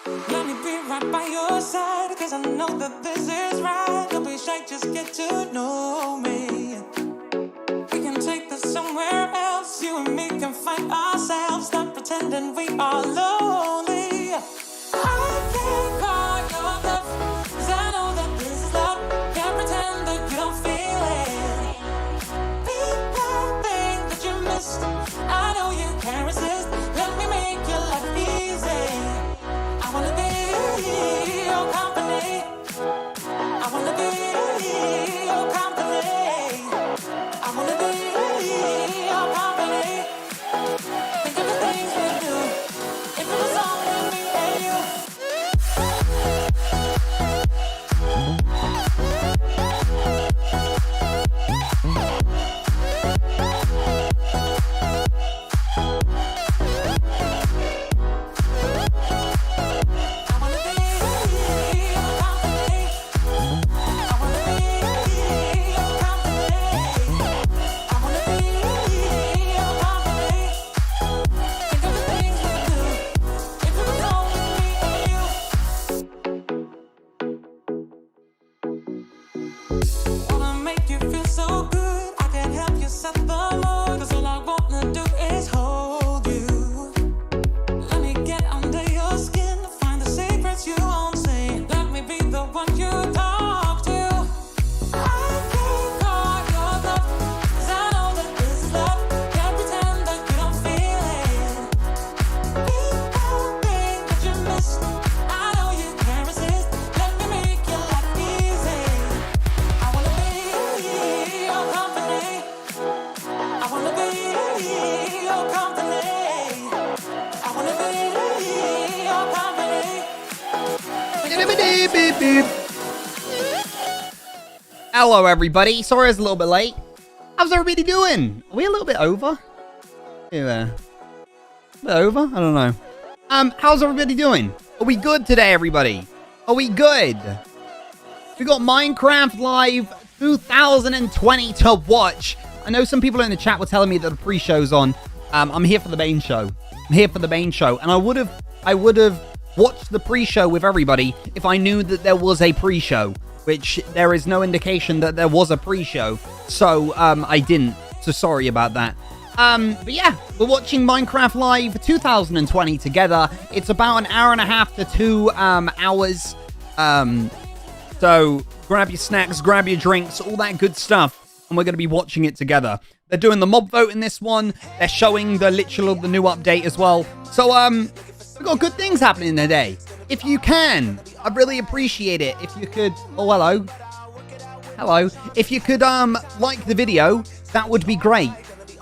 Let me be right by your side, cause I know that this is right. Don't be shy, just get to know me. We can take this somewhere else. You and me can find ourselves. Stop pretending we are lonely. I can't call your bluff, cause I know that this is love. Can't pretend that you don't feel it. People think that you missed. I know you can't resist. Let me make your life easy. I wanna be your company. I wanna be your company. I wanna be your company. Think of the things we do. If it was only me and you. I wanna be your company. I wanna be your company. I wanna be your company. Think of the things we do. If it was only me and you. Wanna make you feel so good. I can help you set the mood. Cause all I wanna do is hold you. Let me get under your skin. Find the secrets you won't say. Let me be the one you talk to. I can't call your bluff, cause I know that this is love. Can't pretend that you don't feel it. People think that you missed. I know you can't resist. Let me make your life easy. I wanna be your company. I wanna be your company. I wanna be your company. Beep, beep. Hello, everybody. Sorry I was a little bit late. How's everybody doing? Are we a little bit over? Yeah. A bit over? I don't know. How's everybody doing? Are we good today, everybody? Are we good? We got Minecraft Live 2020 to watch. I know some people in the chat were telling me that the pre-show's on. I'm here for the main show. I'm here for the main show. And I would have watched the pre-show with everybody if I knew that there was a pre-show, which there is no indication that there was a pre-show. So, I didn't. So sorry about that. But yeah, we're watching Minecraft Live 2020 together. It's about an hour and a half to 2 hours. So grab your snacks, grab your drinks, all that good stuff, and we're going to be watching it together. They're doing the mob vote in this one. They're showing the new update as well. So we've got good things happening today. If you can, I'd really appreciate it if you could. Oh, hello. If you could like the video, that would be great.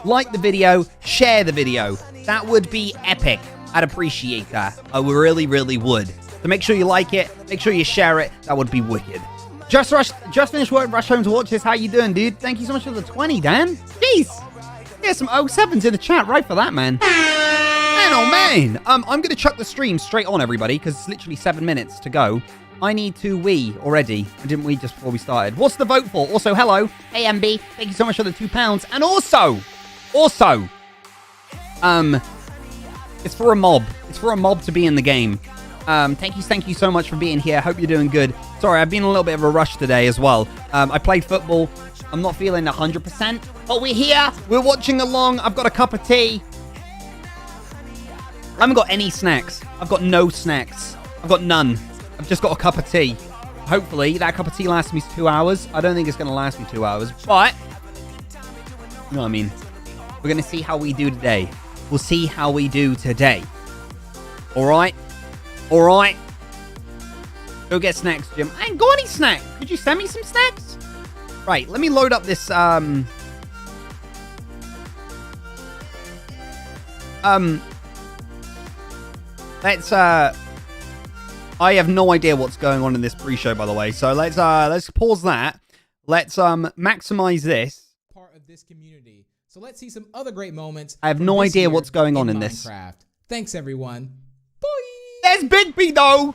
Like the video, share the video. That would be epic. I'd appreciate that. I really, really would. So make sure you like it. Make sure you share it. That would be wicked. Just finished work, rush home to watch this. How you doing, dude? Thank you so much for the 20, Dan. Jeez. There's some 07s in the chat. Right for that, man. Man, oh, man. I'm going to chuck the stream straight on, everybody, because it's literally 7 minutes to go. I need to wee already. I didn't wee just before we started. What's the vote for? Also, hello. Hey, MB. Thank you so much for the £2. And also, it's for a mob. It's for a mob to be in the game. Thank you so much for being here. Hope you're doing good. Sorry, I've been in a little bit of a rush today as well. I played football. I'm not feeling 100%, but we're here. We're watching along. I've got a cup of tea. I haven't got any snacks. I've got no snacks. I've got none. I've just got a cup of tea. Hopefully, that cup of tea lasts me 2 hours. I don't think it's going to last me 2 hours, but you know what I mean. We're going to see how we do today. We'll see how we do today. All right? Go get snacks, Jim. I ain't got any snacks. Could you send me some snacks? Right, let me load up this, let's, I have no idea what's going on in this pre-show, by the way. So let's pause that. Let's, maximize this. Part of this community. So let's see some other great moments. I have no idea what's going on in this. Thanks, everyone. Bye. There's Big B, though.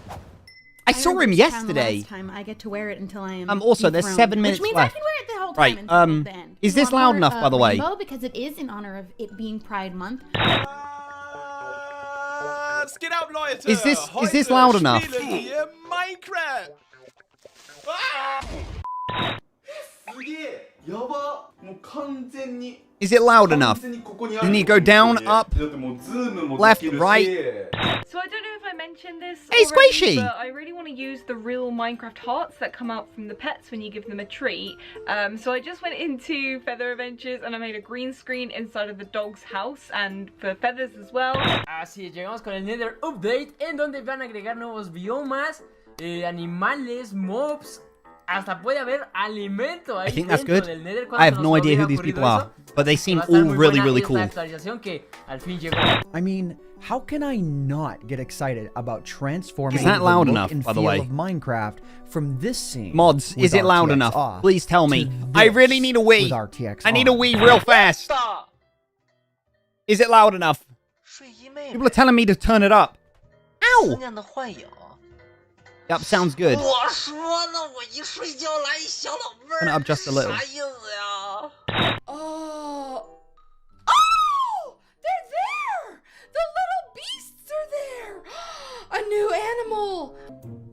I saw him yesterday. Last time I get to wear it until I am also, there's dethroned, 7 minutes which means left. I can wear it the whole time Right, until the end. is this One loud more, enough, by the way? rainbow, because it is in honor of it being Pride Month. Was geht ab, Leute? Is this Heute loud enough? spielen wir Minecraft. Is it loud enough? You need to go down, up, left, right. So I don't know if I mentioned this Hey, already, Squishy! but I really want to use the real Minecraft hearts that come out from the pets when you give them a treat. So I just went into Feather Adventures and I made a green screen inside of the dog's house and for Feathers as well. Así llegamos con el Nether Update en donde van a agregar nuevos biomas, animales, mobs. Hasta puede haber alimento ahí. I think that's dentro good. del Nether. I have no idea who these people are, but they seem all really, really cool. I mean, how can I not get excited about transforming Is that loud the look enough, and by the feel way? of Minecraft from this scene? Mods, is with it loud RTX enough? off Please tell me. to I this really need a wee. with RTX I need a on? wee real fast. Is it loud enough? People are telling me to turn it up. Ow! Yep, sounds good. Turn it up just a little. Oh, they're there! The little beasts are there. A new animal.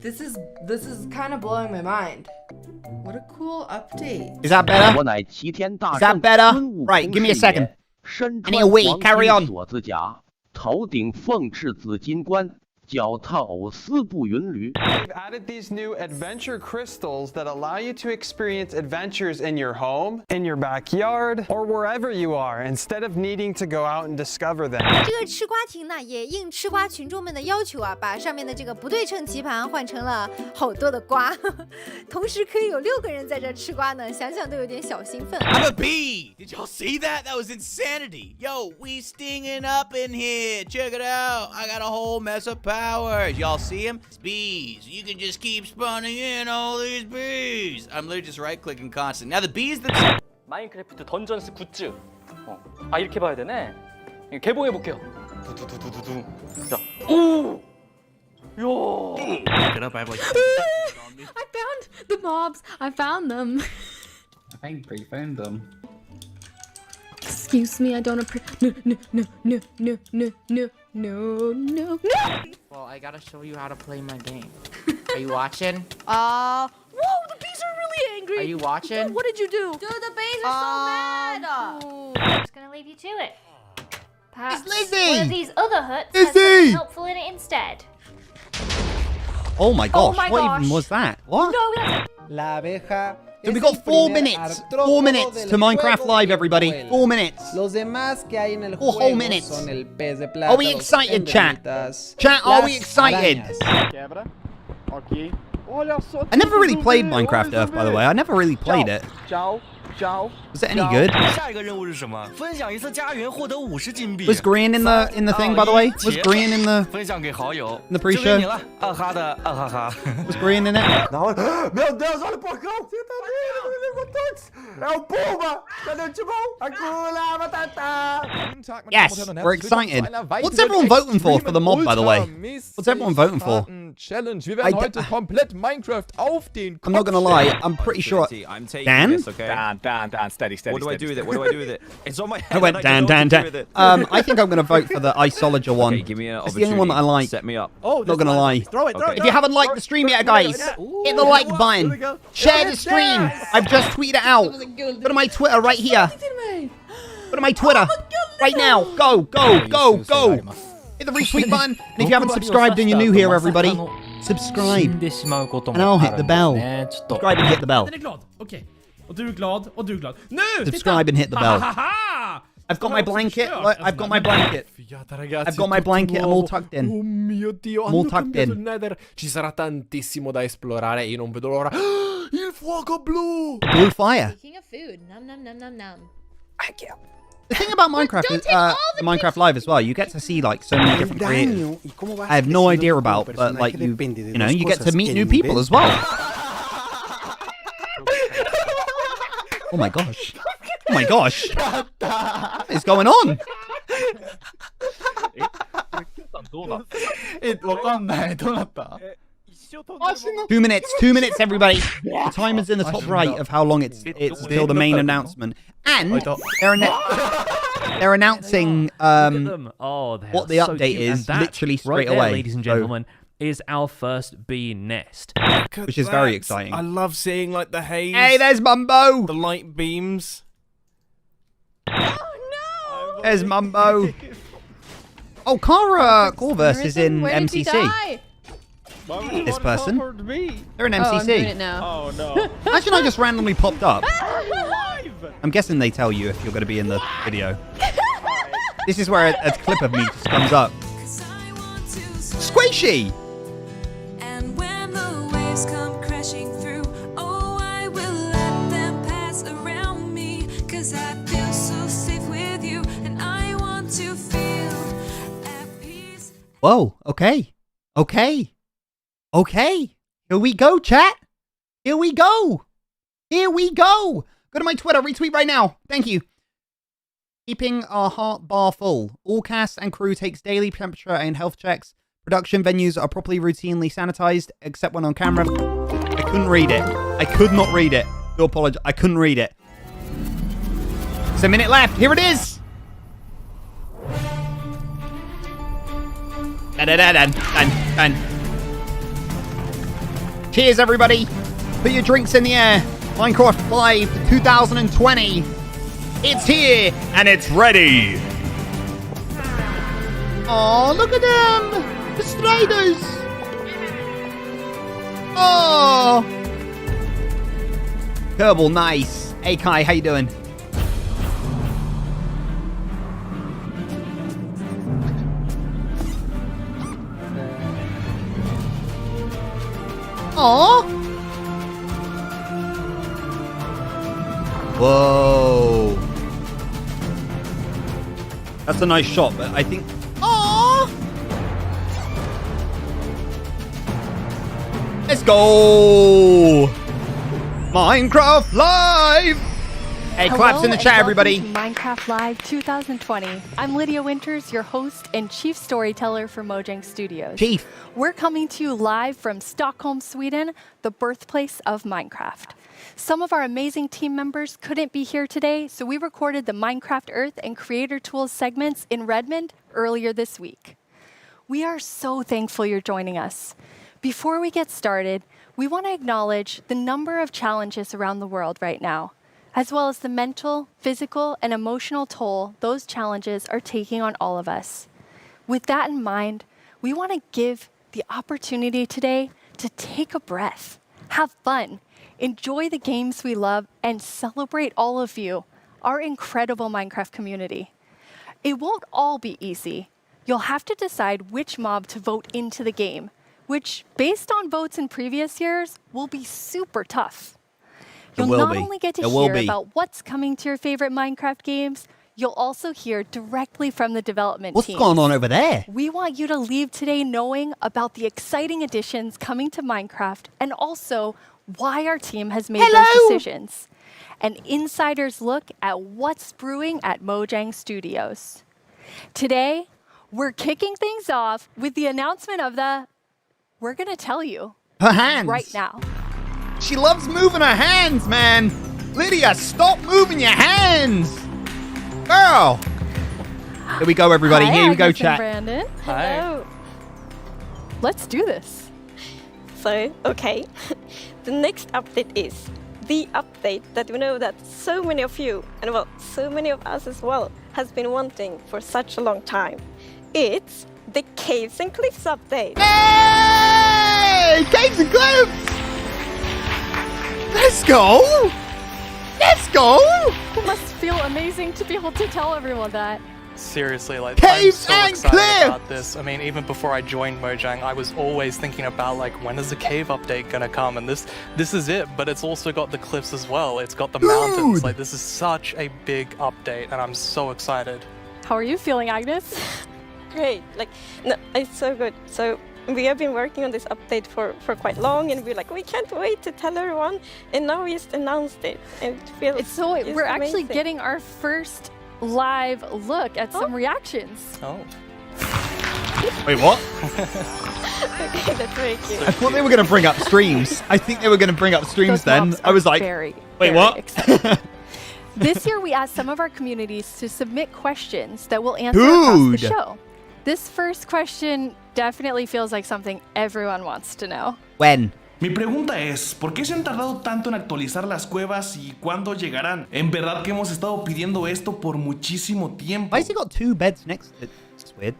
This is kind of blowing my mind. What a cool update. Is that better? Is that better? Right, give me a second. I need a wee. Carry on. 头顶凤翅紫金冠，脚踏藕丝布云驴。 We've added these new adventure crystals that allow you to experience adventures in your home, in your backyard, or wherever you are, instead of needing to go out and discover them. 这个吃瓜亭呢，也应吃瓜群众们的要求啊，把上面的这个不对称棋盘换成了好多的瓜，同时可以有6个人在这吃瓜呢，想想都有点小兴奋。 I'm a bee. Did y'all see that? That was insanity. Yo, we stinging up in here. Check it out. I got a whole mess of powers. Y'all see him? It's bees. You can just keep spawning in all these bees. I'm literally just right-clicking constant. Now the bees themselves. 마인크래프트 던전스 굿즈. 아 이렇게 봐야 되네. 개봉해 볼게요. 두두두두두. 자, 오, 야. I found the mobs. I found them. I think we found them. Excuse me, I don't appreciate. No. Well, I gotta show you how to play my game. Are you watching? Whoa, the bees are really angry. Are you watching? What did you do? Dude, the bees are so mad. I'm just gonna leave you to it. Perhaps It's Lizzie! one of these other huts Lizzie! has something helpful in it instead. Oh my gosh, my what gosh. even was that? What? No, that's La abeja. So we got 4 minutes. 4 minutes to Minecraft Live, everybody. 4 minutes. Los demás que hay en el 4 whole juego minutes. son el pez de plata, Are we los excited, chat? endermitas, Chat, are we las excited? arañas. I never really played Minecraft Earth, by the way. I never really played it. Was it any good? 下一个任务是什么？分享一次家园，获得50金币。 Was Green in the thing, by the way? Was Green in the 分享给好友。 in the pre-show? 就给你了，二哈的二哈哈。 Was Green in it? Meu Deus, olha o porcão! Você tá vendo? É o Puma! Cadê o Timão? Hakuna Matata! Yes, we're excited. What's everyone voting for the mod, by the way? What's everyone voting for? Challenge. Wir werden heute komplett Minecraft auf den Kopf I'm not gonna lie, I'm pretty sure. I'm taking Dan? this, okay? Dan, steady. What do I do with it? What do I do with it? It's on my head. I went Dan. I think I'm gonna vote for the Isolager one. Okay, give me an It's the only one that I like. Set me up. Not gonna lie. Throw it. If you haven't liked the stream yet, guys, hit the like button. Share the stream. I've just tweeted it out. Go to my Twitter right here. Go to my Twitter right now. Go. Hit the retweet button. And if you haven't subscribed and you're new here, everybody, subscribe. And I'll hit the bell. Subscribe and hit the bell. Den är glad. Okej. Och du är glad, och du är glad. Nu! Subscribe and hit the bell. Hahaha! I've got my blanket. Look, I've got my blanket. I've got my blanket. I'm all tucked in. Oh mio Dio, I'm all hanno tucked cambiato in. il Nether. Ci sarà tantissimo da esplorare e io non vedo l'ora. Il fuoco blu! Blue fire. Speaking of food, nom. The thing about Minecraft is, Minecraft Live as well, you get to see like so many different creators. I have no idea about, but like you know, you get to meet new people as well. Oh my gosh! Oh my gosh! What is going on? わかんない。どうなった？ 2 minutes, 2 minutes, everybody. The timer's in the top right of how long it's until the main announcement. And there are they're announcing Look at them. Oh, they what are the so update cute. is And that literally straight right there, away. ladies and So- gentlemen, is our first bee nest. Which is very exciting. I love seeing like the haze. Hey, there's Mumbo. The light beams. There's Mumbo. Oh, Kara Corvus is in Where did he MCC. die? This person. They're in MCC. Oh, I'm doing it now. Oh no. Imagine I just randomly popped up. I'm guessing they tell you if you're going to be in the video. This is where a clip of me just comes up. Squishy! And when the waves come crashing through, oh, I will let them pass around me. 'Cause I feel so safe with you, and I want to feel at peace. Whoa, okay. Okay. Okay. Here we go, chat. Here we go. Here we go. Go to my Twitter, retweet right now. Thank you. Keeping our heart bar full. All cast and crew takes daily temperature and health checks. Production venues are properly routinely sanitized, except when on camera. I couldn't read it. I could not read it. Do apologize. I couldn't read it. It's a minute left. Here it is. Dun. Cheers, everybody. Put your drinks in the air. Minecraft Live 2020. It's here and it's ready. Oh, look at them. The sliders. Oh. Kerbal, nice. Hey, Kai, how you doing? Aww. Whoa. That's a nice shot, but I think... Aww. Let's go. Minecraft Live. Hey, claps in the chat, everybody. To Minecraft Live 2020. I'm Lydia Winters, your host and chief storyteller for Mojang Studios. Chief. We're coming to you live from Stockholm, Sweden, the birthplace of Minecraft. Some of our amazing team members couldn't be here today, so we recorded the Minecraft Earth and Creator Tools segments in Redmond earlier this week. We are so thankful you're joining us. Before we get started, we want to acknowledge the number of challenges around the world right now, as well as the mental, physical, and emotional toll those challenges are taking on all of us. With that in mind, we want to give the opportunity today to take a breath, have fun, enjoy the games we love, and celebrate all of you, our incredible Minecraft community. It won't all be easy. You'll have to decide which mob to vote into the game, which, based on votes in previous years, will be super tough. You'll not only get to hear about what's coming to your favorite Minecraft games, you'll also hear directly from the development team. What's going on over there? We want you to leave today knowing about the exciting additions coming to Minecraft and also why our team has made those decisions. An insider's look at what's brewing at Mojang Studios. Today, we're kicking things off with the announcement of the... We're going to tell you. Her hands. Right now. She loves moving her hands, man. Lydia, stop moving your hands. Girl. Here we go, everybody. Hi, Here we go, Agnes and chat. Brandon. Hi. Hello. Let's do this. So, okay. The next update is the update that we know that so many of you, and well, so many of us as well, has been wanting for such a long time. It's the Caves and Cliffs update. Hey! Caves and Cliffs! Let's go! Let's go! It must feel amazing to be able to tell everyone that. Seriously, like, Caves I'm so and excited about this. I mean, even before I joined Mojang, I was always thinking about, like, when is the cave update gonna come? And this is it, but it's also got the cliffs as well. It's got the mountains. Like, this is such a big update, and I'm so excited. How are you feeling, Agnes? Great, like, no, it's so good. So we have been working on this update for quite long, and we're like, we can't wait to tell everyone, and now we just announced it, and it feels We're actually amazing. getting our first live look at some reactions. Oh. Wait, what? Okay, that's very cute. I thought they were going to bring up streams. I think they were going to bring up streams Those then. mobs I was are like, very, wait, very what? exciting. This year, we asked some of our communities to submit questions that we'll answer across the show. This first question definitely feels like something everyone wants to know. When? Mi pregunta es, ¿por qué se han tardado tanto en actualizar las cuevas y cuándo llegarán? En verdad que hemos estado pidiendo esto por muchísimo tiempo. Why has he got 2 beds next to Squid?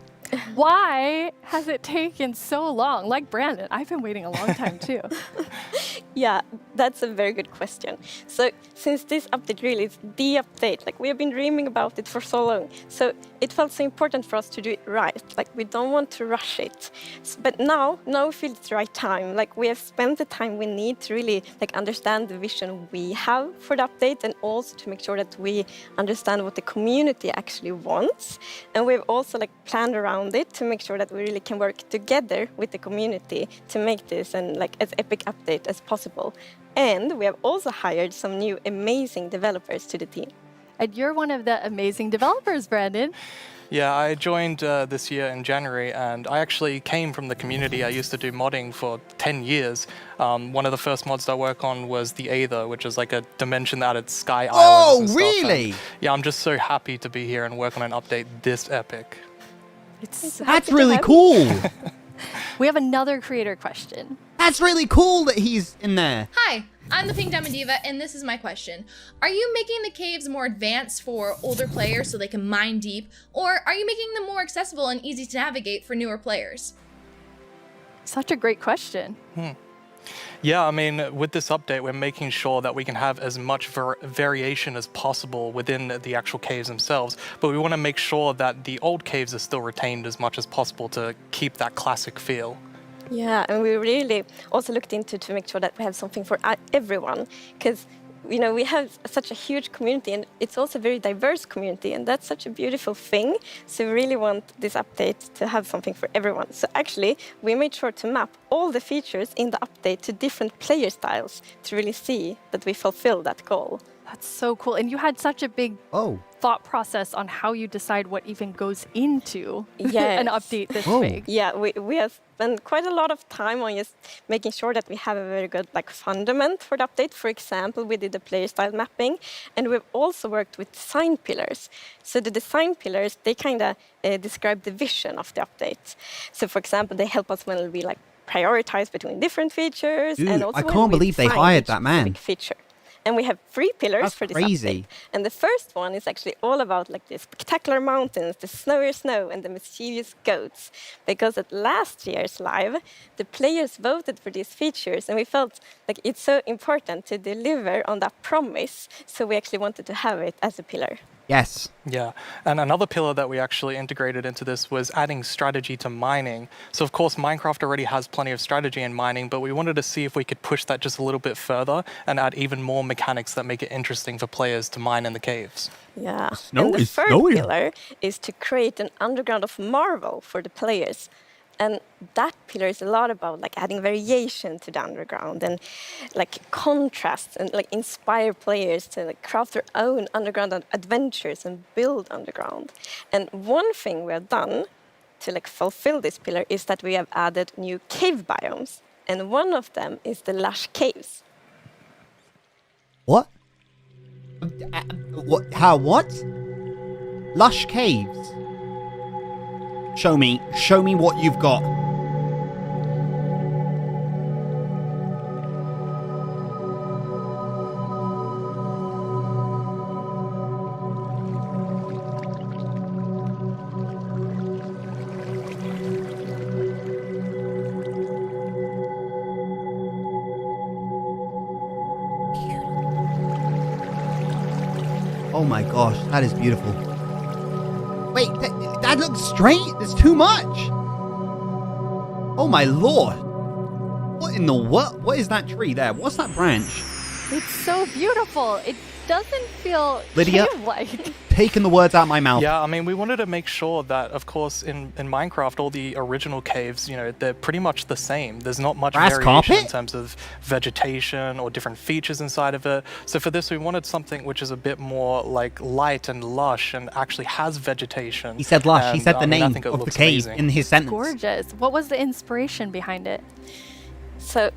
Why has it taken so long? Like Brandon, I've been waiting a long time too. Yeah, that's a very good question. So since this update really is the update, like we have been dreaming about it for so long, so it felt so important for us to do it right. Like we don't want to rush it. But now we feel it's the right time. Like we have spent the time we need to really like understand the vision we have for the update, and also to make sure that we understand what the community actually wants. And we've also like planned around it to make sure that we really can work together with the community to make this and like as epic update as possible. And we have also hired some new amazing developers to the team. And you're one of the amazing developers, Brandon. Yeah, I joined this year in January, and I actually came from the community. I used to do modding for 10 years. One of the first mods I worked on was the Aether, which is like a dimension that added sky islands and stuff. Really? And yeah, I'm just so happy to be here and work on an update this epic. That's really cool. We have another creator question. That's really cool that he's in there. Hi, I'm the Pink Diamond Diva, and this is my question. Are you making the caves more advanced for older players so they can mine deep, or are you making them more accessible and easy to navigate for newer players? Such a great question. Yeah, I mean, with this update, we're making sure that we can have as much variation as possible within the actual caves themselves, but we want to make sure that the old caves are still retained as much as possible to keep that classic feel. Yeah, and we really also looked into to make sure that we have something for everyone, because you know we have such a huge community, and it's also a very diverse community, and that's such a beautiful thing. So we really want this update to have something for everyone. So actually, we made sure to map all the features in the update to different player styles to really see that we fulfill that goal. That's so cool. And you had such a big thought process on how you decide what even goes into an update this big. Yeah, we have spent quite a lot of time on just making sure that we have a very good like fundament for the update. For example, we did the player style mapping, and we've also worked with design pillars. So the design pillars, they kind of describe the vision of the update. So for example, they help us when we like prioritize between different features. Dude, and also I when can't we believe they define hired each that man. specific feature. And we have 3 pillars That's for this crazy. update. And the first one is actually all about like the spectacular mountains, the snowy snow, and the mischievous goats. Because at last year's live, the players voted for these features, and we felt like it's so important to deliver on that promise. So we actually wanted to have it as a pillar. Yes. Yeah, and another pillar that we actually integrated into this was adding strategy to mining. So of course, Minecraft already has plenty of strategy in mining, but we wanted to see if we could push that just a little bit further and add even more mechanics that make it interesting for players to mine in the caves. Yeah, and the third pillar is to create an underground of marvel for the players. And that pillar is a lot about like adding variation to the underground and like contrasts and like inspire players to like craft their own underground adventures and build underground. And one thing we have done to like fulfill this pillar is that we have added new cave biomes, and one of them is the lush caves. What? What? How? What? Lush caves. Show me what you've got. Oh my gosh, that is beautiful. Wait, that looks straight. There's too much. Oh my lord. What in the what? What is that tree there? What's that branch? It's so beautiful. It doesn't feel Lydia, cave-like. taking the words out of my mouth. Yeah, I mean, we wanted to make sure that, of course, in Minecraft, all the original caves, you know, they're pretty much the same. There's not much Grass variation carpet? in terms of vegetation or different features inside of it. So for this, we wanted something which is a bit more like light and lush and actually has vegetation. He said lush. He And, said the I mean, I name think it of the looks cave amazing. in his sentence. Gorgeous. What was the inspiration behind it? So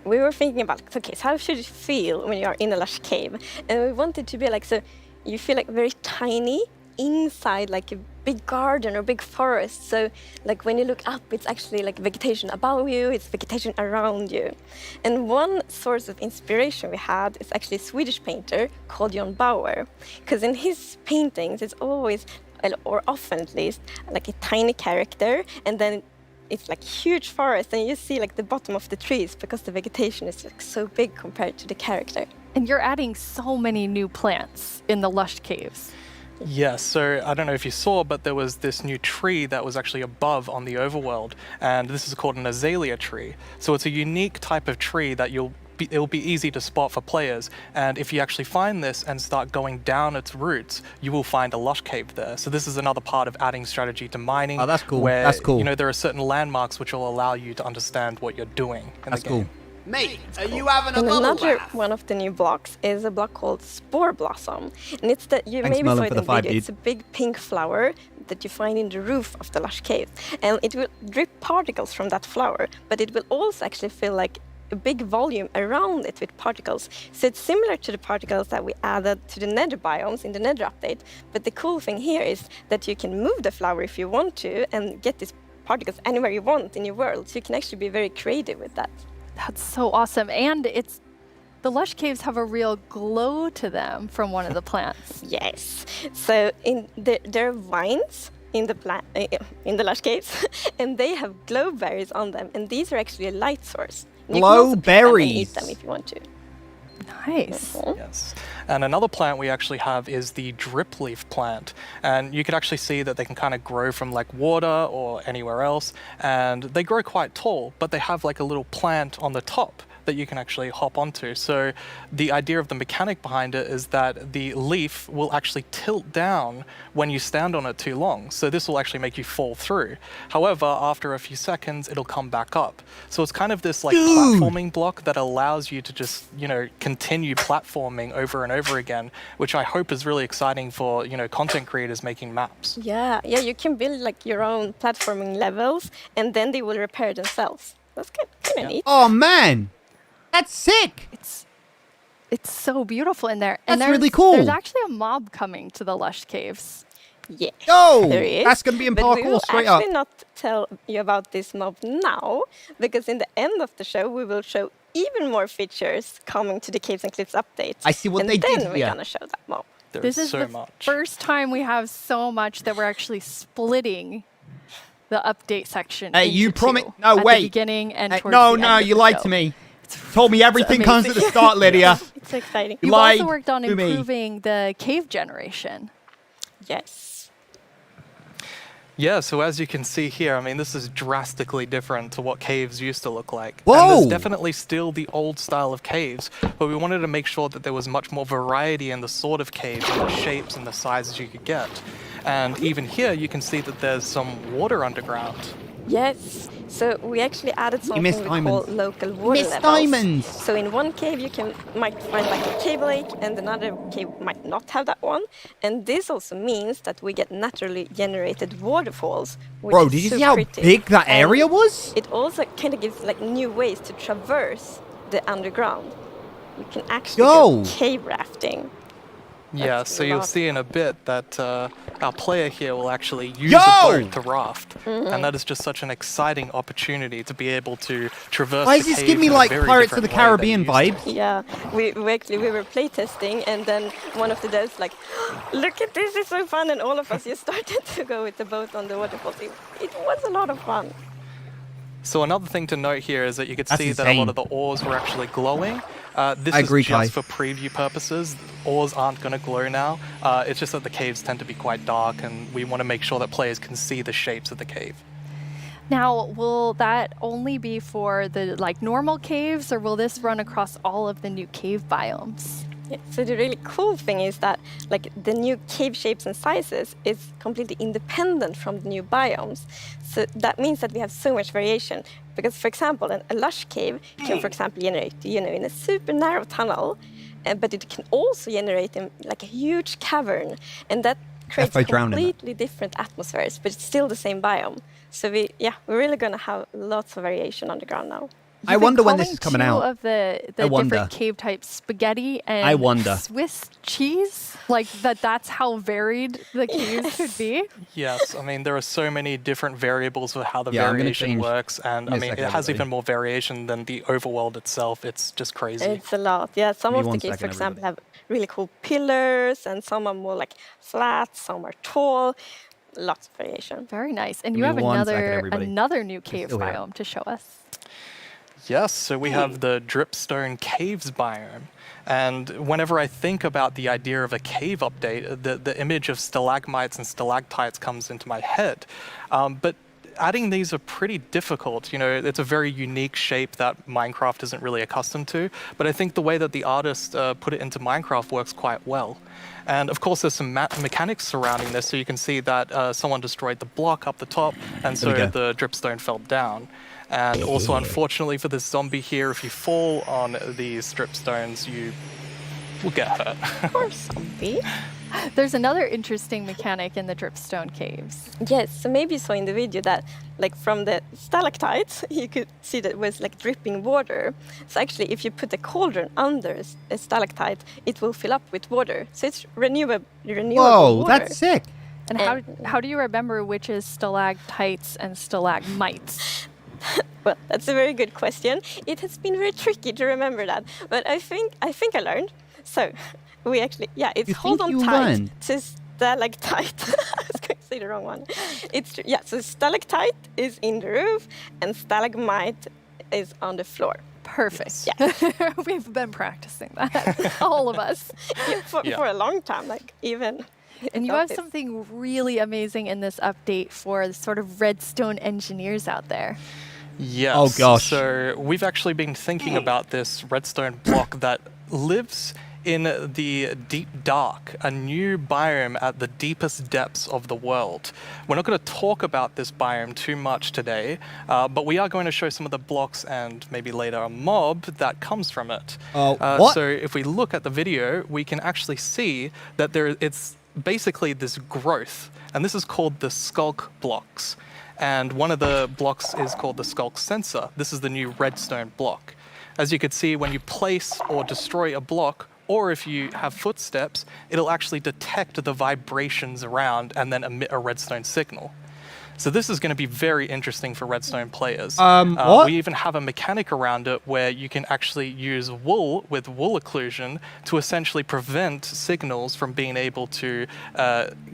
we were thinking about, okay, so how should it feel when you are in a lush cave? And we wanted to be like, so you feel like very tiny inside like a big garden or big forest. So like when you look up, it's actually like vegetation above you, it's vegetation around you. And one source of inspiration we had is actually a Swedish painter called Jon Bauer, because in his paintings it's always, or often at least, like a tiny character, and then it's like huge forest, and you see like the bottom of the trees because the vegetation is like so big compared to the character. And you're adding so many new plants in the lush caves. Yes, so I don't know if you saw, but there was this new tree that was actually above on the overworld, and this is called an Azalea Tree. So it's a unique type of tree that it'll be easy to spot for players, and if you actually find this and start going down its roots, you will find a lush cave there. So this is another part of adding strategy to mining. Oh, that's cool. Where, That's cool. you know, there are certain landmarks which will allow you to understand what you're doing in That's the game. cool. Mate, are you having a And bubble another bath? one of the new blocks is a block called Spore Blossom. And it's that you Thanks, maybe Merlin, saw it for the in five, video. dude. It's a big pink flower that you find in the roof of the lush cave. And it will drip particles from that flower, but it will also actually feel like a big volume around it with particles. So it's similar to the particles that we added to the nether biomes in the nether update. But the cool thing here is that you can move the flower if you want to and get these particles anywhere you want in your world. So you can actually be very creative with that. That's so awesome. And the lush caves have a real glow to them from one of the plants. Yes. So there are vines in the lush caves, and they have glow berries on them, and these are actually a light source. You can also pick them and eat them if you want to. Nice. Yes. And another plant we actually have is the drip leaf plant. And you can actually see that they can kind of grow from like water or anywhere else. And they grow quite tall, but they have like a little plant on the top that you can actually hop onto. So the idea of the mechanic behind it is that the leaf will actually tilt down when you stand on it too long. So this will actually make you fall through. However, after a few seconds, it'll come back up. So it's kind of this like platforming block that allows you to just, you know, continue platforming over and over again, which I hope is really exciting for, you know, content creators making maps. Yeah, you can build like your own platforming levels, and then they will repair themselves. That's kind of neat. Oh man, that's sick. It's so beautiful in there. That's And really cool. There's actually a mob coming to the lush caves. Yeah. Yo, there is. that's gonna be in But we parkour will straight up. actually not tell you about this mob now, because in the end of the show we will show even more features coming to the Caves and Cliffs update. I see what and they then did we're here. gonna show that mob. This is the first time we have so much that we're actually splitting the update section. Hey, you into promised. two, No, at wait. the beginning and Hey, towards no, the no, end of you the lied show. to me. Told me everything comes at the start, Lydia. It's exciting. You You've lied also worked on to me. improving the cave generation. Yes. Yeah, so as you can see here, I mean, this is drastically different to what caves used to look like. Whoa! And there's definitely still the old style of caves, but we wanted to make sure that there was much more variety in the sort of caves and the shapes and the sizes you could get. And even here, you can see that there's some water underground. Yes. So we actually added something missed we call diamonds. local water Missed levels. diamonds. So in one cave you might find like a cave lake, and another cave might not have that one. And this also means that we get naturally generated waterfalls. Which Bro, is did you so see how pretty. big that And area was? It also kind of gives like new ways to traverse the underground. You can actually Yo. go cave rafting. Yeah, That's so you'll lovely. see in a bit that our player here will actually use Yo! a boat to raft. Mhm. And that is just such an exciting opportunity to be able to traverse Why the does this cave give me in a like very Pirates of the different way than Caribbean you used to. vibes? Yeah, we were playtesting, and then one of the devs like, look at this, it's so fun, and all of us just started to go with the boat on the waterfalls. It was a lot of fun. So another thing to note here is that you could That's see that a insane. lot of the ores were actually glowing. This I is agree, just Kai. for preview purposes. Ores aren't going to glow now. It's just that the caves tend to be quite dark, and we want to make sure that players can see the shapes of the cave. Now, will that only be for the like normal caves, or will this run across all of the new cave biomes? Yeah, so the really cool thing is that like the new cave shapes and sizes is completely independent from the new biomes. So that means that we have so much variation. Because for example, a lush cave can, for example, generate, in a super narrow tunnel, but it can also generate in like a huge cavern, and that creates I drowned in that. completely different atmospheres, but it's still the same biome. So we're really gonna have lots of variation underground now. I wonder when this is coming out. Of the different cave types, spaghetti and Swiss cheese, like that's how varied the caves could be. Yes, I mean, there are so many different variables of how the variation works, and I mean, it has even more variation than the overworld itself. It's just crazy. It's a lot. Yeah, some of the caves, for example, have really cool pillars, and some are more like flat, some are tall. Lots of variation. Very nice. And you have another new cave biome to show us. Yes, so we have the Dripstone Caves biome. And whenever I think about the idea of a cave update, the image of stalagmites and stalactites comes into my head. But adding these are pretty difficult. You know, it's a very unique shape that Minecraft isn't really accustomed to. But I think the way that the artist put it into Minecraft works quite well. And of course, there's some mechanics surrounding this. So you can see that someone destroyed the block up the top, and so the dripstone fell down. And also, unfortunately for this zombie here, if you fall on these dripstones, you will get hurt. Poor zombie. There's another interesting mechanic in the dripstone caves. Yes, so maybe you saw in the video that, like, from the stalactites, you could see that it was like dripping water. So actually, if you put a cauldron under a stalactite, it will fill up with water. So it's renewable Whoa, water. that's sick. And how do you remember which is stalactites and stalagmites? Well, that's a very good question. It has been very tricky to remember that, but I think I learned. So we actually, it's hold on tight to stalactite. I was going to say the wrong one. It's so stalactite is in the roof and stalagmite is on the floor. Perfect. Yeah. We've been practicing that, all of us. For a long time, like even. And you have something really amazing in this update for the sort of redstone engineers out there. Yes. Oh gosh. So we've actually been thinking about this redstone block that lives in the deep dark, a new biome at the deepest depths of the world. We're not going to talk about this biome too much today, but we are going to show some of the blocks and maybe later a mob that comes from it. What? So if we look at the video, we can actually see that it's basically this growth, and this is called the Skulk Blocks. And one of the blocks is called the Skulk Sensor. This is the new redstone block. As you can see, when you place or destroy a block, or if you have footsteps, it'll actually detect the vibrations around and then emit a redstone signal. So this is going to be very interesting for redstone players. What? We even have a mechanic around it where you can actually use wool with wool occlusion to essentially prevent signals from being able to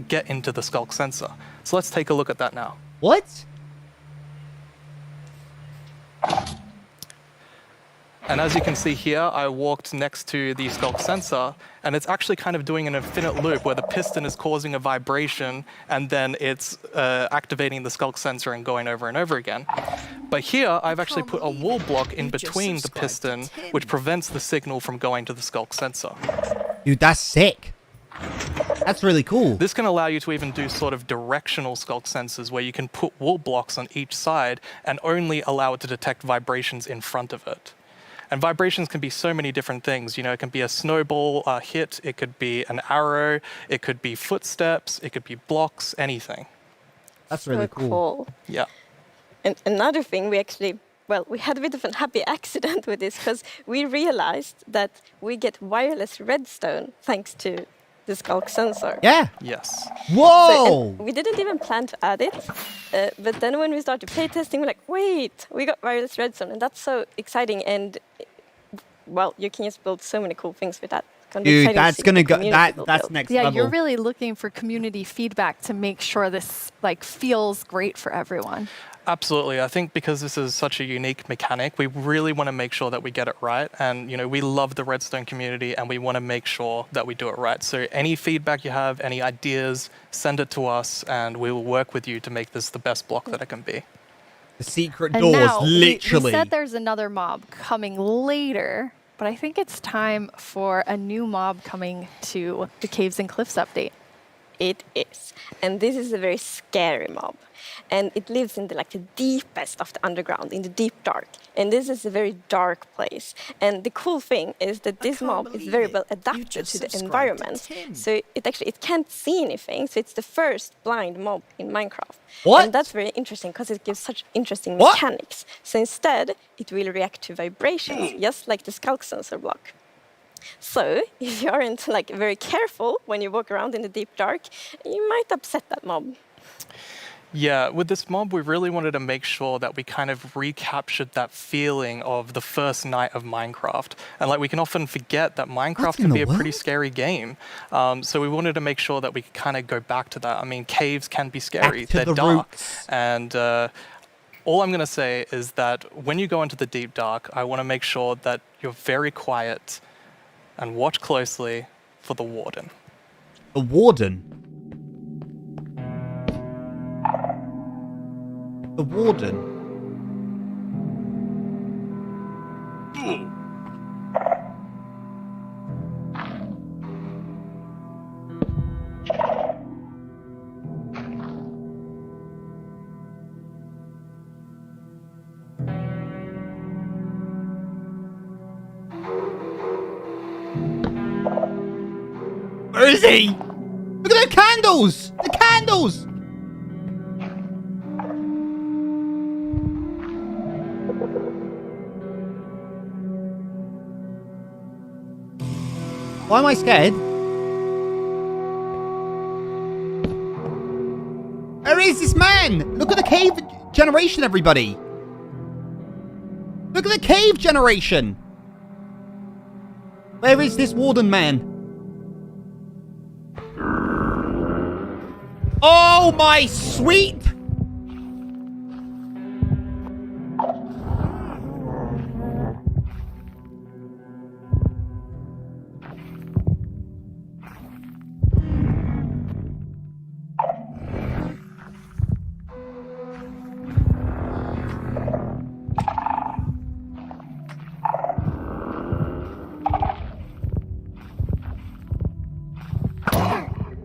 get into the Skulk Sensor. So let's take a look at that now. What? And as you can see here, I walked next to the Skulk Sensor, and it's actually kind of doing an infinite loop where the piston is causing a vibration, and then it's activating the Skulk Sensor and going over and over again. But here, I've actually put a wool block in between the piston, which prevents the signal from going to the Skulk Sensor. Dude, that's sick. That's really cool. This can allow you to even do sort of directional Skulk Sensors where you can put wool blocks on each side and only allow it to detect vibrations in front of it. And vibrations can be so many different things. You know, it can be a snowball hit, it could be an arrow, it could be footsteps, it could be blocks, anything. That's really cool. Yeah. And another thing, we had a bit of a happy accident with this because we realized that we get wireless redstone thanks to the Skulk Sensor. Yeah. Yes. Whoa! So, we didn't even plan to add it, but then when we started playtesting, we're like, wait, we got wireless redstone, and that's so exciting. And well, you can just build so many cool things with that. Dude, that's gonna go. That's next level. Yeah, you're really looking for community feedback to make sure this feels great for everyone. Absolutely. I think because this is such a unique mechanic, we really want to make sure that we get it right. And, you know, we love the redstone community and we want to make sure that we do it right. So any feedback you have, any ideas, send it to us and we will work with you to make this the best block that it can be. The secret And doors, now, literally. We said there's another mob coming later, but I think it's time for a new mob coming to the Caves and Cliffs update. it is. And this is a very scary mob. And it lives in the deepest of the underground, in the deep dark. And this is a very dark place. And the cool thing is that this mob is very well adapted to the environment. So it can't see anything. So it's the first blind mob in Minecraft. What? And that's very interesting because it gives such interesting mechanics. So instead, it will react to vibrations, just like the Skulk Sensor block. So if you aren't very careful when you walk around in the deep dark, you might upset that mob. Yeah, with this mob, we really wanted to make sure that we kind of recaptured that feeling of the first night of Minecraft. And we can often forget that Minecraft can be a pretty scary game. So we wanted to make sure that we could kind of go back to that. I mean, caves can be scary. They're dark. And all I'm going to say is that when you go into the deep dark, I want to make sure that you're very quiet and watch closely for the warden. The warden? The warden. Where is he? Look at the candles! The candles! Why am I scared? Where is this man? Look at the cave generation, everybody. Look at the cave generation. Where is this warden man? Oh, my sweet.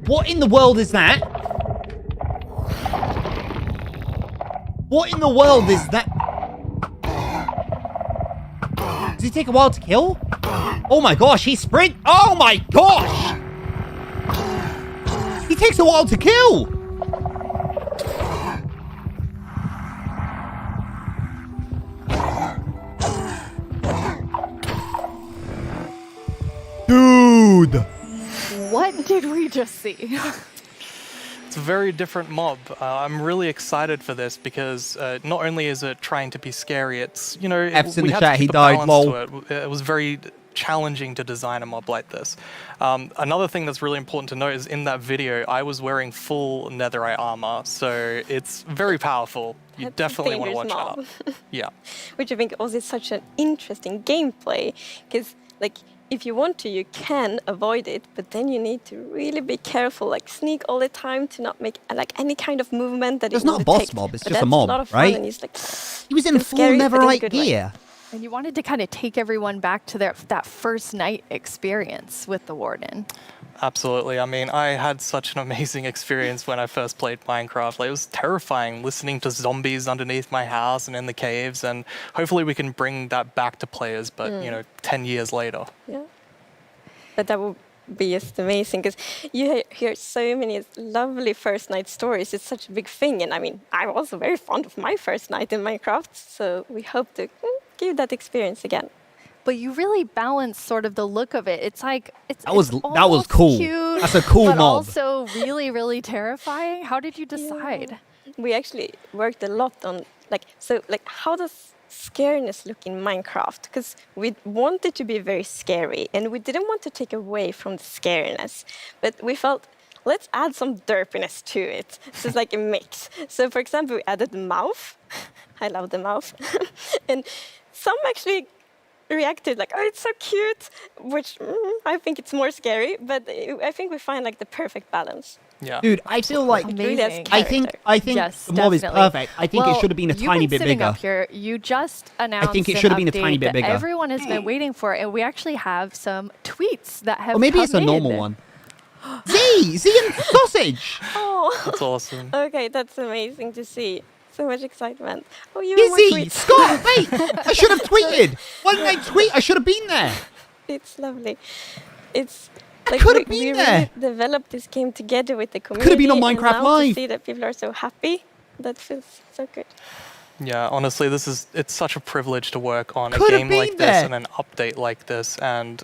What in the world is that? What in the world is that? Does he take a while to kill? Oh my gosh, he sprint. Oh my gosh! He takes a while to kill. Dude! What did we just see? It's a very different mob. I'm really excited for this because not only is it trying to be scary, it's, you know, F's in we the had chat, to he keep a died, balance lol. to it. It was very challenging to design a mob like this. Another thing that's really important to note is in that video, I was wearing full netherite armor, so it's very powerful. You That's definitely want to watch dangerous that mob. up. Yeah. Which I think also is such an interesting gameplay, because if you want to, you can avoid it, but then you need to really be careful, sneak all the time to not make any kind of movement that It's it not will a boss detect. mob, it's But just a that's mob, lot of fun, right? and he's He was in it's full scary, but in a netherite good way. gear. And you wanted to kind of take everyone back to that first night experience with the warden. Absolutely. I mean, I had such an amazing experience when I first played Minecraft. It was terrifying listening to zombies underneath my house and in the caves, and hopefully we can bring that back to players, but, 10 years later. Yeah. But that would be just amazing, because you hear so many lovely first night stories. It's such a big thing, and I mean, I'm also very fond of my first night in Minecraft, so we hope to give that experience again. But you really balance sort of the look of it. It's That was almost cool. Cute, That's a cool but mob. also really, really terrifying. How did you decide? We actually worked a lot on how does scariness look in Minecraft, because we wanted to be very scary and we didn't want to take away from the scariness, but we felt let's add some derpiness to it. So it's like a mix. So for example, we added the mouth. I love the mouth. And some actually reacted like, oh, it's so cute, which I think it's more scary, but I think we find the perfect balance. Yeah. Dude, I feel like I think Yes, the mob is definitely. perfect. I think it should have been a tiny bit sitting bigger. Up here, you just announced think it an should have been a tiny update bit that bigger. Everyone has been waiting for, and we actually have some tweets that have Or maybe come it's a normal in. one. Z and sausage. Oh, That's awesome. Okay, that's amazing to see. So much excitement. Oh, you Izzy, Scott, wait! I should have tweeted. Why didn't I tweet? I should have been there. It's lovely. It's I like could have we been there. really developed this game together with the community. Could have been on and Minecraft now Live. To see that people are so happy, that feels so good. Yeah, honestly, it's such a privilege to work on a Could've game been like this there. and an update like this, and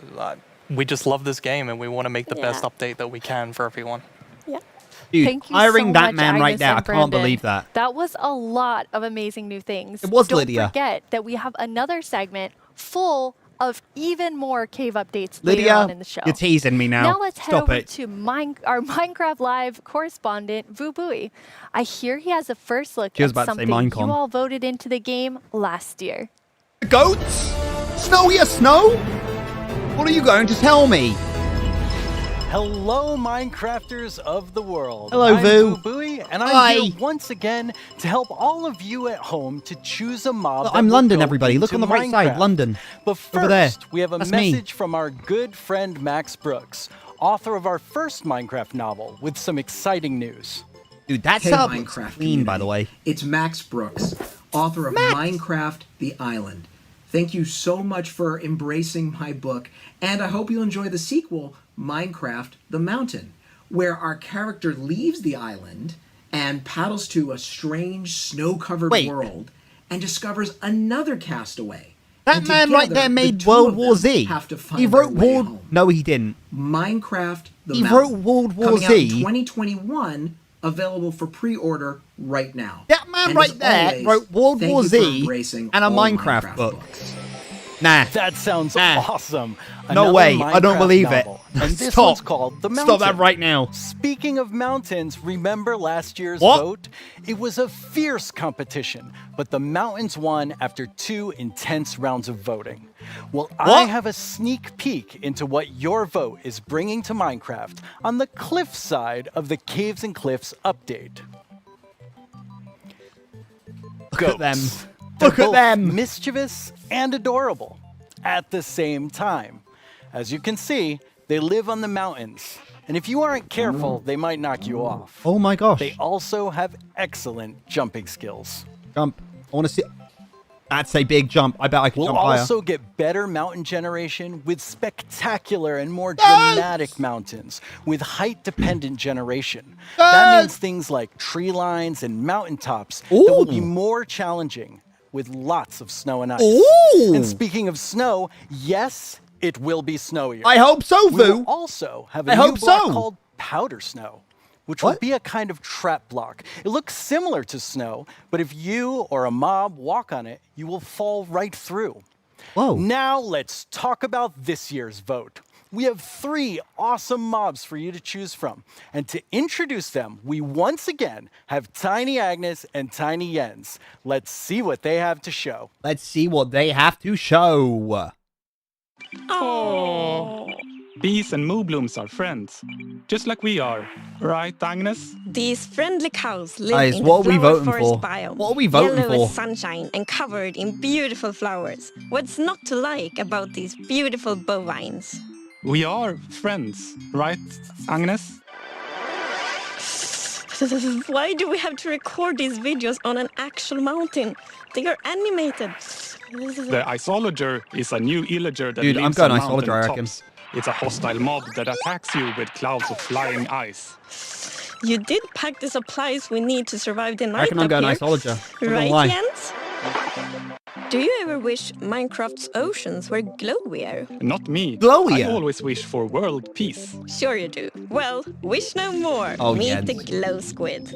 we just love this game and we want to make the best update that we can for everyone. Dude, Thank you hiring so that much, man right Agnes there. I and can't Brandon. believe that. That was a lot of amazing new things. It was, Don't Lydia. forget that we have another segment full of even more cave updates later Lydia, on in the show. you're teasing me now. Now let's head Stop over it. to our Minecraft Live correspondent, Vu Bui. I hear he has a first look She was at about to say something Minecon. you all voted into the game last year. Goats? Snowier snow? What are you going to tell me? Hello, Minecrafters of the world. Hello, I'm Vu. Bui, and I'm Hi. here once again to help all of you at home to choose a mob. Look, that I'm will London, go everybody. Look into on the right side, Minecraft. London. But first, Over there. we have a That's me. message from our good friend Max Brooks, author of our first Minecraft novel, with some exciting news. Dude, that's Hey, up Minecraft clean, by the way. It's Max Brooks, author of Minecraft The Island. Thank you so much for embracing my book, and I hope you enjoy the sequel, Minecraft The Mountain, where our character leaves the island and paddles to a strange snow-covered world and discovers another castaway. That And man right together, there the made two World of War them Z. have to find He their wrote way World... home. No, he didn't. Minecraft The He Mountain. wrote World War Coming out in Z. 2021, available for pre-order right now. That man And right as there always, wrote World thank War you for Z embracing and a all Minecraft book. books. Nah. That sounds awesome. No Another way. I don't Minecraft believe novel. it. And this Stop. one's called The Mountain. Stop that right now. Speaking of mountains, remember last year's What? vote? It was a fierce competition, but the mountains won after 2 intense rounds of voting. Well, I What? have a sneak peek into what your vote is bringing to Minecraft on the cliff side of the Caves and Cliffs update. Look at them. They're Look at both them. mischievous and adorable at the same time. As you can see, they live on the mountains. And if you aren't careful, they might knock you off. Oh my gosh. They also have excellent jumping skills. Jump. I want to see... That's a big jump. I bet I can We'll jump higher. also get better mountain generation with spectacular and more dramatic mountains with height-dependent generation. That means things like tree lines and mountaintops that will be more challenging with lots of snow and ice. Ooh. And speaking of snow, yes, it will be snowier. I hope so, We will Vu. also have a I new hope block so. called powder snow, which will be a kind of trap block. It looks similar to snow, but if you or a mob walk on it, you will fall right through. Whoa. Now let's talk about this year's vote. We have 3 awesome mobs for you to choose from. And to introduce them, we once again have Tiny Agnes and Tiny Jens. Let's see what they have to show. Let's see what they have to show. Oh. Bees and moonblooms are friends, just like we are. Right, Agnes? These friendly cows live Guys, in what the are we flower voting forest for? biome. What are we voting Yellow for? as sunshine and covered in beautiful flowers. What's not to like about these beautiful bovines? We are friends, right, Agnes? Why do we have to record these videos on an actual mountain? They are animated. The Isolager is a new illager that Dude, I'm lives going on Isolager, I reckon. mountaintops. It's a hostile mob that attacks you with clouds of flying ice. You did pack the supplies we need to survive the night I reckon I'm up going here. Isolager. Not gonna Right, lie. Jens? Do you ever wish Minecraft's oceans were glowier? Not me. Glowier? I always wish for world peace. Sure you do. Well, wish no more. Oh, Meet Jens. the glow squid.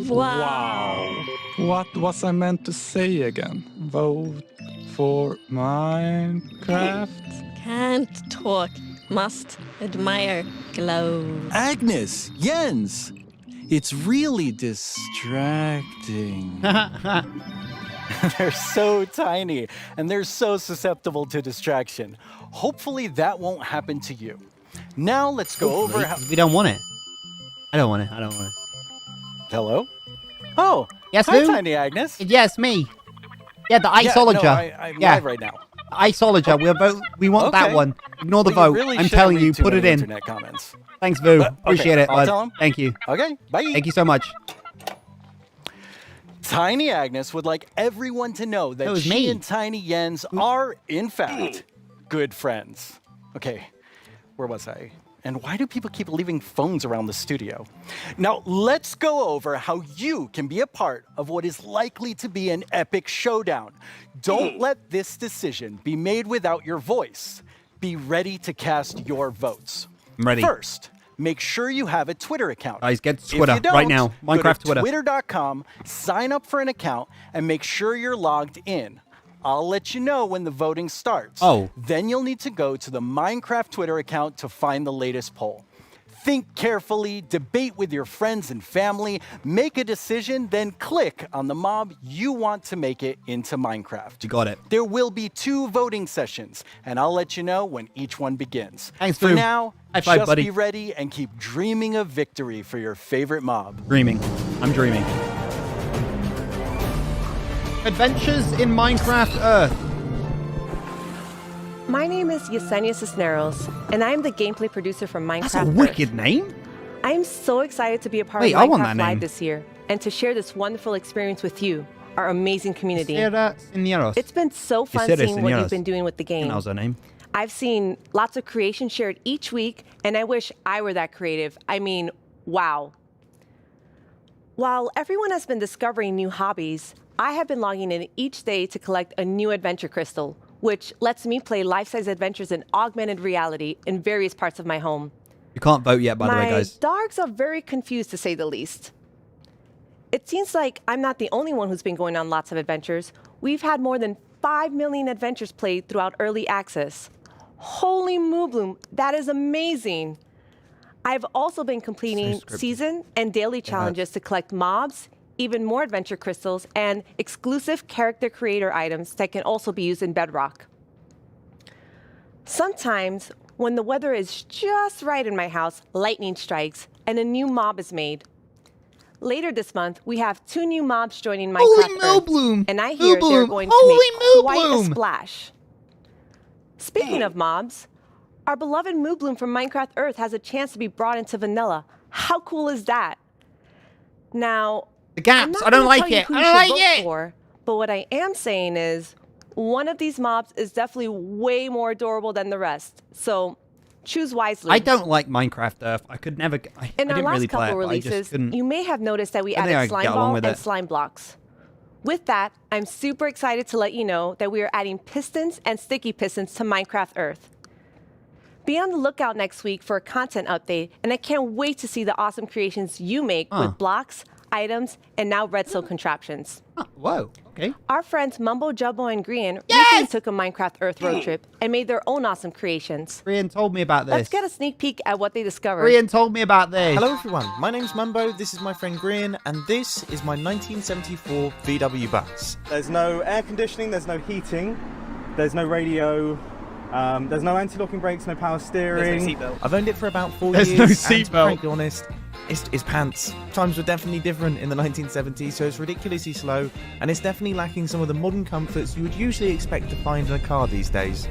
Wow. What was I meant to say again? Vote for Minecraft? Can't talk. Must admire glow. Agnes, Jens, it's really distracting. They're so tiny and they're so susceptible to distraction. Hopefully that won't happen to you. Now let's go over how... We don't want it. I don't want it. I don't want it. Hello? Oh, Yes, hi, Lou? Tiny Agnes. Yes, me. Yeah, the Yeah, Isolager. no, I'm yeah. live right now. Isolager. We want Okay. that one. Ignore the Well, you vote. really I'm shouldn't telling read you, too put it many in. internet comments. Thanks, Vu. Appreciate it, I'll bud. tell him. Thank you. Okay, bye. Thank you so much. Tiny Agnes would like everyone to know that was she me. and Tiny Jens are, in fact, good friends. Okay, where was I? And why do people keep leaving phones around the studio? Now, let's go over how you can be a part of what is likely to be an epic showdown. Don't let this decision be made without your voice. Be ready to cast your votes. I'm ready. First, make sure you have a Twitter account. Guys, get to If Twitter you don't, right now. Minecraft go to Twitter. Twitter.com, sign up for an account, and make sure you're logged in. I'll let you know when the voting starts. Oh. Then you'll need to go to the Minecraft Twitter account to find the latest poll. Think carefully, debate with your friends and family, make a decision, then click on the mob you want to make it into Minecraft. You got it. There will be 2 voting sessions, and I'll let you know when each one begins. Thanks, For Drew. now, High five, just buddy. be ready and keep dreaming of victory for your favorite mob. Dreaming. I'm dreaming. Adventures in Minecraft Earth. My name is Yesenia Cisneros, and I'm the gameplay producer from Minecraft That's a wicked name. I'm so excited to be a part Wait, of I want Minecraft that name. Live this year, and to share this wonderful experience with you, our amazing community. Cisneros. It's been so fun Yesenia seeing what Cisneros. you've been doing with the game. That was her name. I've seen lots of creation shared each week, and I wish I were that creative. I mean, wow. While everyone has been discovering new hobbies, I have been logging in each day to collect a new adventure crystal, which lets me play life-size adventures in augmented reality in various parts of my home. You can't vote yet, by the way, guys. My dogs are very confused, to say the least. It seems like I'm not the only one who's been going on lots of adventures. We've had more than 5 million adventures played throughout early access. Holy moobloom, that is amazing. I've also been completing season and daily challenges to collect mobs, even more adventure crystals, and exclusive character creator items that can also be used in Bedrock. Sometimes, when the weather is just right in my house, lightning strikes and a new mob is made. Later this month, we have 2 new mobs joining Minecraft Holy Earth, moobloom! and I hear they're Moobloom! going Holy to make quite a moobloom! splash. Speaking of mobs, our beloved Moobloom from Minecraft Earth has a chance to be brought into vanilla. How cool is that? Now, The gaps. I don't like it. I don't like it. for, but what I am saying is, one of these mobs is definitely way more adorable than the rest. So, choose wisely. I don't like Minecraft Earth. I could never. I In our didn't last really play it. couple But I just releases, couldn't. you may have noticed that we I think I added could slime get along ball with and it. slime blocks. With that, I'm super excited to let you know that we are adding pistons and sticky pistons to Minecraft Earth. Be on the lookout next week for a content update, and I can't wait to see the awesome creations you make with blocks, items, and now redstone contraptions. Whoa, okay. Our friends Mumbo Jumbo and Grian recently took a Minecraft Earth road trip and made their own awesome creations. Grian told me about this. Let's get a sneak peek at what they discovered. Grian told me about this. Hello everyone, my name's Mumbo, this is my friend Grian, and this is my 1974 VW bus. There's no air conditioning, there's no heating, there's no radio, there's no anti-locking brakes, no power steering. I've owned it for about 4 There's years, no and to seatbelt. be frankly honest, it's pants. Times were definitely different in the 1970s, so it's ridiculously slow, and it's definitely lacking some of the modern comforts you would usually expect to find in a car these days.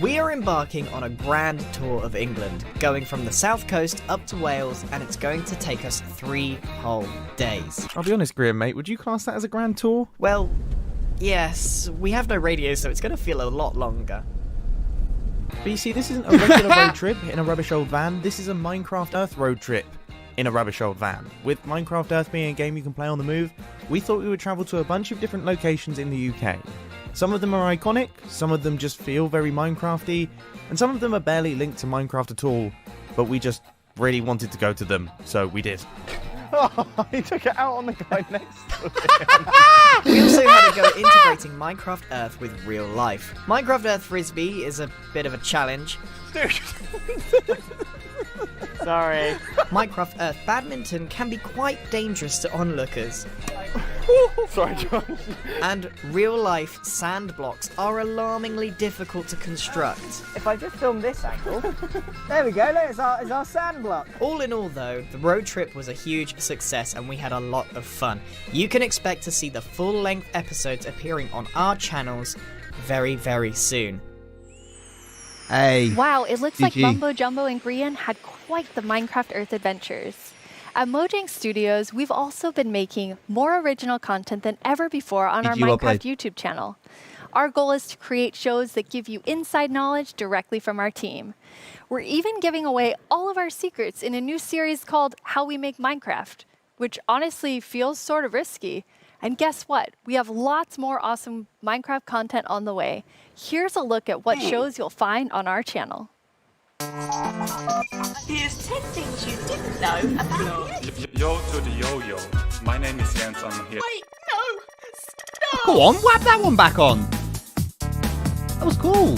We are embarking on a grand tour of England, going from the south coast up to Wales, and it's going to take us 3 whole days. I'll be honest, Grian, mate, would you class that as a grand tour? Well, yes, we have no radio, so it's going to feel a lot longer. But you see, this isn't a regular road trip in a rubbish old van, this is a Minecraft Earth road trip in a rubbish old van. With Minecraft Earth being a game you can play on the move, we thought we would travel to a bunch of different locations in the UK. Some of them are iconic, some of them just feel very Minecrafty, and some of them are barely linked to Minecraft at all, but we just really wanted to go to them, so we did. Oh, he took it out on the guy next to him. We also had a go at integrating Minecraft Earth with real life. Minecraft Earth Frisbee is a bit of a challenge. Sorry. Minecraft Earth Badminton can be quite dangerous to onlookers. Sorry, Josh. And real-life sand blocks are alarmingly difficult to construct. If I just film this angle, there we go, look, it's our sand block. All in all though, the road trip was a huge success and we had a lot of fun. You can expect to see the full-length episodes appearing on our channels very, very soon. Hey. Wow, it looks like GG. Mumbo Jumbo and Grian had quite the Minecraft Earth adventures. At Mojang Studios, we've also been making more original content than ever before on our Minecraft YouTube channel. Our goal is to create shows that give you inside knowledge directly from our team. We're even giving away all of our secrets in a new series called How We Make Minecraft, which honestly feels sort of risky. And guess what? We have lots more awesome Minecraft content on the way. Here's a look at what shows you'll find on our channel. Here's 10 things you didn't know about the Yo to the yo-yo. My name is Jens, I'm here. Wait, no! Stop! Go on, whap that one back on. That was cool.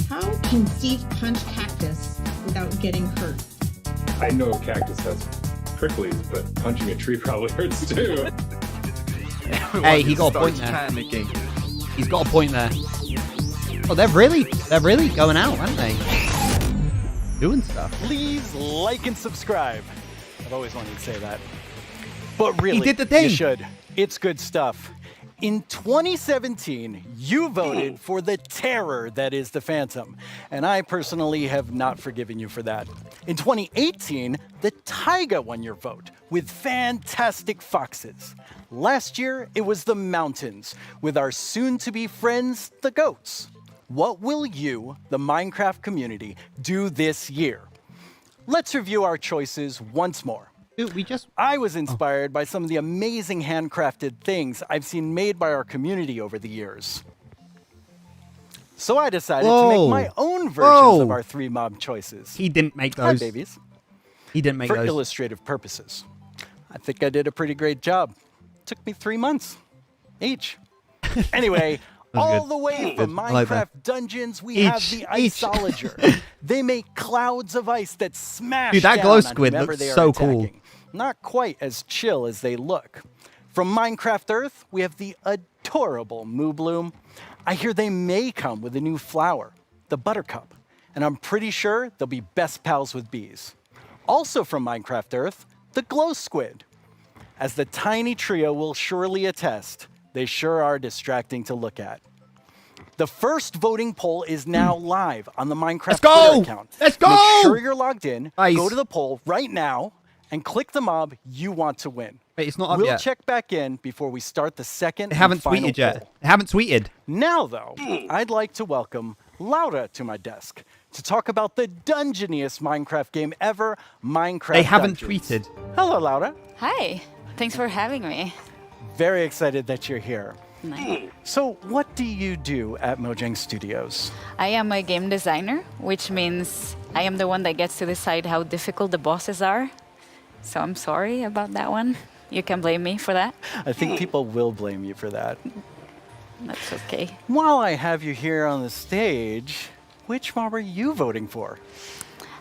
How can Steve punch cactus without getting hurt? I know a cactus has pricklies, but punching a tree probably hurts too. Hey, he got a point there. Panicking. He's got a point there. Oh, they're really going out, aren't they? Doing stuff. Please like and subscribe. I've always wanted to say that. But really, he did the thing. You should. It's good stuff. In 2017, you voted for the terror that is the Phantom, and I personally have not forgiven you for that. In 2018, the Taiga won your vote with fantastic foxes. Last year, it was the mountains with our soon-to-be friends, the goats. What will you, the Minecraft community, do this year? Let's review our choices once more. Dude, I was inspired by some of the amazing handcrafted things I've seen made by our community over the years. So I decided to make my own versions of our 3 mob choices. He didn't make Hi, those. babies. He didn't make For those. illustrative purposes. I think I did a pretty great job. Took me 3 months each. Anyway, all the way from Minecraft dungeons, we have the Isolager. They make clouds of ice that smash Dude, that down glow on squid whomever looks they are so attacking. cool. Not quite as chill as they look. From Minecraft Earth, we have the adorable Moo Bloom. I hear they may come with a new flower, the Buttercup, and I'm pretty sure they'll be best pals with bees. Also from Minecraft Earth, the Glow Squid. As the tiny trio will surely attest, they sure are distracting to look at. The first voting poll is now live on the Minecraft Twitter account. Let's go! Make sure you're logged in, Nice. go to the poll right now, and click the mob you want to win. Wait, it's not up we'll yet. check back in before we start the second They haven't and final tweeted yet. poll. They haven't tweeted. Now, though, I'd like to welcome Laura to my desk to talk about the dungeoniest Minecraft game ever, Minecraft They haven't Dungeons. tweeted. Hello, Laura. Hi. Thanks for having me. Very excited that you're here. Nice. So, what do you do at Mojang Studios? I am a game designer, which means I am the one that gets to decide how difficult the bosses are. So I'm sorry about that one. You can blame me for that. I think people will blame you for that. That's okay. While I have you here on the stage, which mob are you voting for?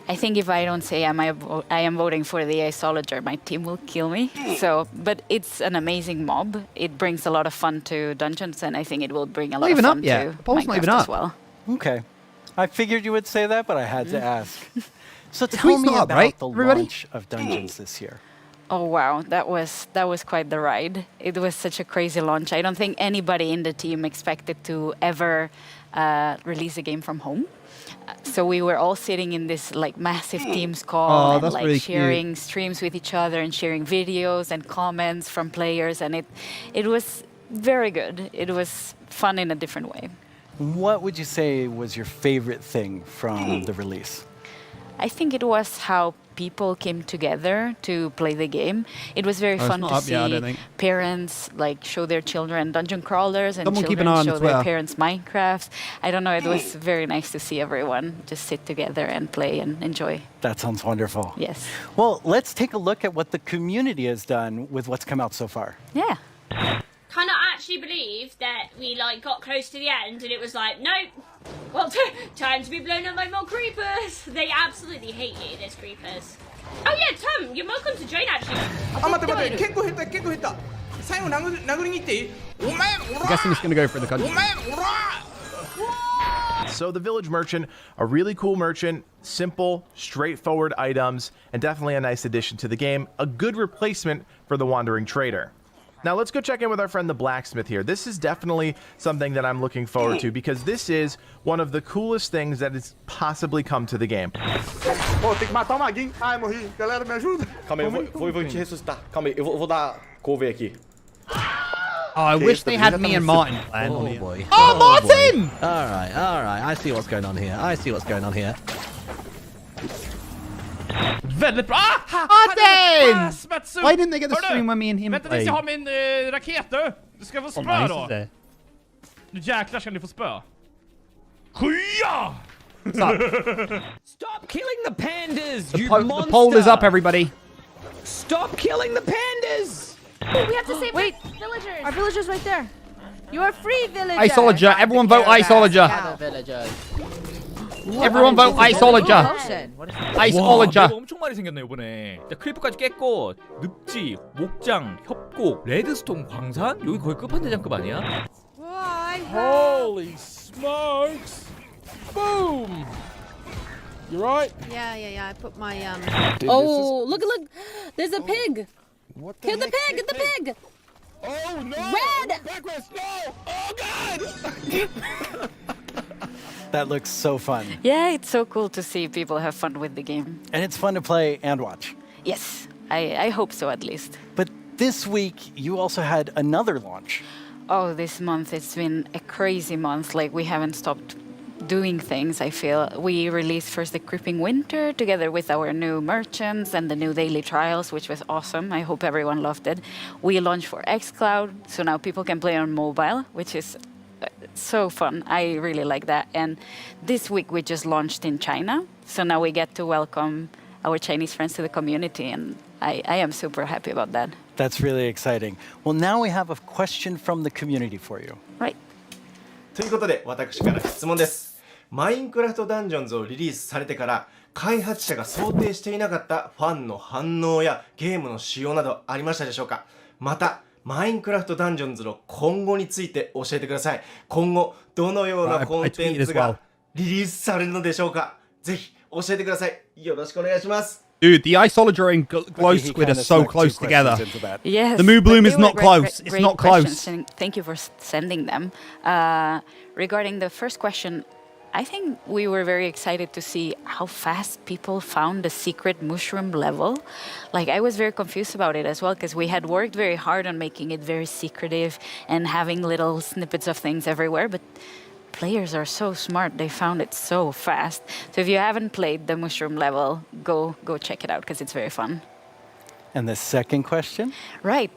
I think if I don't say I am voting for the Isolager, my team will kill me. So, but it's an amazing mob. It brings a lot of fun to dungeons, and I think it will bring a lot of even fun up yet. to The poll's not even Minecraft up. as well. Okay. I figured you would say that, but I had to ask. So The tell tweet's me not up, about right, the everybody? launch of Dungeons this year. Oh wow, that was quite the ride. It was such a crazy launch. I don't think anybody in the team expected to ever release a game from home. So we were all sitting in this like massive Teams call and that's like really sharing cute. streams with each other and sharing videos and comments from players, and it was very good. It was fun in a different way. What would you say was your favorite thing from the release? I think it was how people came together to play the game. It was very Oh, it's fun not to up yet, I see don't think. parents like show their children dungeon crawlers and Someone keep an children eye on show their Twitter. parents Minecraft. I don't know, it was very nice to see everyone just sit together and play and enjoy. That sounds wonderful. Yes. Well, let's take a look at what the community has done with what's come out so far. Yeah. Cannot actually believe that we like got close to the end and it was like, nope. Well, time to be blown up by more creepers. They absolutely hate you, those creepers. Oh yeah, Tom, you're welcome to join actually. 待って待って結構減った結構減った最後殴りに行っていいお前 I'm guessing it's going to go for the country. So the Village Merchant, a really cool merchant, simple, straightforward items, and definitely a nice addition to the game, a good replacement for the Wandering Trader. Now let's go check in with our friend the Blacksmith here. This is definitely something that I'm looking forward to because this is one of the coolest things that has possibly come to the game. Pô, tem que matar o maguinho. Ai, morri. Galera, me ajuda. Calma aí, eu vou te ressuscitar. Calma aí, eu vou dar cover aqui. Oh, I wish they had me and Martin playing. Oh boy. Oh, Martin! All right. I see what's going on here. Väldigt bra! Martin! Why didn't they get the stream when me and him Vänta played? tills jag har min raket du! Du ska få spö då! Nu jäklar ska ni få spö. Skya! Stop killing the pandas, The poll is up, everybody. Stop killing the pandas! Oh, we have to save villagers. Our villagers right there. You are free, villagers. Isolager. Everyone vote Isolager. Everyone vote Isolager. Isolager. 엄청 많이 생겼네 이번에. 자, 크리퍼까지 깼고 늪지, 목장, 협곡, 레드스톤 광산 여기 거의 끝판대장급 아니야? Holy smokes! Boom! You right? Yeah. I put my Oh, look! There's a pig. What Kill the pig! Get the pig! Oh no! Red! Backwards! No! Oh god! That looks so fun. Yeah, it's so cool to see people have fun with the game. And it's fun to play and watch. Yes, I hope so at least. But this week, you also had another launch. Oh, this month it's been a crazy month. Like we haven't stopped doing things, I feel. We released first the Creeping Winter together with our new merchants and the new daily trials, which was awesome. I hope everyone loved it. We launched for xCloud, so now people can play on mobile, which is so fun. I really like that. And this week we just launched in China, so now we get to welcome our Chinese friends to the community, and I am super happy about that. That's really exciting. Well, now we have a question from the community for you. Right. ということで、私から質問です。マインクラフトダンジョンズをリリースされてから、開発者が想定していなかったファンの反応やゲームの仕様などありましたでしょうか？また、マインクラフトダンジョンズの今後について教えてください。今後、どのようなコンテンツがリリースされるのでしょうか？ぜひ教えてください。よろしくお願いします。 Dude, the Isolager and Glow Squid are so close together. Yes. The Moo Bloom is not great, close. It's great not questions, close. and thank you for sending them. Regarding the first question, I think we were very excited to see how fast people found the secret mushroom level. Like, I was very confused about it as well, because we had worked very hard on making it very secretive and having little snippets of things everywhere, but players are so smart. They found it so fast. So if you haven't played the mushroom level, go check it out, because it's very fun. And the second question? Right.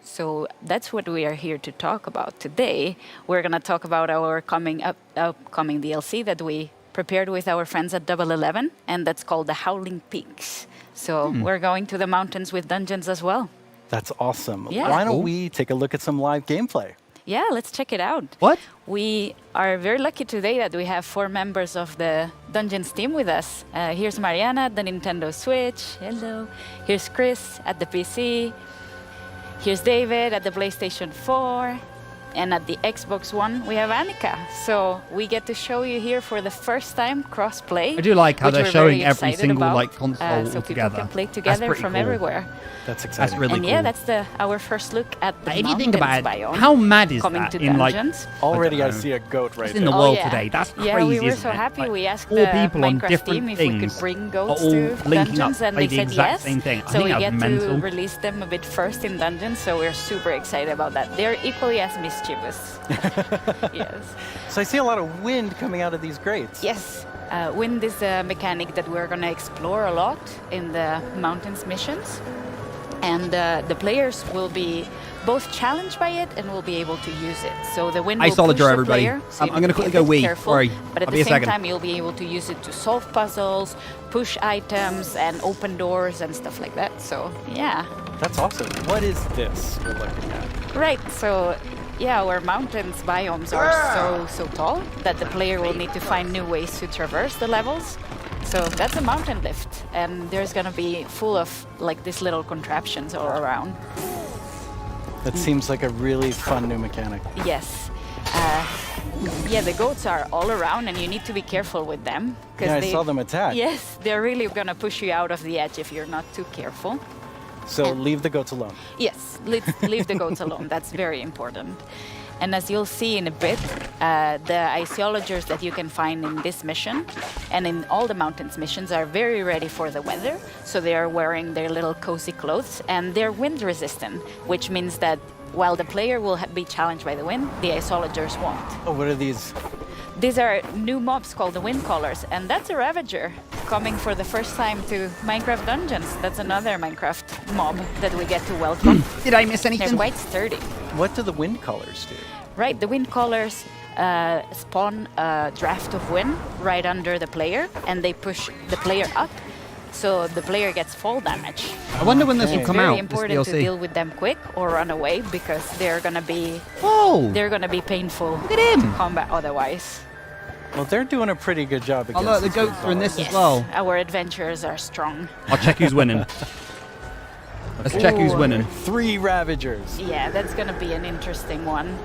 So that's what we are here to talk about today. We're going to talk about our upcoming DLC that we prepared with our friends at Double 11, and that's called the Howling Peaks. So we're going to the mountains with dungeons as well. That's awesome. Yeah. Why don't we take a look at some live gameplay? Yeah, let's check it out. What? We are very lucky today that we have 4 members of the Dungeons team with us. Here's Mariana at the Nintendo Switch. Hello. Here's Chris at the PC. Here's David at the PlayStation 4. And at the Xbox One, we have Annika. So we get to show you here for the first time cross-play. I do like how they're showing every single about, console so together. people can play together from cool. everywhere. That's exciting. That's really and cool. yeah, that's our first look at the If you mountains think about it, biome. how mad is coming that to in dungeons. Already I see a goat right in the there. world today. That's crazy, Yeah, we were isn't so it? happy. Like, We asked 4 the people on Minecraft different team if we could things bring are goats all to linking dungeons, up and by they the said exact yes. same thing. I So think we that's get mental. to release them a bit first in dungeons, so we're super excited about that. They're equally as mischievous. Yes. So I see a lot of wind coming out of these grates. Yes. Wind is a mechanic that we're going to explore a lot in the mountains missions. And the players will be both challenged by it and will be able to use it. So the wind will push Isolager, the everybody. player. So I'm going to quickly go wee. Sorry. But at I'll the be a same second. time, you'll be able to use it to solve puzzles, push items, and open doors and stuff like that. So, yeah. That's awesome. What is this we're looking at? Right, so yeah, our mountains biomes are so tall that the player will need to find new ways to traverse the levels. So that's a mountain lift, and there's gonna be full of like these little contraptions all around. That seems like a really fun new mechanic. Yes. Yeah, the goats are all around, and you need to be careful with them. Yeah, I saw them attack. Yes, they're really gonna push you out of the edge if you're not too careful. So leave the goats alone. Yes, leave the goats alone. That's very important. And as you'll see in a bit, the iceologers that you can find in this mission and in all the mountains missions are very ready for the weather. So they are wearing their little cozy clothes and they're wind resistant, which means that while the player will be challenged by the wind, the iceologers won't. Oh, what are these? These are new mobs called the wind callers, and that's a Ravager coming for the first time to Minecraft Dungeons. That's another Minecraft mob that we get to welcome. Did I miss anything? They're quite sturdy. What do the wind callers do? Right, the wind callers spawn a draft of wind right under the player, and they push the player up, so the player gets fall damage. I wonder when this will come out. It's very important to deal with them quick or run away because they're gonna be painful to combat otherwise. Well, they're doing a pretty good job against look, the goats are in this as well. Our adventurers are strong. I'll check who's winning. Let's check who's winning. 3 Ravagers. Yeah, that's gonna be an interesting one.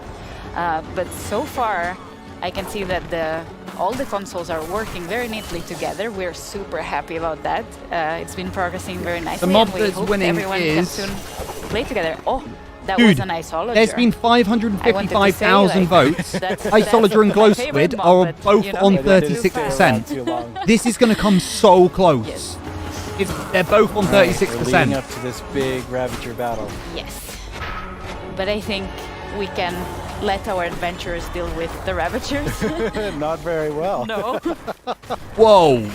But so far, I can see that all the consoles are working very neatly together. We're super happy about that. It's been progressing very nicely. The mob and we that's hope winning everyone can is... soon play together. Oh, that Dude, was an Iceologer. there's been 555,000 votes. That's Iceologer and Glow Squid are both on 36%. This is going to come so close. They're both on 36%. Leading up to this big Ravager battle. Yes. But I think we can let our adventurers deal with the Ravagers. Not very well. No. Whoa.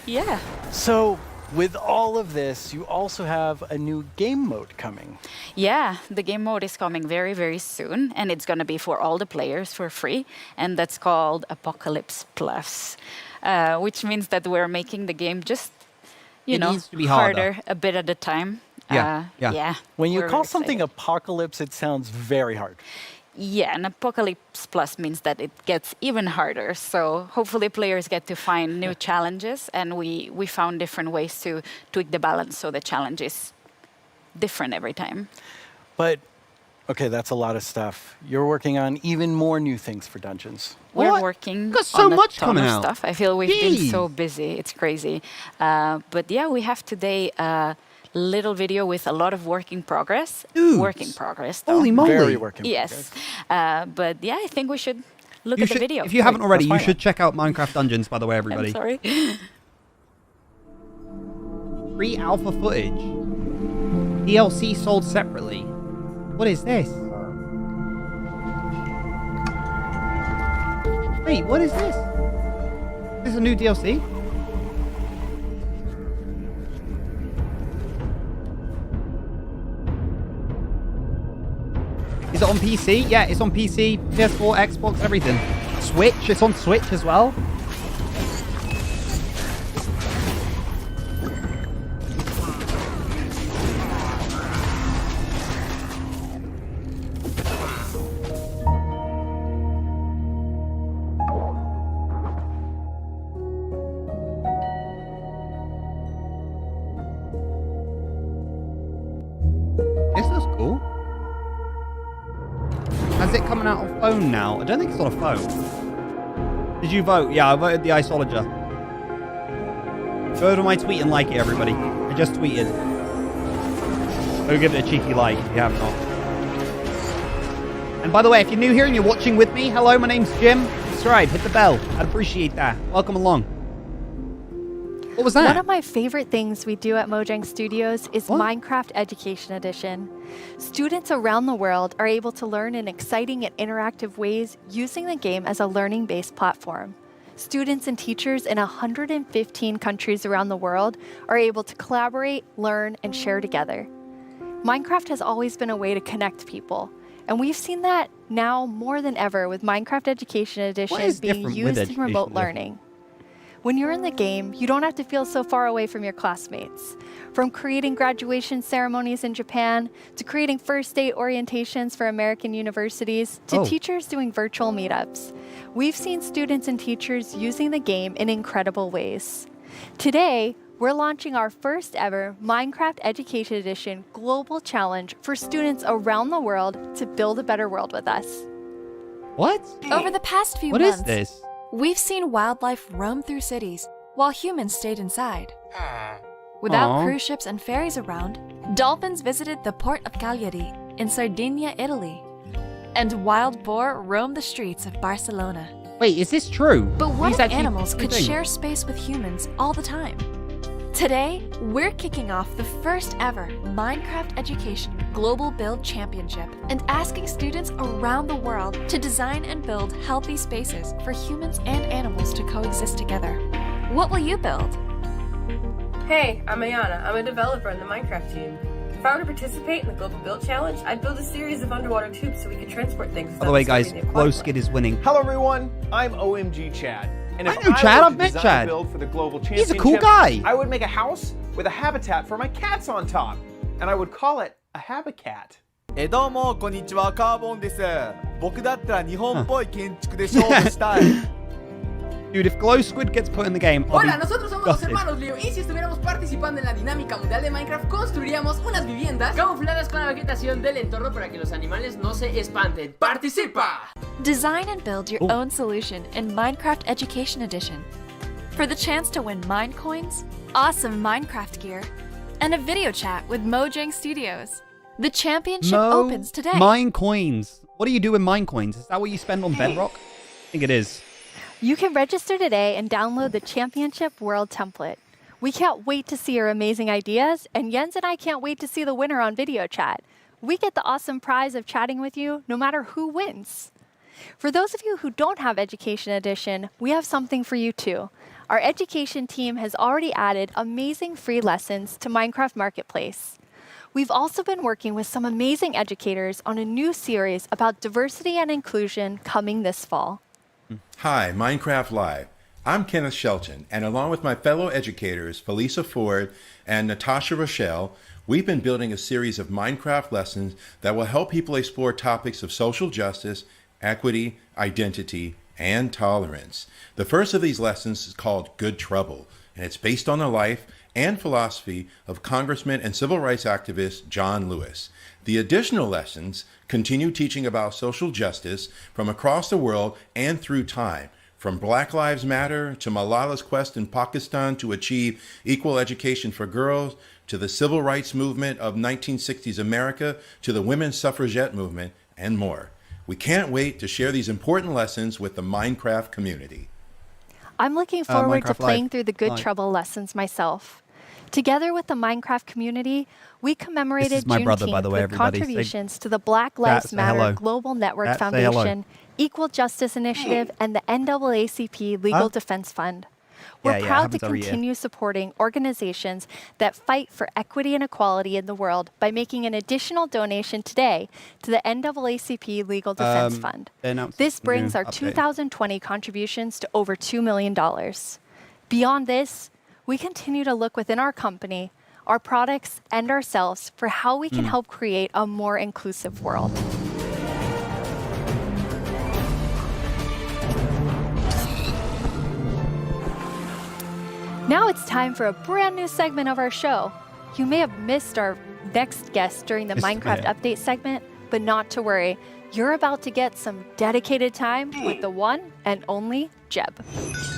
Yeah. So, with all of this, you also have a new game mode coming. Yeah, the game mode is coming very, very soon, and it's going to be for all the players for free, and that's called Apocalypse Plus, which means that we're making the game just, you know, needs to be harder a bit at a time. Yeah. When you We're call excited. something Apocalypse, it sounds very hard. Yeah, and Apocalypse Plus means that it gets even harder. So hopefully players get to find new challenges, and we found different ways to tweak the balance so the challenge is different every time. But, okay, that's a lot of stuff. You're working on even more new things for Dungeons. We're working got so on a much ton coming of out. stuff. I feel we've been so busy. It's crazy. But yeah, we have today a little video with a lot of work in progress. Dudes. Work in progress, though. Holy moly. Very work in Yes. But yeah, I think we should look at the video. If you haven't already, you fine. should check out Minecraft Dungeons, by the way, everybody. I'm sorry. Free alpha footage. DLC sold separately. What is this? Wait, what is this? Is this a new DLC? Is it on PC? Yeah, it's on PC, PS4, Xbox, everything. Switch, it's on Switch as well. This looks cool. Is it coming out on phone now? I don't think it's on a phone. Did you vote? Yeah, I voted the Iceologer. Go to my tweet and like it, everybody. I just tweeted. Go give it a cheeky like if you have not. And by the way, if you're new here and you're watching with me, hello, my name's Jim. Subscribe, hit the bell. I'd appreciate that. Welcome along. What was that? One of my favorite things we do at Mojang Studios is Minecraft Education Edition. Students around the world are able to learn in exciting and interactive ways using the game as a learning-based platform. Students and teachers in 115 countries around the world are able to collaborate, learn, and share together. Minecraft has always been a way to connect people, and we've seen that now more than ever with Minecraft Education Edition being used in remote learning. When you're in the game, you don't have to feel so far away from your classmates. From creating graduation ceremonies in Japan, to creating first day orientations for American universities, to teachers doing virtual meetups, we've seen students and teachers using the game in incredible ways. Today, we're launching our first ever Minecraft Education Edition Global Challenge for students around the world to build a better world with us. What? Over the past few What months, is this? we've seen wildlife roam through cities while humans stayed inside. Without Aw. cruise ships and ferries around, dolphins visited the port of Cagliari in Sardinia, Italy. And wild boar roamed the streets of Barcelona. Wait, is this true? But what These if actually animals true could things? share space with humans all the time? Today, we're kicking off the first ever Minecraft Education Global Build Championship and asking students around the world to design and build healthy spaces for humans and animals to coexist together. What will you build? Hey, I'm Ayana. I'm a developer in the Minecraft team. If I were to participate in the Global Build Challenge, I'd build a series of underwater tubes so we could transport things. By the way, guys, Glow Skid is winning. Hello, everyone. I'm OMG Chad. And if I know Chad, were I've to met design Chad. a build for the global He's a championship, cool guy. I would make a house with a habitat for my cats on top, and I would call it a habitat. どうもこんにちはカーボンです。僕だったら日本っぽい建築で勝負したい。 Dude, if Glow Squid gets put in the game, I'll Hola, be nosotros somos los gutted. hermanos Leo y si estuviéramos participando en la dinámica mundial de Minecraft construiríamos unas viviendas camufladas con la vegetación del entorno para que los animales no se espanten. ¡Participa! Design and build your own solution in Minecraft Education Edition. For the chance to win Mine Coins, awesome Minecraft gear, and a video chat with Mojang Studios. The championship opens today. Mine coins. What do you do with mine coins? Is that what you spend on Bedrock? I think it is. You can register today and download the Championship World template. We can't wait to see your amazing ideas, and Jens and I can't wait to see the winner on video chat. We get the awesome prize of chatting with you no matter who wins. For those of you who don't have Education Edition, we have something for you too. Our education team has already added amazing free lessons to Minecraft Marketplace. We've also been working with some amazing educators on a new series about diversity and inclusion coming this fall. Hi, Minecraft Live. I'm Kenneth Shelton, and along with my fellow educators, Felisa Ford and Natasha Rochelle, we've been building a series of Minecraft lessons that will help people explore topics of social justice, equity, identity, and tolerance. The first of these lessons is called Good Trouble, and it's based on the life and philosophy of Congressman and civil rights activist John Lewis. The additional lessons continue teaching about social justice from across the world and through time, from Black Lives Matter to Malala's quest in Pakistan to achieve equal education for girls, to the civil rights movement of 1960s America, to the women's suffragette movement, and more. We can't wait to share these important lessons with the Minecraft community. I'm looking forward to Minecraft playing Live. through the Good Live. Trouble lessons myself. Together with the Minecraft community, we commemorated This is my brother, by Juneteenth the way, with everybody. Say- contributions to the Black Lives say Matter hello. Global Network Say hello. Foundation, Equal Justice Initiative, and the NAACP Legal Huh? Defense Fund. Yeah, We're yeah, it proud to happens every year. continue supporting organizations that fight for equity and equality in the world by making an additional donation today to the NAACP Legal Defense Fund. they announced This a new brings our update. 2020 contributions to over $2 million. Beyond this, we continue to look within our company, our products, and ourselves for how we can help create a more inclusive world. Now it's time for a brand new segment of our show. You may have missed our next guest during the Minecraft update segment, but not to worry. You're about to get some dedicated time with the one and only Jeb.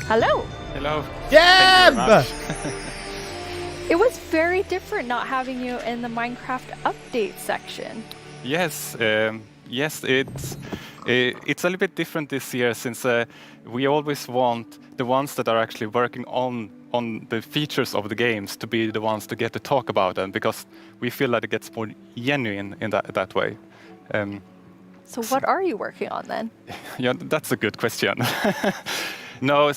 Hello. Hello. Jeb! It was very different not having you in the Minecraft update section. Yes, yes, it's a little bit different this year since we always want the ones that are actually working on the features of the games to be the ones to get to talk about them, because we feel that it gets more genuine in that way. So what are you working on then? Yeah, that's a good question. No,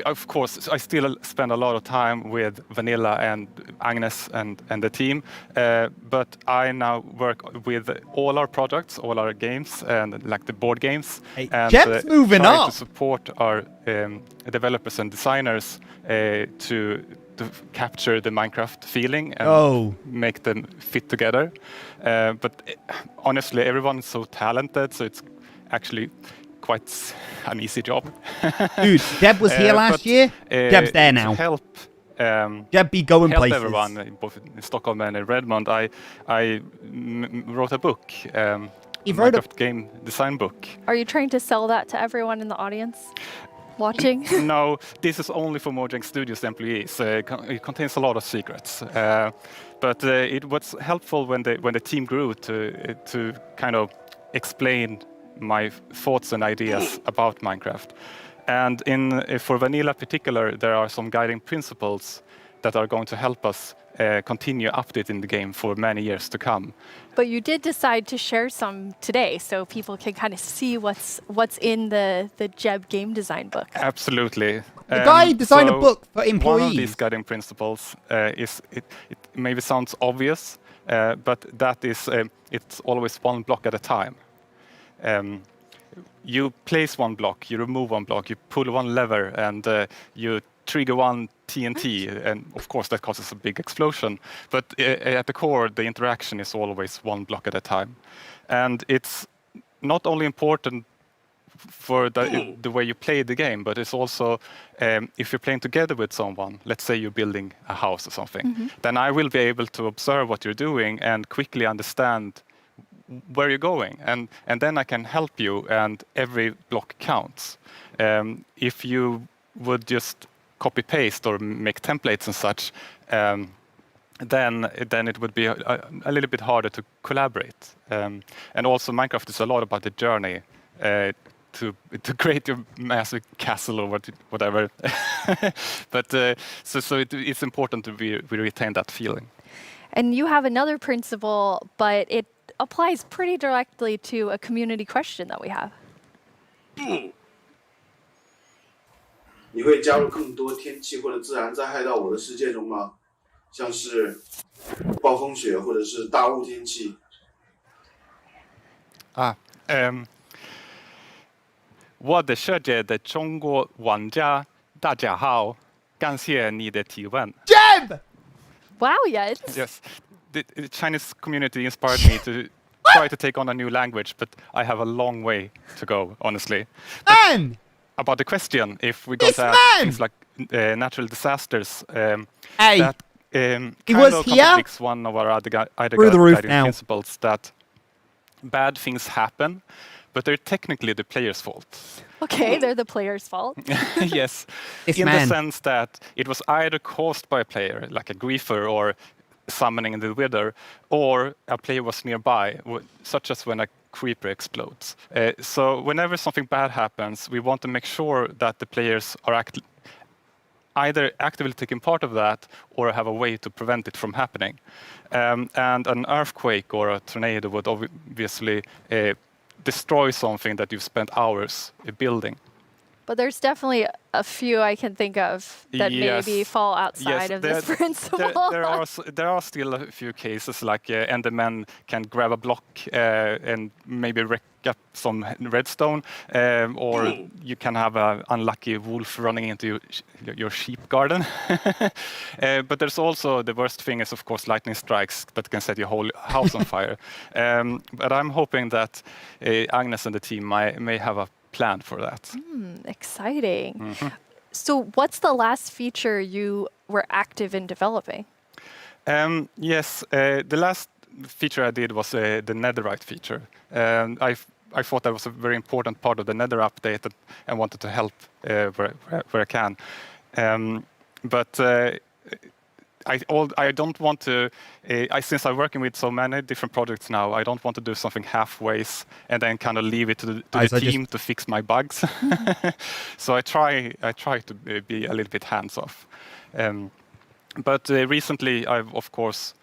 of course, I still spend a lot of time with Vanilla and Agnes and the team, but I now work with all our products, all our games, and like the board games. And Jeb's moving try up. to support our developers and designers to capture the Minecraft feeling and make them fit together. But honestly, everyone is so talented, so it's actually quite an easy job. Dude, Jeb was here last year. Jeb's there now. To help Jeb be going help places. everyone, both in Stockholm and in Redmond, I wrote a book, You've wrote a Minecraft game design book. Are you trying to sell that to everyone in the audience? Watching? No, this is only for Mojang Studios employees. It contains a lot of secrets. But it was helpful when the team grew to kind of explain my thoughts and ideas about Minecraft. And for Vanilla particular, there are some guiding principles that are going to help us continue updating the game for many years to come. But you did decide to share some today, so people can kind of see what's in the Jeb game design book. Absolutely. The guy designed a book for employees. One of these guiding principles is it maybe sounds obvious, but that is it's always one block at a time. You place one block, you remove one block, you pull one lever, and you trigger one TNT, and of course that causes a big explosion. But at the core, the interaction is always one block at a time. And it's not only important for the way you play the game, but it's also if you're playing together with someone, let's say you're building a house or something, then I will be able to observe what you're doing and quickly understand where you're going, and then I can help you, and every block counts. If you would just copy-paste or make templates and such, then it would be a little bit harder to collaborate. And also Minecraft is a lot about the journey to create your massive castle or whatever. But so it's important to we retain that feeling. And you have another principle, but it applies pretty directly to a community question that we have. 你会加入更多天气或者自然灾害到我的世界中吗？像是暴风雪或者是大雾天气。我的世界的中国玩家，大家好，感谢你的提问。Jeb! Wow, yes. Yes, the Chinese community inspired me to try to take on a new language, but I have a long way to go, honestly. Man! About the question, if we're going to add things like natural disasters, hey, that he kind was of here contradicts one of our other through the roof guiding now. principles, that bad things happen, but they're technically the player's fault. Okay, they're the player's fault. Yes, in the sense that it was either caused by a player, like a griefer or summoning the wither, or a player was nearby, such as when a creeper explodes. So whenever something bad happens, we want to make sure that the players are either actively taking part of that or have a way to prevent it from happening. And an earthquake or a tornado would obviously destroy something that you've spent hours building. But there's definitely a few I can think of that maybe fall outside of this principle. There are still a few cases, like Endermen can grab a block and maybe wreck up some redstone, or you can have an unlucky wolf running into your sheep garden. But there's also, the worst thing is, of course, lightning strikes that can set your whole house on fire. But I'm hoping that Agnes and the team may have a plan for that. Exciting. So what's the last feature you were active in developing? Yes, the last feature I did was the netherite feature. I thought that was a very important part of the nether update and wanted to help where I can. But I don't want to, since I'm working with so many different projects now, I don't want to do something halfways and then kind of leave it to the team to fix my bugs. So I try to be a little bit hands-off. But recently I've, of course,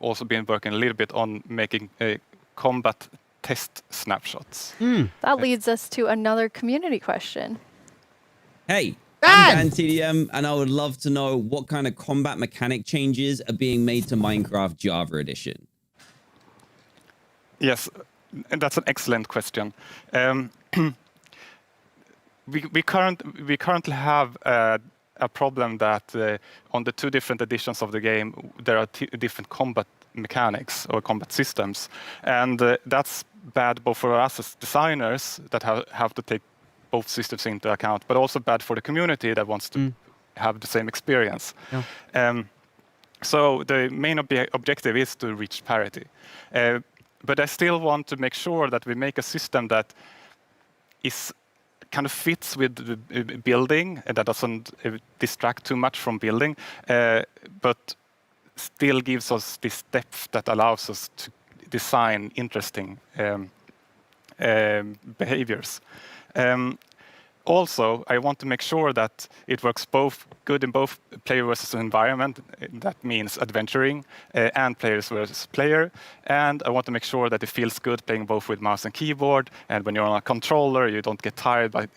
also been working a little bit on making combat test snapshots. That leads us to another community question. Hey, I'm Dan TDM, and I would love to know what kind of combat mechanic changes are being made to Minecraft Java Edition. Yes, and that's an excellent question. We currently have a problem that on the two different editions of the game, there are different combat mechanics or combat systems, and that's bad both for us as designers that have to take both systems into account, but also bad for the community that wants to have the same experience. Yeah. So the main objective is to reach parity. But I still want to make sure that we make a system that is kind of fits with the building, and that doesn't distract too much from building, but still gives us this depth that allows us to design interesting behaviors. Also, I want to make sure that it works both good in both player versus environment. That means adventuring and players versus player. And I want to make sure that it feels good playing both with mouse and keyboard. And when you're on a controller, you don't get tired by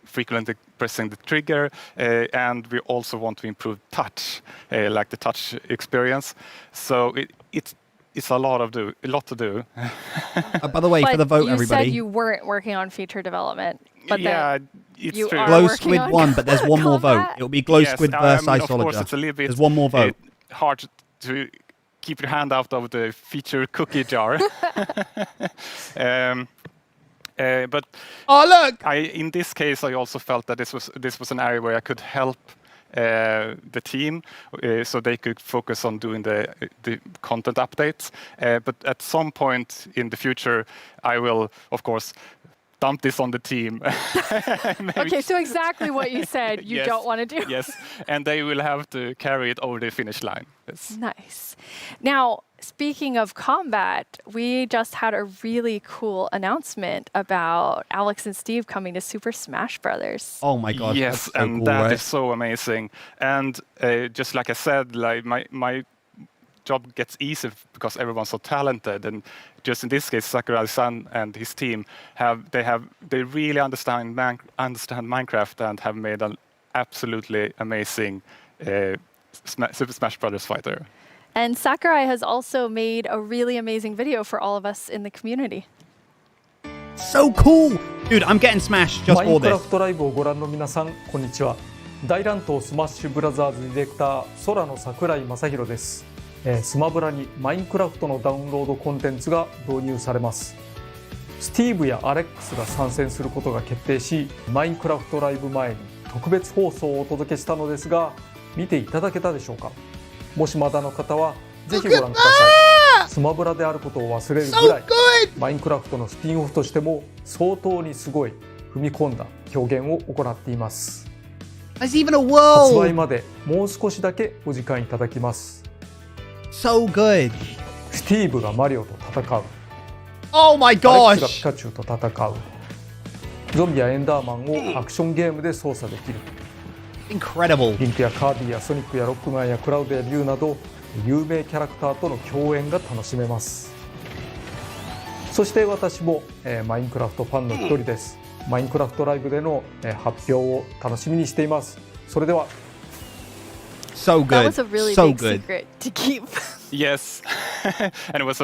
frequently pressing the trigger. And we also want to improve touch, like the touch experience. So it's a lot to do. By the way, for the vote, everybody. You said you weren't working on feature development. But yeah, it's you true. are Glow working Squid on won, but there's one more vote. combat. It'll be Glow Squid versus Of course, Isolager. it's a little bit There's one more vote. hard to keep your hand out of the feature cookie jar. But look! In this case, I also felt that this was an area where I could help the team, so they could focus on doing the content updates. But at some point in the future, I will, of course, dump this on the team. Okay, so exactly what you said you Yes, don't want to do. Yes, and they will have to carry it over the finish line. Yes. Nice. Now, speaking of combat, we just had a really cool announcement about Alex and Steve coming to Super Smash Brothers. Oh my god. Yes, that's so and cool, that right? is so amazing. And just like I said, like my job gets easier because everyone's so talented. And just in this case, Sakurai-san and his team they really understand Minecraft and have made an absolutely amazing Super Smash Brothers fighter. And Sakurai has also made a really amazing video for all of us in the community. So cool! Dude, I'm getting smashed just for マインクラ this. フトライブをご覧の皆さん、こんにちは。大乱闘スマッシュブラザーズディレクター、空の桜井正宏です。スマブラにマインクラフトのダウンロードコンテンツが導入されます。スティーブやアレックスが参戦することが決定し、マインクラフトライブ前に特別放送をお届けしたのですが、見ていただけたでしょうか。もしまだの方はぜひご覧ください。スマブラであることを忘れるぐらい、マインクラフトのスピンオフとしても相当にすごい踏み込んだ表現を行っています。There's even a world! 発売までもう少しだけお時間いただきます。So good. スティーブがマリオと戦う。Oh my アレックスが gosh! ピカチュウと戦う。ゾンビやエンダーマンをアクションゲームで操作できる。Incredible. リンクやカービィやソニックやロックマンやクラウドやリュウなど有名キャラクターとの共演が楽しめます。そして私も、マインクラフトファンの一人です。マインクラフトライブでの、発表を楽しみにしています。それでは。So That good. was a really So big good. secret to keep. Yes, and it was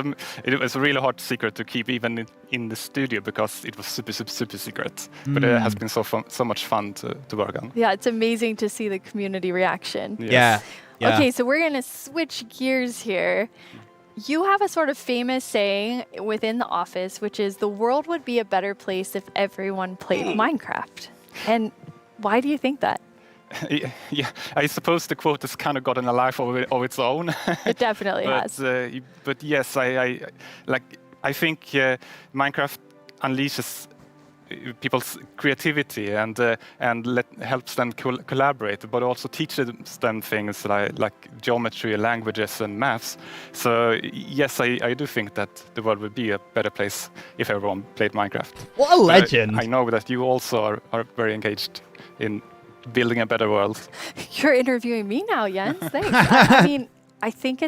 a really hard secret to keep even in the studio because it was super secret. But it has been so much fun to work on. Yeah, it's amazing to see the community reaction. Yes. Yeah. Okay, so we're going to switch gears here. You have a sort of famous saying within the office, which is the world would be a better place if everyone played Minecraft. And why do you think that? Yeah, I suppose the quote has kind of gotten a life of its own. It definitely but, has. But yes, I think Minecraft unleashes people's creativity and helps them collaborate, but also teaches them things like geometry, languages, and maths. So yes, I do think that the world would be a better place if everyone played Minecraft. What a legend! I know that you also are very engaged in building a better world. You're interviewing me now, Jens. Thanks. I mean, I think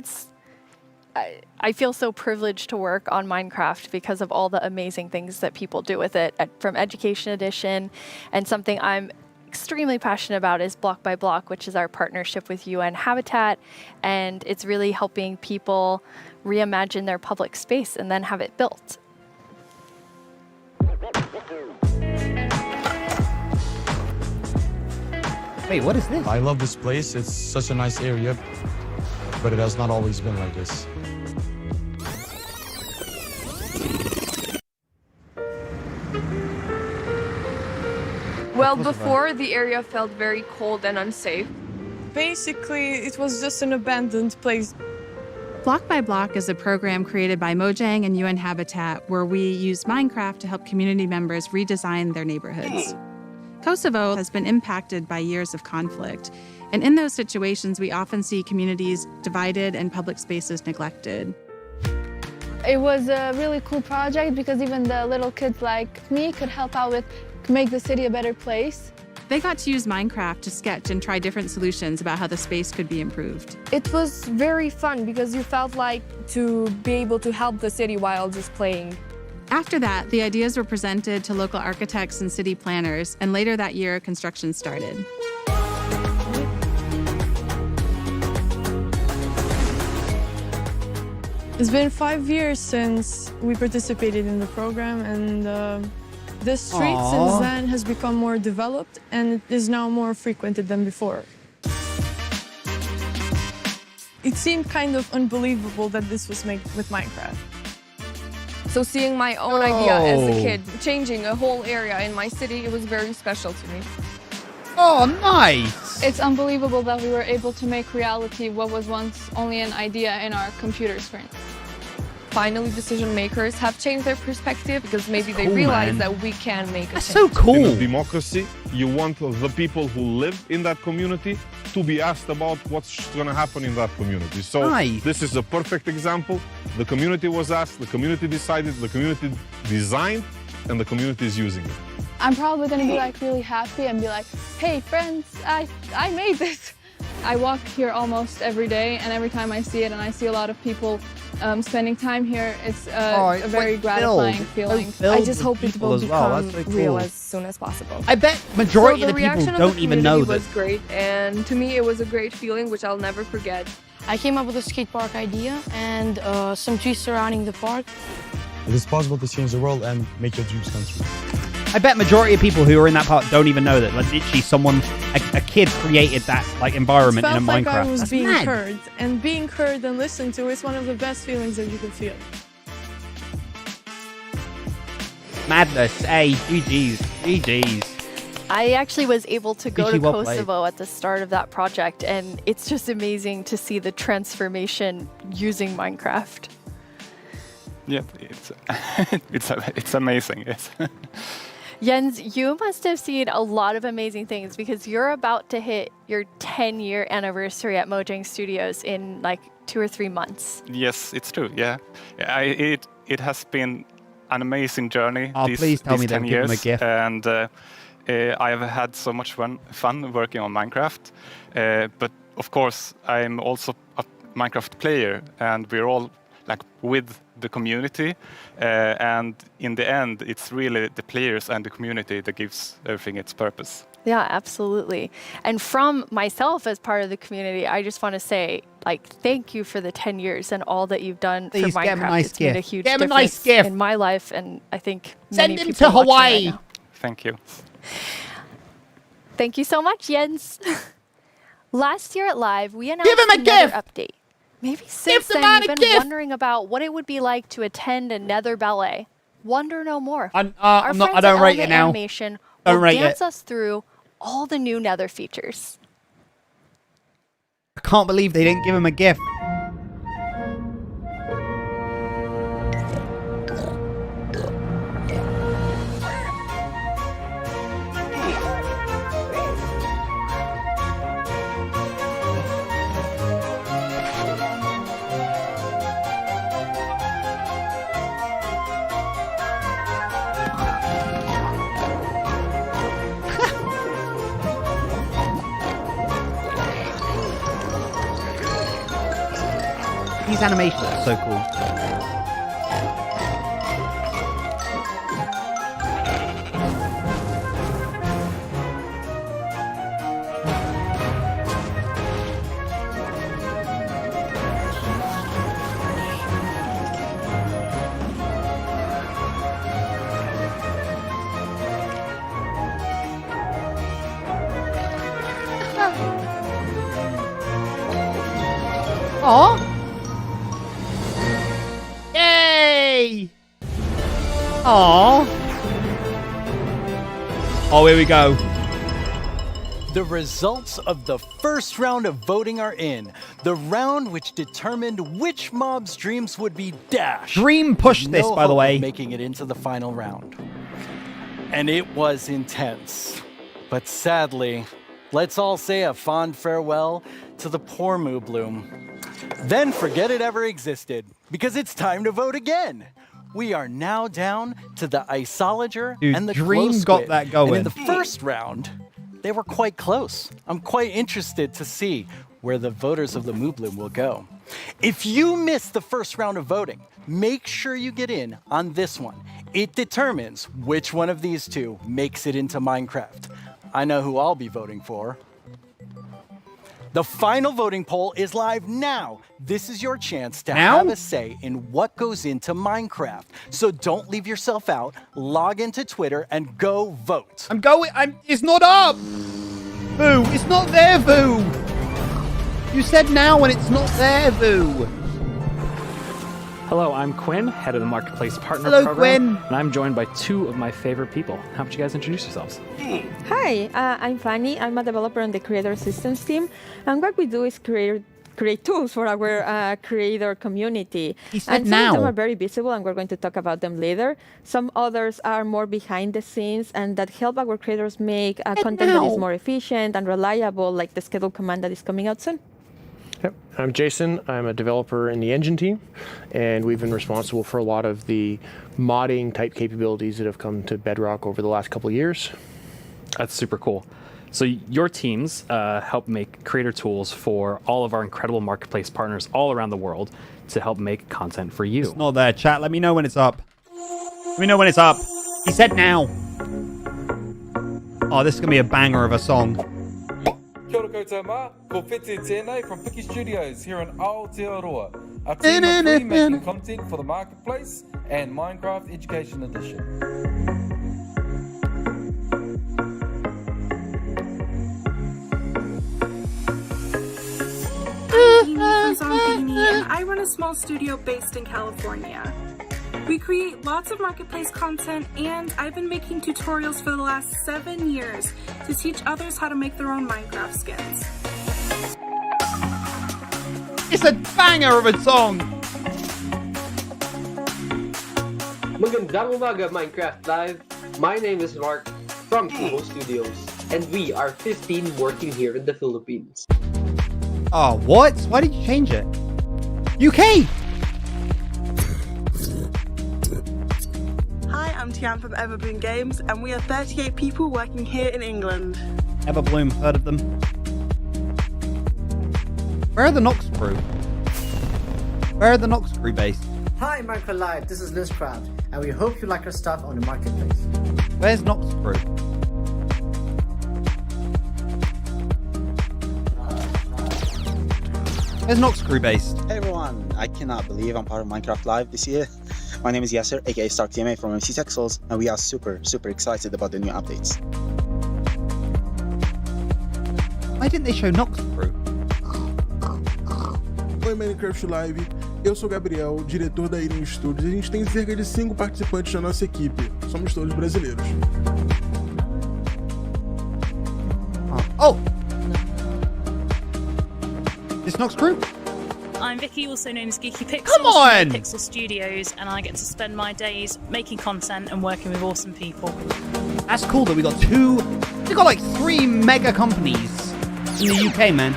I feel so privileged to work on Minecraft because of all the amazing things that people do with it, from Education Edition. And something I'm extremely passionate about is Block by Block, which is our partnership with UN Habitat. And it's really helping people reimagine their public space and then have it built. Wait, what is this? I love this place. It's such a nice area, but it has not always been like this. Well, before the area felt very cold and unsafe. Basically, it was just an abandoned place. Block by Block is a program created by Mojang and UN Habitat where we use Minecraft to help community members redesign their neighborhoods. Kosovo has been impacted by years of conflict. And in those situations, we often see communities divided and public spaces neglected. It was a really cool project because even the little kids like me could help out with make the city a better place. They got to use Minecraft to sketch and try different solutions about how the space could be improved. It was very fun because you felt like to be able to help the city while just playing. After that, the ideas were presented to local architects and city planners, and later that year, construction started. It's been 5 years since we participated in the program, and the street since then has become more developed and it is now more frequented than before. It seemed kind of unbelievable that this was made with Minecraft. So seeing my own idea as a kid, changing a whole area in my city, it was very special to me. Oh, nice! It's unbelievable that we were able to make reality what was once only an idea in our computer screen. Finally, decision makers have changed their perspective because maybe they realize that we can make a change. So cool. In a democracy, you want the people who live in that community to be asked about what's going to happen in that community. So this is a perfect example. The community was asked, the community decided, the community designed, and the community is using it. I'm probably gonna be like really happy and be like, hey friends, I made this. I walk here almost every day, and every time I see it and I see a lot of people spending time here, it's a very gratifying feeling. I just hope it will become real cool. as soon as possible. I bet majority of the people reaction don't even know that. was great, and to me it was a great feeling which I'll never forget. I came up with a skate park idea and some trees surrounding the park. It is possible to change the world and make your dreams come true. I bet majority of people who are in that part don't even know that. Like literally, a kid created that like environment in a Felt like Minecraft. I was That's being mad. heard, and being heard and listened to is one of the best feelings that you can feel. Madness. Hey, GG's. I actually was able to go GG, to well played. Kosovo at the start of that project, and it's just amazing to see the transformation using Minecraft. Yeah, it's amazing. Yes. Jens, you must have seen a lot of amazing things because you're about to hit your 10-year anniversary at Mojang Studios in like 2 or 3 months. Yes, it's true. Yeah, it has been an amazing journey. Oh, please tell me 10 they've given him a years, gift. and I have had so much fun working on Minecraft. But of course, I'm also a Minecraft player, and we're all like with the community, and in the end, it's really the players and the community that gives everything its purpose. Yeah, absolutely. And from myself as part of the community, I just want to say, like, thank you for the 10 years and all that you've done for Please, Minecraft. get him a nice it's made a gift. huge Get him a difference nice gift. in my life, and I think Send many him people to watching right Hawaii. now. Thank you. Thank you so much, Jens. Last year at Live, we announced Give him a another gift. update. Maybe since the then man you've a been gift. wondering about what it would be like to attend a Nether Ballet. Wonder no more. I'm Our not. I friends don't at rate Element it now. Animation Don't will rate dance it. us through all the new Nether features. I can't believe they didn't give him a gift. These animations are so cool. Aw. Yay! Aww. Oh, here we go. The results of the first round of voting are in. The round which determined which mob's dreams would be dashed. Dream pushed with this, no by the hope way. of making it into the final round. And it was intense. But sadly, let's all say a fond farewell to the poor Moo Bloom. Then forget it ever existed, because it's time to vote again. We are now down to the Isolager and the Dream Glow got Squid. that going. And in the first round, they were quite close. I'm quite interested to see where the voters of the Moo Bloom will go. If you missed the first round of voting, make sure you get in on this one. It determines which one of these two makes it into Minecraft. I know who I'll be voting for. The final voting poll is live now. This is your chance to have a say in what goes into Minecraft. So don't leave yourself out. Log into Twitter and go vote. It's not up. Boo. It's not there, Boo. You said now and it's not there, Boo. Hello, I'm Quinn, head of the Marketplace Partner Hello, Program. Quinn. And I'm joined by two of my favorite people. How about you guys introduce yourselves? Hi, I'm Fanny. I'm a developer on the Creator Systems team. And what we do is create tools for our creator community. And some of them are very visible, and we're going to talk about them later. Some others are more behind the scenes and that help our creators make content that is more efficient and reliable, like the schedule command that is coming out soon. Yep. I'm Jason. I'm a developer in the engine team, and we've been responsible for a lot of the modding type capabilities that have come to Bedrock over the last couple of years. That's super cool. So your teams help make creator tools for all of our incredible marketplace partners all around the world to help make content for you. It's not there, chat. Let me know when it's up. Let me know when it's up. He said now. Oh, this is going to be a banger of a song. Kia ora koutou mā, ko Whete tēnei from Piki Studios here in Aotearoa, a team of three making content for the Marketplace and Minecraft Education Edition. I'm Zombini, and I run a small studio based in California. We create lots of marketplace content, and I've been making tutorials for the last 7 years to teach others how to make their own Minecraft skins. It's a banger of a song! Magandang umaga, Minecraft Live. My name is Mark from Kubo Studios, and we are 15 working here in the Philippines. Oh, what? Why did you change it? UK! Hi, I'm Tian from Everbloom Games, and we are 38 people working here in England. Everbloom, heard of them. Where are the Nox crew? Where are the Nox crew based? Hi, Minecraft Live, this is Lizcraft, and we hope you like our stuff on the Marketplace. Where's Nox crew? Where's Nox crew based? Hey everyone, I cannot believe I'm part of Minecraft Live this year. My name is Yasser, aka Stark TMA from MC Texels, and we are super excited about the new updates. Why didn't they show Nox crew? Oi, Minecraft Live. Eu sou o Gabriel, diretor da Irim Studios, e a gente tem cerca de 5 participantes na nossa equipe. Somos todos brasileiros. Oh! This Nox crew? I'm Vicky, also known as Geeky Pixels Come on! from Pixel Studios, and I get to spend my days making content and working with awesome people. That's cool that we got like 3 mega companies in the UK, man.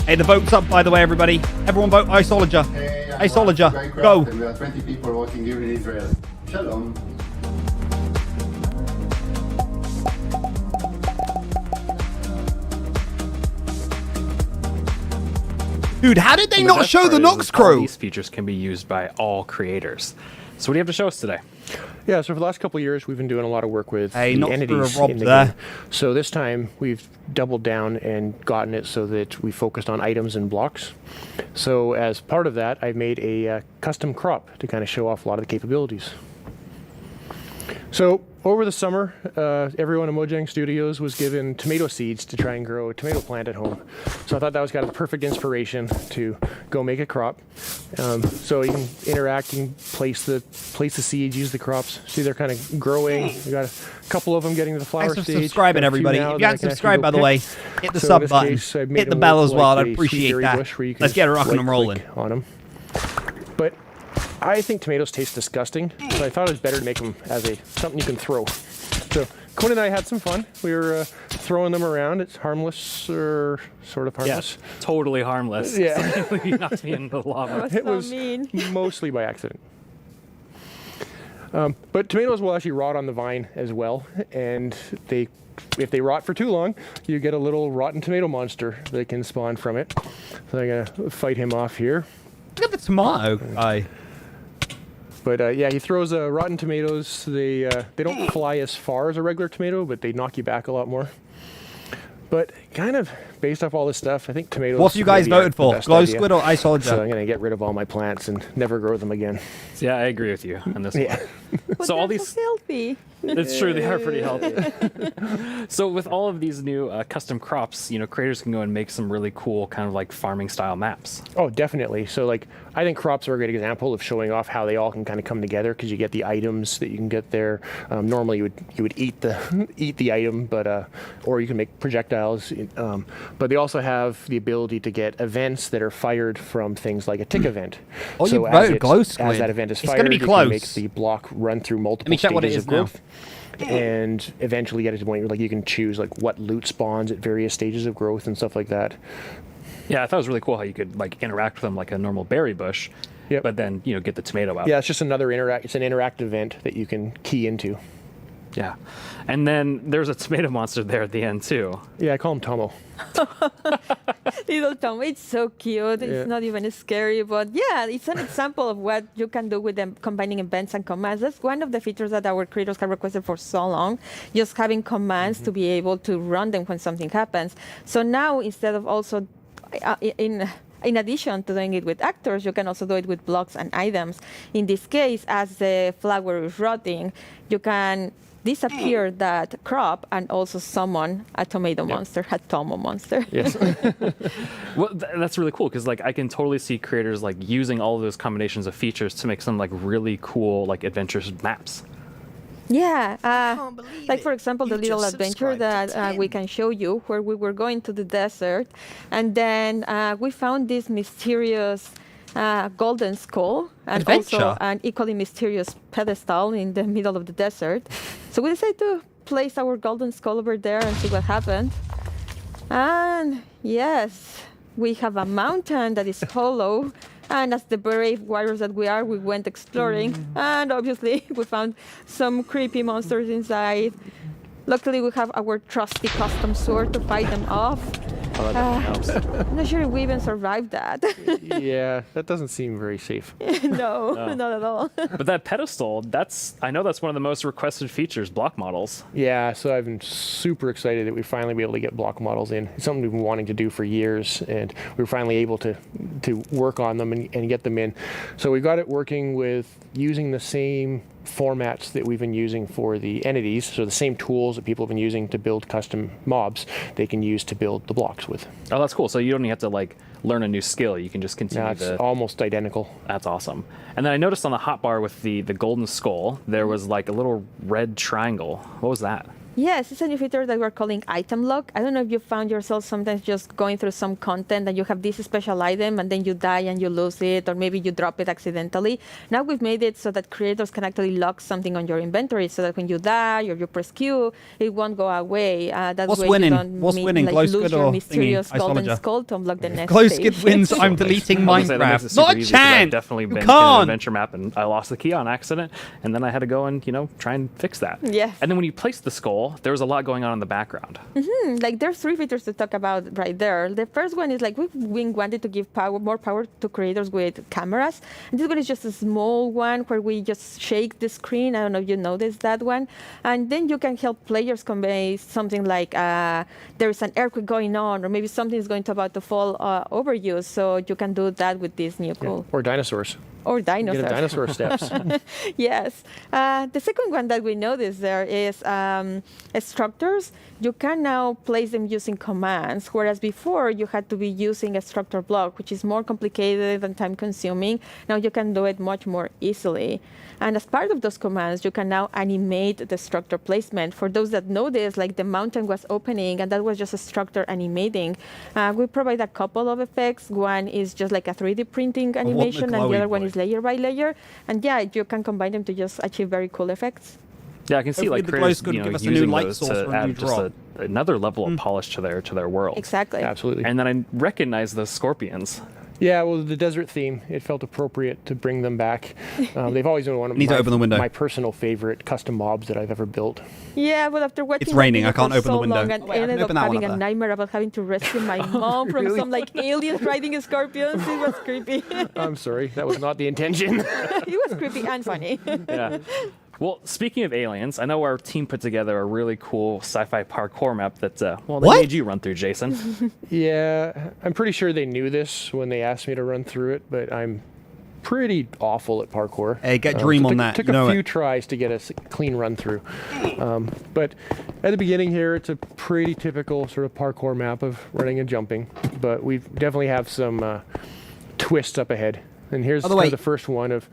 Hey, the vote's up, by the way, everybody. Everyone vote Isolager. Isolager, go. We are 20 people working here in Israel. Shalom. Dude, how did they not show the Nox crew? These features can be used by all creators. So what do you have to show us today? Yeah, so for the last couple of years, we've been doing a lot of work with the entities Rob in the there. game. So this time, we've doubled down and gotten it so that we focused on items and blocks. So as part of that, I've made a custom crop to kind of show off a lot of the capabilities. So over the summer, everyone in Mojang Studios was given tomato seeds to try and grow a tomato plant at home. So I thought that was kind of the perfect inspiration to go make a crop. So you can interact, you can place the seeds, use the crops. See, they're kind of growing. We got a couple of them getting to the flower Thanks for stage. subscribing, everybody. If you haven't subscribed, by the way, hit the sub button. Hit the bell as well. I'd appreciate that. Let's get it rocking and rolling. On them. But I think tomatoes taste disgusting, so I thought it was better to make them as something you can throw. So Quinn and I had some fun. We were throwing them around. It's harmless, or sort of harmless. Yeah, totally harmless. Yeah. You knocked me into the lava. It was mostly by accident. But tomatoes will actually rot on the vine as well, and if they rot for too long, you get a little rotten tomato monster that can spawn from it. So I'm gonna fight him off here. Look at the tomato guy. But yeah, he throws rotten tomatoes. They don't fly as far as a regular tomato, but they knock you back a lot more. But kind of based off all this stuff, I think tomatoes. What have you guys voted for? Glow Squid or Ice Soldier? So I'm going to get rid of all my plants and never grow them again. Yeah, I agree with you on this one. But So all they're these. so healthy. It's true, they are pretty healthy. So with all of these new custom crops, creators can go and make some really cool kind of like farming style maps. Oh, definitely. So like, I think crops are a great example of showing off how they all can kind of come together, because you get the items that you can get there. Normally you would eat the item, but or you can make projectiles. But they also have the ability to get events that are fired from things like a tick event. Oh, so you voted Glow Squid. as that event is It's fired, gonna be you close. can make the block run through multiple check what it stages is of growth. And eventually get to the point where like you can choose like what loot spawns at various stages of growth and stuff like that. Yeah, I thought it was really cool how you could like interact with them like a normal berry bush, but then get the tomato out. Yeah, it's just another it's an interactive event that you can key into. Yeah, and then there's a tomato monster there at the end too. Yeah, I call him Tomo. Little Tom, it's so cute. Yeah. It's not even scary, but yeah, it's an example of what you can do with them combining events and commands. That's one of the features that our creators have requested for so long, just having commands to be able to run them when something happens. So now, instead of also in addition to doing it with actors, you can also do it with blocks and items. In this case, as the flower is rotting, you can disappear that crop and also summon a tomato monster, a Tomo monster. Yes. Well, that's really cool because like I can totally see creators like using all of those combinations of features to make some like really cool like adventurous maps. Yeah, like for example, the little adventure that we can show you where we were going to the desert, and then we found this mysterious golden skull and also an equally mysterious pedestal in the middle of the desert. So we decided to place our golden skull over there and see what happened. And yes, we have a mountain that is hollow. And as the brave warriors that we are, we went exploring. And obviously, we found some creepy monsters inside. Luckily, we have our trusty custom sword to fight them off. Oh, that helps. I'm not sure if we even survived that. Yeah, that doesn't seem very safe. No, not at all. But that pedestal, I know that's one of the most requested features, block models. Yeah, so I've been super excited that we finally be able to get block models in. It's something we've been wanting to do for years, and we were finally able to work on them and get them in. So we got it working with using the same formats that we've been using for the entities, so the same tools that people have been using to build custom mobs, they can use to build the blocks with. Oh, that's cool. So you don't even have to like learn a new skill. You can just continue. It's almost identical. That's awesome. And then I noticed on the hotbar with the golden skull, there was like a little red triangle. What was that? Yes, it's a new feature that we're calling item lock. I don't know if you found yourself sometimes just going through some content and you have this special item and then you die and you lose it, or maybe you drop it accidentally. Now we've made it so that creators can actually lock something on your inventory so that when you die or you press Q, it won't go away. That What's way winning? you don't What's winning? Glow lose Squid your or mysterious thingy? golden Isolager? skull to unlock the next Glow stage. Squid wins. I'm deleting I was gonna say, that makes it Minecraft. super Not a easy, 'cause I've chance. definitely You been in an can't. adventure map and I lost the key on accident, and then I had to go and try and fix that. Yes. And then when you place the skull, there was a lot going on in the background. Like there's three features to talk about right there. The first one is like we wanted to give more power to creators with cameras. And this one is just a small one where we just shake the screen. I don't know if you noticed that one. And then you can help players convey something like there's an earthquake going on, or maybe something is about to fall over you. So you can do that with this new cool. Or dinosaurs. Or dinosaurs. Get a dinosaur steps. Yes. The second one that we noticed there is structures. You can now place them using commands, whereas before you had to be using a structure block, which is more complicated and time-consuming. Now you can do it much more easily. And as part of those commands, you can now animate the structure placement. For those that noticed, like the mountain was opening, and that was just a structure animating. We provide a couple of effects. One is just like a 3D printing animation, and the other one is layer by layer. And yeah, you can combine them to just achieve very cool effects. Yeah, I can see Hopefully like the glow creators, squid you know, give us a new using light those source to for a new add just drop. another level of polish to their world. Exactly. Absolutely. And then I recognize those scorpions. Yeah, well, the desert theme, it felt appropriate to bring them back. They've always been one of Need to open the window. my personal favorite custom mobs that I've ever built. Yeah, but after watching It's raining, that I can't video for open the so window. long and Oh, wait, I can ended up open that one having up a there. nightmare about having to rescue my mom from Really? some like aliens riding scorpions. It was creepy. I'm sorry, that was not the intention. It was creepy and funny. Yeah. Well, speaking of aliens, I know our team put together a really cool sci-fi parkour map that, they made you run through, Jason. Yeah, I'm pretty sure they knew this when they asked me to run through it, but I'm pretty awful at parkour. Hey, get Dream on that. Took You know a few it. tries to get a clean run through. But at the beginning here, it's a pretty typical sort of parkour map of running and jumping, but we definitely have some twists up ahead. And here's By the way, the first one of,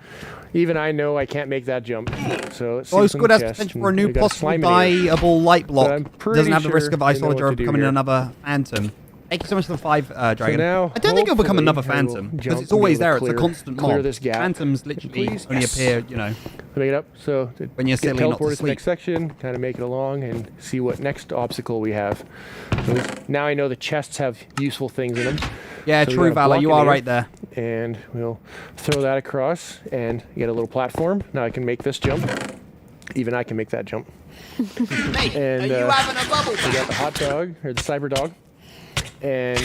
even I know I can't make that jump. So let's Glow see Squid has potential for a new possible dyeable light block. Doesn't have the risk of Isolager of becoming another Phantom. Thank you so much for the 5, Dragon. now, I don't think it'll become hopefully, another I will Phantom, because jump it's and be always able there. to It's a constant clear mob. this gap. Phantoms literally Please, only yes. appear, you know, Make it up. So when you're get silly, not to teleported to the sleep. next section, kind of make it along and see what next obstacle we have. So now I know the chests have useful things in them. Yeah, So we true, got a Valor. block You in are here, right there. And we'll throw that across and get a little platform. Now I can make this jump. Even I can make that jump. And Are you having a bubble we got the hot dog, or the cyber dog. And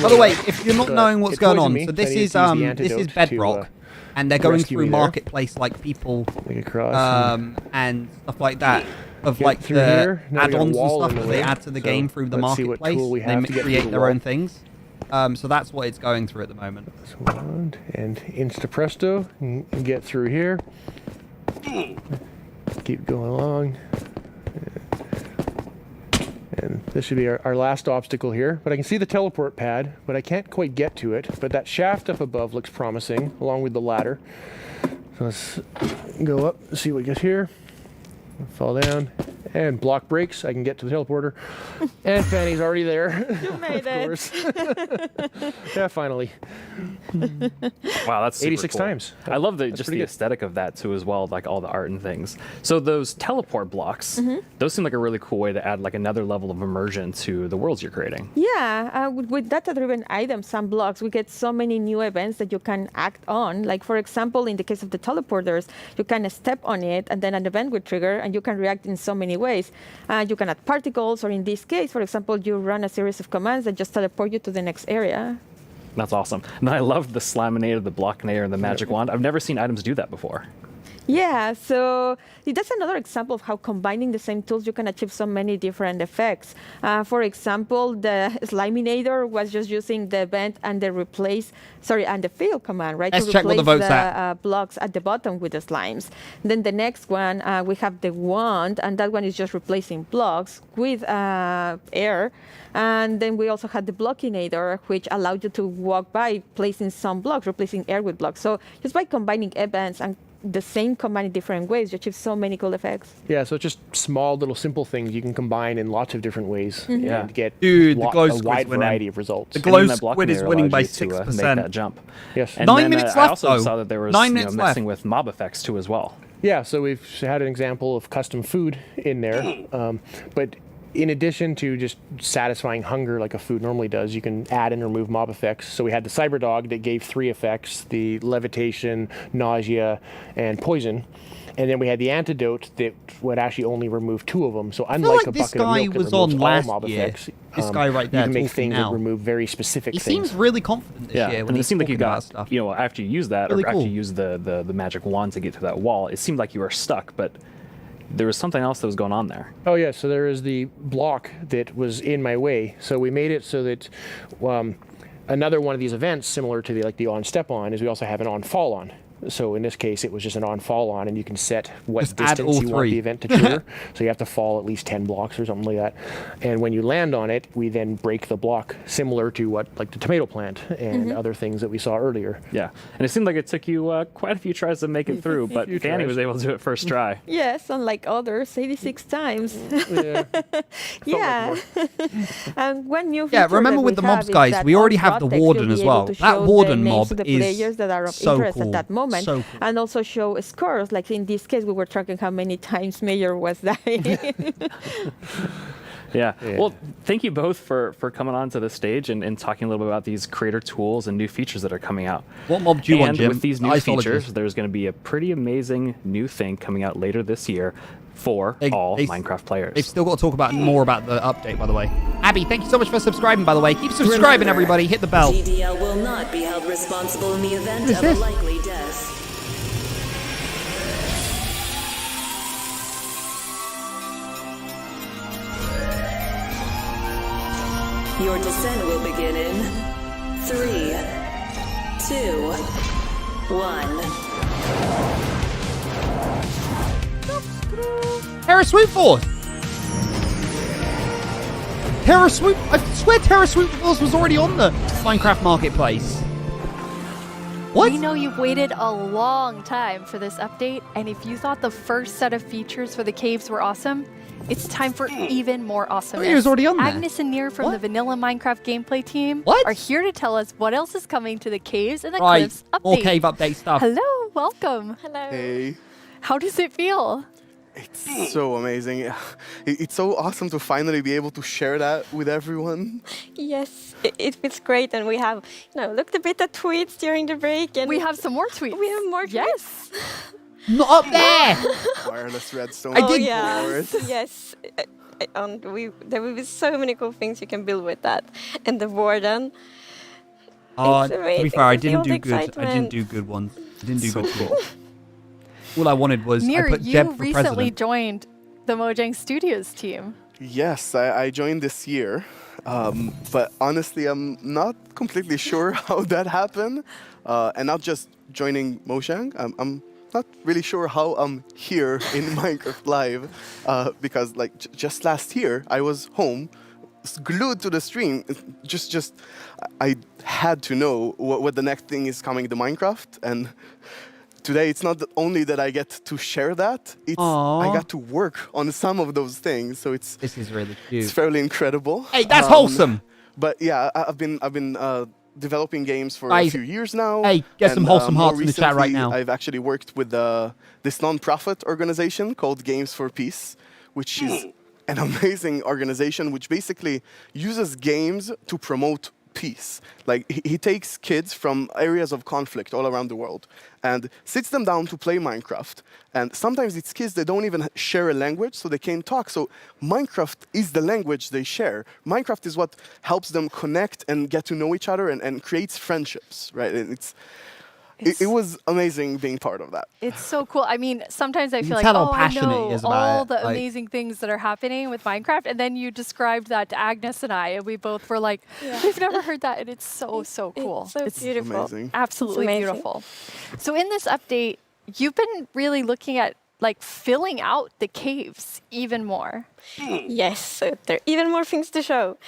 By the way, if you're not knowing what's it going poisoned on, me, so I this need to is use the this antidote is to, Bedrock, and they're going rescue through me there. marketplace like people, across and stuff like that, of Get like through the here. Now we got a add-ons and wall stuff in the that they way. add to the So game through the let's see what marketplace. tool we have to They get through create the their wall. own things. So that's what it's going through at the moment. And insta presto, and get through here. Keep going along. And this should be our last obstacle here. But I can see the teleport pad, but I can't quite get to it. But that shaft up above looks promising, along with the ladder. So let's go up and see what gets here. Fall down. And block breaks. I can get to the teleporter. And Fanny's already there. You made it. Of course. Yeah, finally. Wow, that's super 86 cool. times. I love just the pretty good. aesthetic of that too as well, like all the art and things. So those teleport blocks, those seem like a really cool way to add like another level of immersion to the worlds you're creating. Yeah, with data-driven items and blocks, we get so many new events that you can act on. Like, for example, in the case of the teleporters, you can step on it, and then an event will trigger, and you can react in so many ways. You can add particles, or in this case, for example, you run a series of commands that just teleport you to the next area. That's awesome. And I love the Slaminator, the Blockinator, and the Magic Wand. I've never seen items do that before. Yeah, so that's another example of how combining the same tools you can achieve so many different effects. For example, the Sliminator was just using the event and the fill command, right? Let's to check what replace the vote's at. blocks at the bottom with the slimes. Then the next one, we have the wand, and that one is just replacing blocks with air. And then we also had the Blockinator, which allowed you to walk by placing some blocks, replacing air with blocks. So just by combining events and the same command in different ways, you achieve so many cool effects. Yeah, so it's just small little simple things you can combine in lots of different ways and get Dude, the glow a squid's wide winning. variety of results. The glow And then that squid is Blockinator winning by allows you to, 6%. make that jump. Yes. And 9 then, minutes I left, also though. saw that there was 9 minutes left. messing with mob effects too as well. Yeah, so we've had an example of custom food in there, but in addition to just satisfying hunger like a food normally does, you can add and remove mob effects. So we had the Cyber Dog that gave 3 effects, the levitation, nausea, and poison. And then we had the antidote that would actually only remove 2 of them. So unlike like a this bucket of guy milk that was removes on all last mob year. effects, This guy right there you can make talking things now. that remove very specific He things. seems really confident this year when and it he's seemed like you talking about got, stuff. you know, after you use that, Really or after cool. you use the magic wand to get to that wall, it seemed like you were stuck, but there was something else that was going on there. Oh yeah, so there is the block that was in my way. So we made it so that another one of these events, similar to the on step on, is we also have an on fall on. So in this case, it was just an on fall on, and you can set what Just add distance all you want 3. the event to trigger. So you have to fall at least 10 blocks or something like that. And when you land on it, we then break the block, similar to what like the tomato plant and other things that we saw earlier. Yeah, and it seemed like it took you quite a few tries to make it through, but Few Fanny tries. was able to do it first try. Yes, unlike others, 86 times. Yeah. Yeah. And one new Yeah, feature remember that with we the mobs, have is guys, that we already on have the Vortex, Warden you'll as be able well. to That show Warden the names mob of the is players that are of so interest cool. at that moment. moment. So cool. And also show scores. Like in this case, we were tracking how many times Mayor was dying. Yeah. Well, thank you both for coming on to the stage and talking a little bit about these creator tools and new features that are coming out. What mob do you want, Jim? And with these new features, there's going to be a pretty amazing new thing coming out later this year for all Minecraft players. They've still got to talk about more about the update, by the way. Abby, thank you so much for subscribing, by the way. Keep subscribing, everybody. Hit the bell. GDL will not be held responsible in the event of a likely death. Your descent will begin in 3, 2, 1. Terra Swoop Force! Terra Swoop... I swear Terra Swoop Force was already on the Minecraft Marketplace. What? We know you've waited a long time for this update, and if you thought the first set of features for the caves were awesome, it's time for even more awesomeness. It was already on there. Agnes and Nir from the Vanilla Minecraft gameplay team are here to tell us what else is coming to the caves and the cliffs update. More cave update stuff. Hello, welcome. Hello. Hey. How does it feel? It's so amazing. It's so awesome to finally be able to share that with everyone. Yes, it feels great, and we have, looked a bit at tweets during the break, and we have some more tweets. We have more tweets. Yes. Not up there. Wireless redstone. Yes. There will be so many cool things you can build with that, and the warden. To be fair, I didn't do good. I didn't do good ones. I didn't do good tweets. All I wanted was Nir, I put you Jeb for recently president. joined the Mojang Studios team. Yes, I joined this year, but honestly, I'm not completely sure how that happened, and not just joining Mojang. I'm not really sure how I'm here in Minecraft Live, because just last year I was home, glued to the stream. I had to know what the next thing is coming to Minecraft, and today it's not only that I get to share that, I got to work on some of those things. So this is really cute. It's fairly incredible. Hey, that's wholesome. But yeah, I've been developing games for a few years now. Hey, get some wholesome hearts in the chat right now. I've actually worked with this non-profit organization called Games for Peace, which is an amazing organization which basically uses games to promote peace. Like he takes kids from areas of conflict all around the world and sits them down to play Minecraft. And sometimes it's kids that don't even share a language, so they can't talk. So Minecraft is the language they share. Minecraft is what helps them connect and get to know each other and creates friendships, right? And it was amazing being part of that. It's so cool. I mean, sometimes I feel like, I know all the amazing things that are happening with Minecraft, and then you described that to Agnes and I, and we both were like, we've never heard that, and it's so cool. It's beautiful. Amazing. Absolutely beautiful. So in this update, you've been really looking at filling out the caves even more. Yes, so there are even more things to show.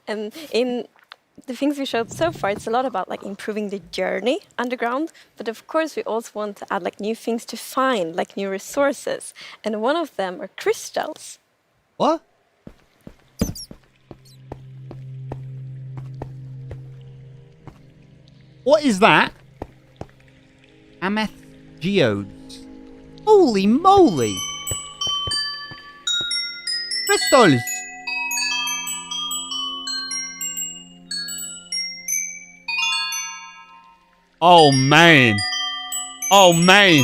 And in the things we showed so far, it's a lot about improving the journey underground, but of course we also want to add new things to find, new resources, and one of them are crystals. What? What is that? Amethyst geodes. Holy moly! Crystals! Oh man. Oh man.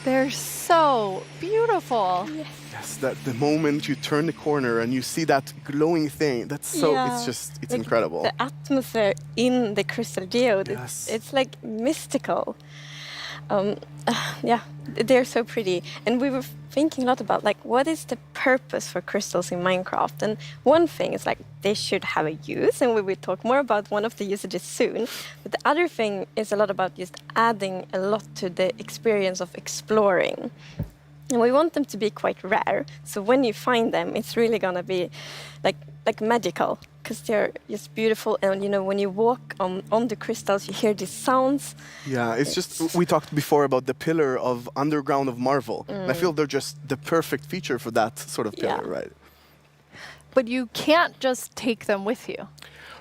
They're so beautiful. Yes, that the moment you turn the corner and you see that glowing thing, it's incredible. The atmosphere in the crystal geode, it's mystical. They're so pretty. And we were thinking a lot about what is the purpose for crystals in Minecraft. And one thing is they should have a use, and we will talk more about one of the usages soon. But the other thing is a lot about just adding a lot to the experience of exploring. And we want them to be quite rare. So when you find them, it's really gonna be like magical, because they're just beautiful. And when you walk on the crystals, you hear these sounds. Yeah, it's just, we talked before about the pillar of underground of Marvel. And I feel they're just the perfect feature for that sort of pillar, right? But you can't just take them with you.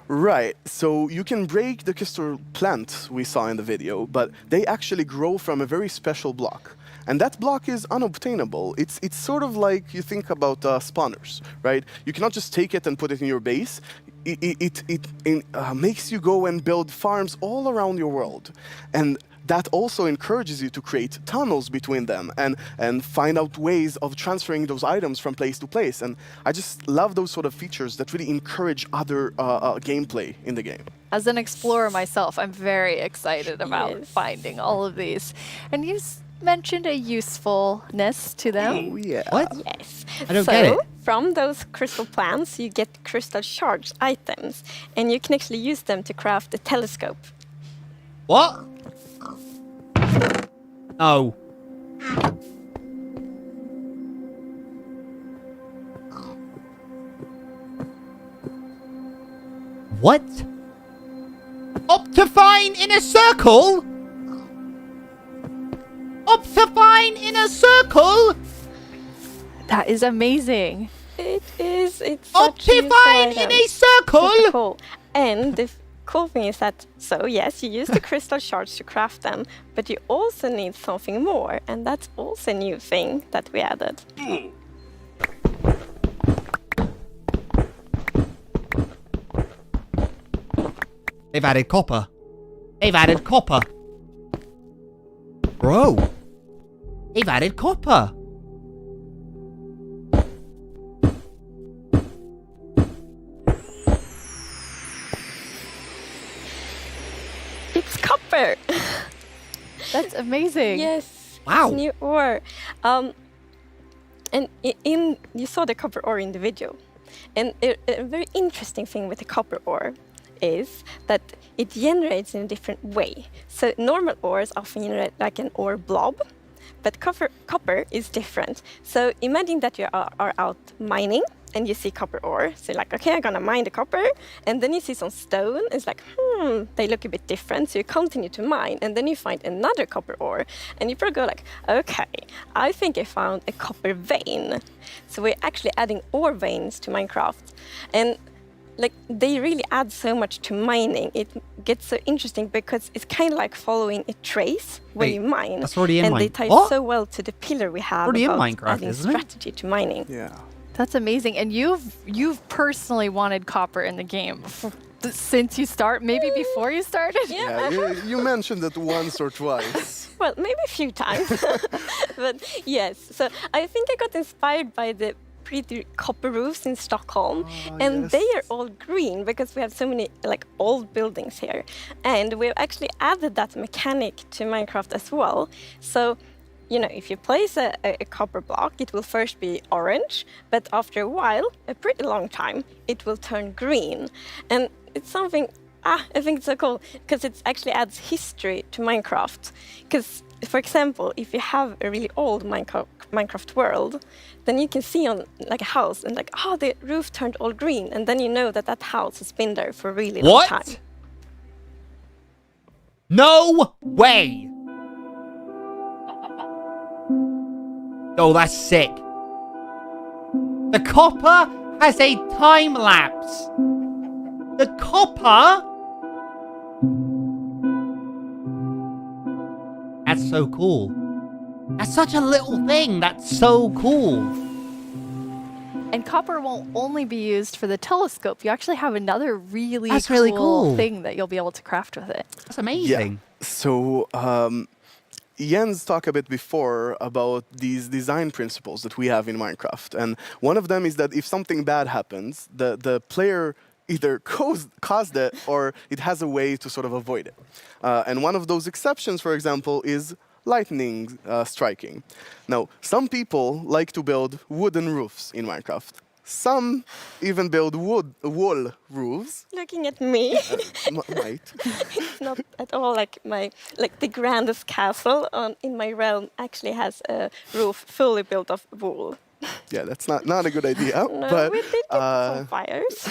Right. So you can break the crystal plant we saw in the video, but they actually grow from a very special block. And that block is unobtainable. It's sort of like you think about spawners, right? You cannot just take it and put it in your base. It makes you go and build farms all around your world. And that also encourages you to create tunnels between them and find out ways of transferring those items from place to place. And I just love those sort of features that really encourage other gameplay in the game. As an explorer myself, I'm very excited about finding all of these. And you mentioned a usefulness to them. Oh, yeah. What? Yes. I don't get it. From those crystal plants, you get crystal shards items, and you can actually use them to craft a telescope. What? Oh. What? Optifine in a circle? Optifine in a circle? That is amazing. It is. It's Optifine in a circle? Super cool. And the cool thing is that, so yes, you use the crystal shards to craft them, but you also need something more, and that's also a new thing that we added. They've added copper. They've added copper. Bro. They've added copper. It's copper! That's amazing. Yes. Wow. It's new ore. And you saw the copper ore in the video. And a very interesting thing with the copper ore is that it generates in a different way. So normal ores often generate like an ore blob, but copper is different. So imagine that you are out mining and you see copper ore. So you're like, okay, I'm gonna mine the copper. And then you see some stone. It's like, they look a bit different. So you continue to mine. And then you find another copper ore. And you probably go like, okay, I think I found a copper vein. So we're actually adding ore veins to Minecraft. And like, they really add so much to mining. It gets so interesting because it's kind of like following a trace when you mine. That's already in and Minecraft. they tie so well to the pillar we have Already in about Minecraft, adding isn't it? strategy to mining. Yeah. That's amazing. And you've personally wanted copper in the game since you start, maybe before you started? Yeah, you mentioned it once or twice. Well, maybe a few times. But yes, so I think I got inspired by the pretty copper roofs in Stockholm, and they are all green because we have so many like old buildings here, and we've actually added that mechanic to Minecraft as well. So, you know, if you place a copper block, it will first be orange, but after a while, a pretty long time, it will turn green, and it's something. I think it's so cool because it actually adds history to Minecraft. Because, for example, if you have a really old Minecraft world, then you can see on like a house and like, oh, the roof turned all green, and then you know that that house has been there for a really long time. No way! Oh, that's sick. The copper has a time lapse. The copper? That's so cool. That's such a little thing. That's so cool. And copper won't only be used for the telescope. You actually have another really cool thing that you'll be able to craft with it. That's amazing. Yeah. So, Jens talked a bit before about these design principles that we have in Minecraft. And one of them is that if something bad happens, the player either caused it or it has a way to sort of avoid it. And one of those exceptions, for example, is lightning striking. Now, some people like to build wooden roofs in Minecraft. Some even build wall roofs. Looking at me, Right. it's not at all like the grandest castle in my realm actually has a roof fully built of wool. Yeah, that's not a good idea. No, but we did get some fires.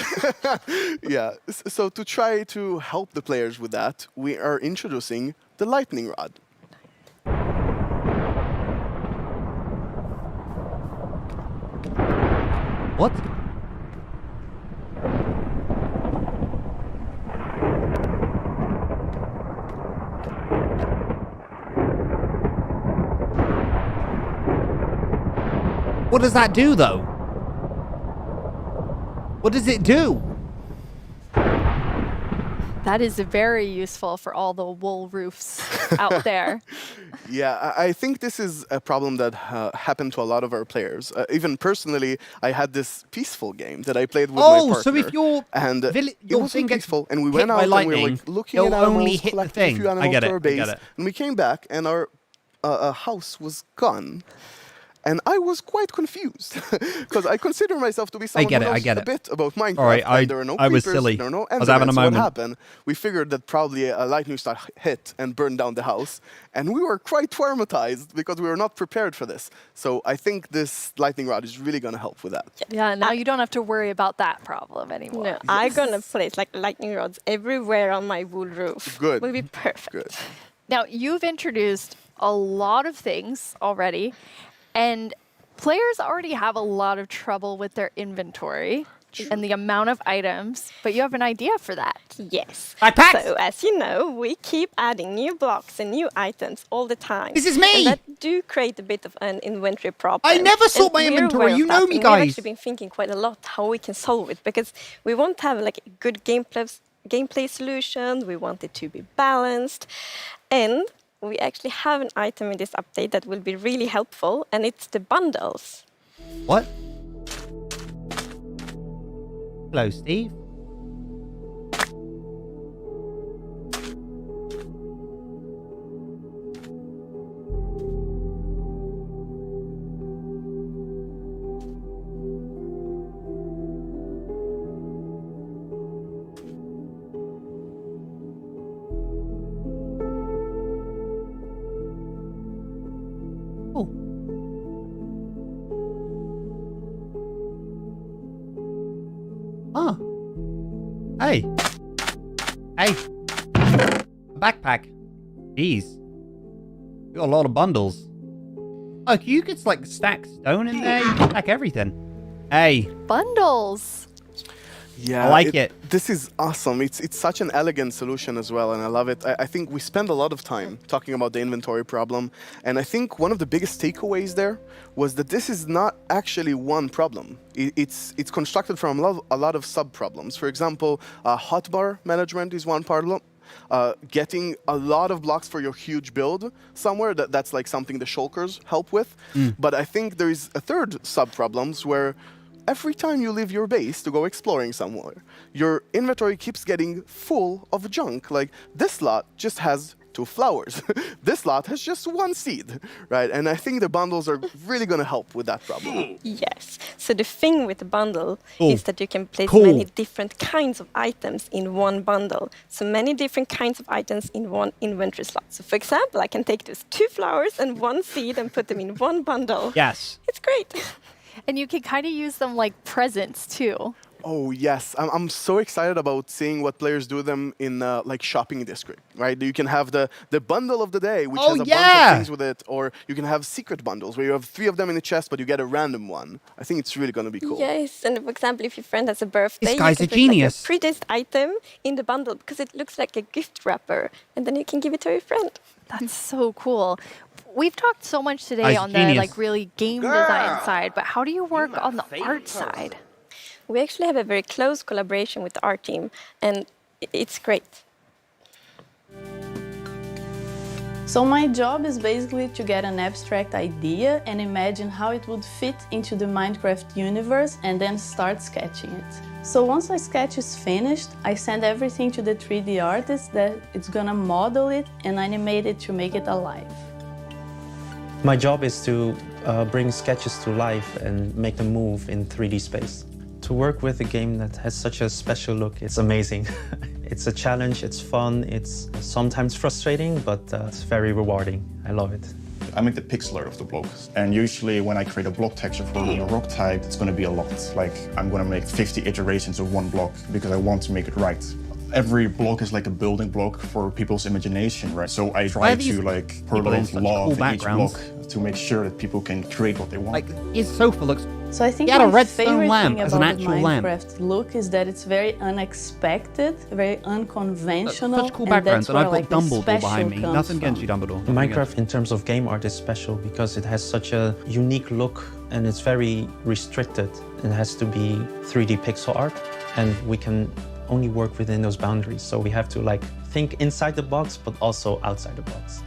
yeah. So to try to help the players with that, we are introducing the lightning rod. What? What does that do, though? What does it do? That is very useful for all the wool roofs out there. Yeah, I think this is a problem that happened to a lot of our players. Even personally, I had this peaceful game that I played with my partner. So if your it was peaceful, and we hit went out by and we were lightning, like looking it'll at animals, only hit the collecting a thing. few I animals get to it, our I base, get it. and we came back and our house was gone. And I was quite confused because I consider myself to be someone who knows a bit about Minecraft. All right, and there are no I was creepers, silly. there are no I was having a endermen, so moment. what happened? We figured that probably a lightning strike hit and burned down the house, and we were quite traumatized because we were not prepared for this. So I think this lightning rod is really going to help with that. Yeah, now you don't have to worry about that problem anymore. No, I'm gonna place like lightning rods everywhere on my wool roof. Good. Will be perfect. Good. Now, you've introduced a lot of things already, and players already have a lot of trouble with their inventory and the amount of items, but you have an idea for that. Yes. Backpacks! So, as you know, we keep adding new blocks and new items all the time. This is me! And that do create a bit of an inventory problem. I never sort And my we're inventory, aware of you know that, me, and guys. We've actually been thinking quite a lot how we can solve it, because we want to have like a good gameplay solution, we want it to be balanced, and we actually have an item in this update that will be really helpful, and it's the bundles. What? Hello, Steve. Hey. Hey. A backpack. Jeez. You got a lot of bundles. Oh, you could like stack stone in there. You can stack everything. Hey. Bundles. Yeah, I like it. This is awesome. It's such an elegant solution as well, and I love it. I think we spend a lot of time talking about the inventory problem, and I think one of the biggest takeaways there was that this is not actually one problem. It's constructed from a lot of sub-problems. For example, hotbar management is one problem. Getting a lot of blocks for your huge build somewhere, that's like something the shulkers help with. But I think there is a third sub-problems where every time you leave your base to go exploring somewhere, your inventory keeps getting full of junk. Like, this lot just has 2 flowers. This lot has just 1 seed, right? And I think the bundles are really going to help with that problem. Yes. So the thing with the bundle is that you can place many different kinds of items in one bundle. So many different kinds of items in one inventory slot. So for example, I can take those 2 flowers and 1 seed and put them in one bundle. Yes. It's great. And you can kind of use them like presents too. Oh, yes. I'm so excited about seeing what players do them in like shopping district, right? You can have the bundle of the day, which has a bunch of things with it, or you can have secret bundles where you have 3 of them in the chest, but you get a random one. I think it's really going to be cool. Yes, and for example, if your friend has a birthday, This guy's you a can put genius. like a prettiest item in the bundle because it looks like a gift wrapper, and then you can give it to your friend. That's so cool. We've talked so much today Guy's on genius. the like really game design side, but how do you work on the art side? We actually have a very close collaboration with the art team, and it's great. So my job is basically to get an abstract idea and imagine how it would fit into the Minecraft universe and then start sketching it. So once my sketch is finished, I send everything to the 3D artist that it's gonna model it and animate it to make it alive. My job is to bring sketches to life and make them move in 3D space. To work with a game that has such a special look, it's amazing. It's a challenge, it's fun, it's sometimes frustrating, but it's very rewarding. I love it. I make the pixel art of the blocks, and usually when I create a block texture for a rock type, it's going to be a lot. Like, I'm going to make 50 iterations of one block because I want to make it right. Every block is like a building block for people's imagination, right? So I try to like put a lot of love in each block to make sure that people can create what they want. Like, his sofa looks... So I think he had a my redstone favorite lamp thing as an about the actual lamp. Minecraft look is that it's very unexpected, very unconventional. Such cool backgrounds, and I've got like, the Dumbledore behind me. special Nothing comes against you, Dumbledore. Minecraft in terms of game art is special because it has such a unique look and it's very restricted. It has to be 3D pixel art, and we can only work within those boundaries. So we have to like think inside the box, but also outside the box.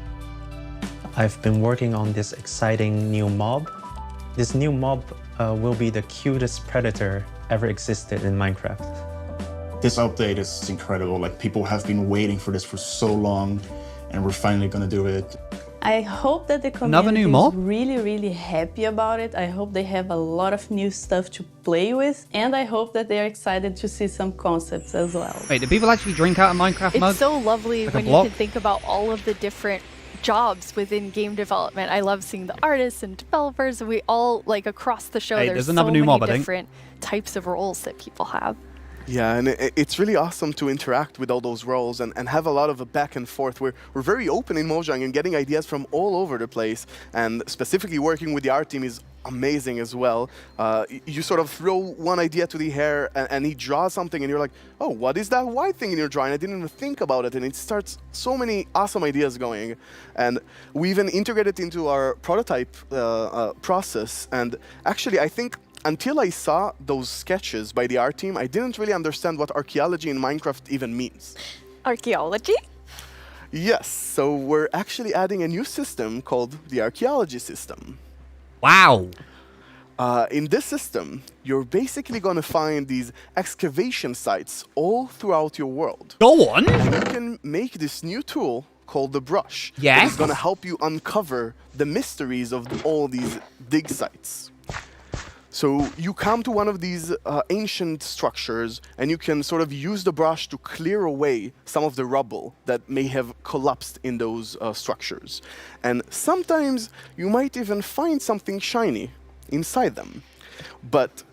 I've been working on this exciting new mob. This new mob will be the cutest predator ever existed in Minecraft. This update is incredible. Like, people have been waiting for this for so long, and we're finally gonna do it. I hope that the community is really, really happy about it. I hope they have a lot of new stuff to play with, and I hope that they are excited to see some concepts as well. Wait, do people actually drink out of Minecraft mug? It's so lovely like when you can think about all of the different jobs within game development. I love seeing the artists and developers, and we all, like, across the show, there's another so new many mob, different types of roles that people have. Yeah, and it's really awesome to interact with all those roles and have a lot of a back and forth. We're very open in Mojang and getting ideas from all over the place, and specifically working with the art team is amazing as well. You sort of throw one idea to the air and he draws something and you're like, oh, what is that white thing in your drawing? I didn't even think about it, and it starts so many awesome ideas going. And we even integrated it into our prototype process, and actually I think until I saw those sketches by the art team, I didn't really understand what archaeology in Minecraft even means. Archaeology? Yes, so we're actually adding a new system called the archaeology system. Wow. In this system, you're basically going to find these excavation sites all throughout your world. Go on. And you can make this new tool called the brush. Yes. It's going to help you uncover the mysteries of all these dig sites. So you come to one of these ancient structures, and you can sort of use the brush to clear away some of the rubble that may have collapsed in those structures. And sometimes you might even find something shiny inside them. But,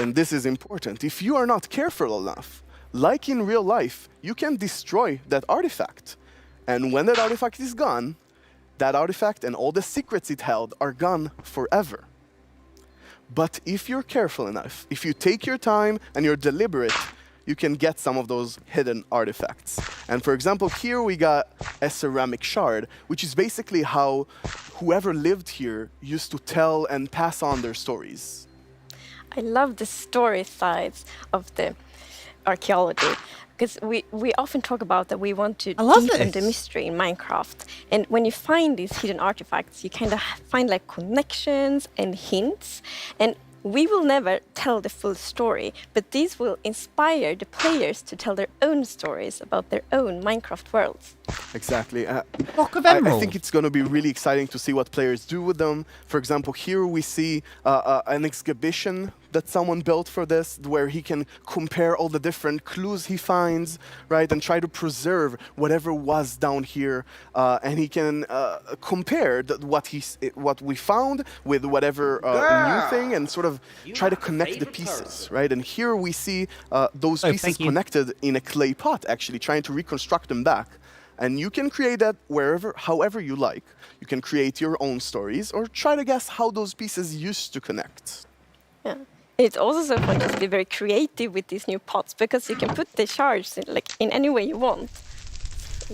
and this is important, if you are not careful enough, like in real life, you can destroy that artifact. And when that artifact is gone, that artifact and all the secrets it held are gone forever. But if you're careful enough, if you take your time and you're deliberate, you can get some of those hidden artifacts. And for example, here we got a ceramic shard, which is basically how whoever lived here used to tell and pass on their stories. I love the story sides of the archaeology, because we often talk about that we want to deepen the mystery in Minecraft. And when you find these hidden artifacts, you kind of find like connections and hints. And we will never tell the full story, but these will inspire the players to tell their own stories about their own Minecraft worlds. Exactly. Block of I emerald. think it's going to be really exciting to see what players do with them. For example, here we see an exhibition that someone built for this, where he can compare all the different clues he finds, right, and try to preserve whatever was down here, and he can compare what we found with whatever new thing, and sort of try to connect the pieces, right? And here we see those pieces connected in a clay pot, actually trying to reconstruct them back. And you can create that however you like. You can create your own stories or try to guess how those pieces used to connect. Yeah. It's also so fun to be very creative with these new pots, because you can put the shards in any way you want.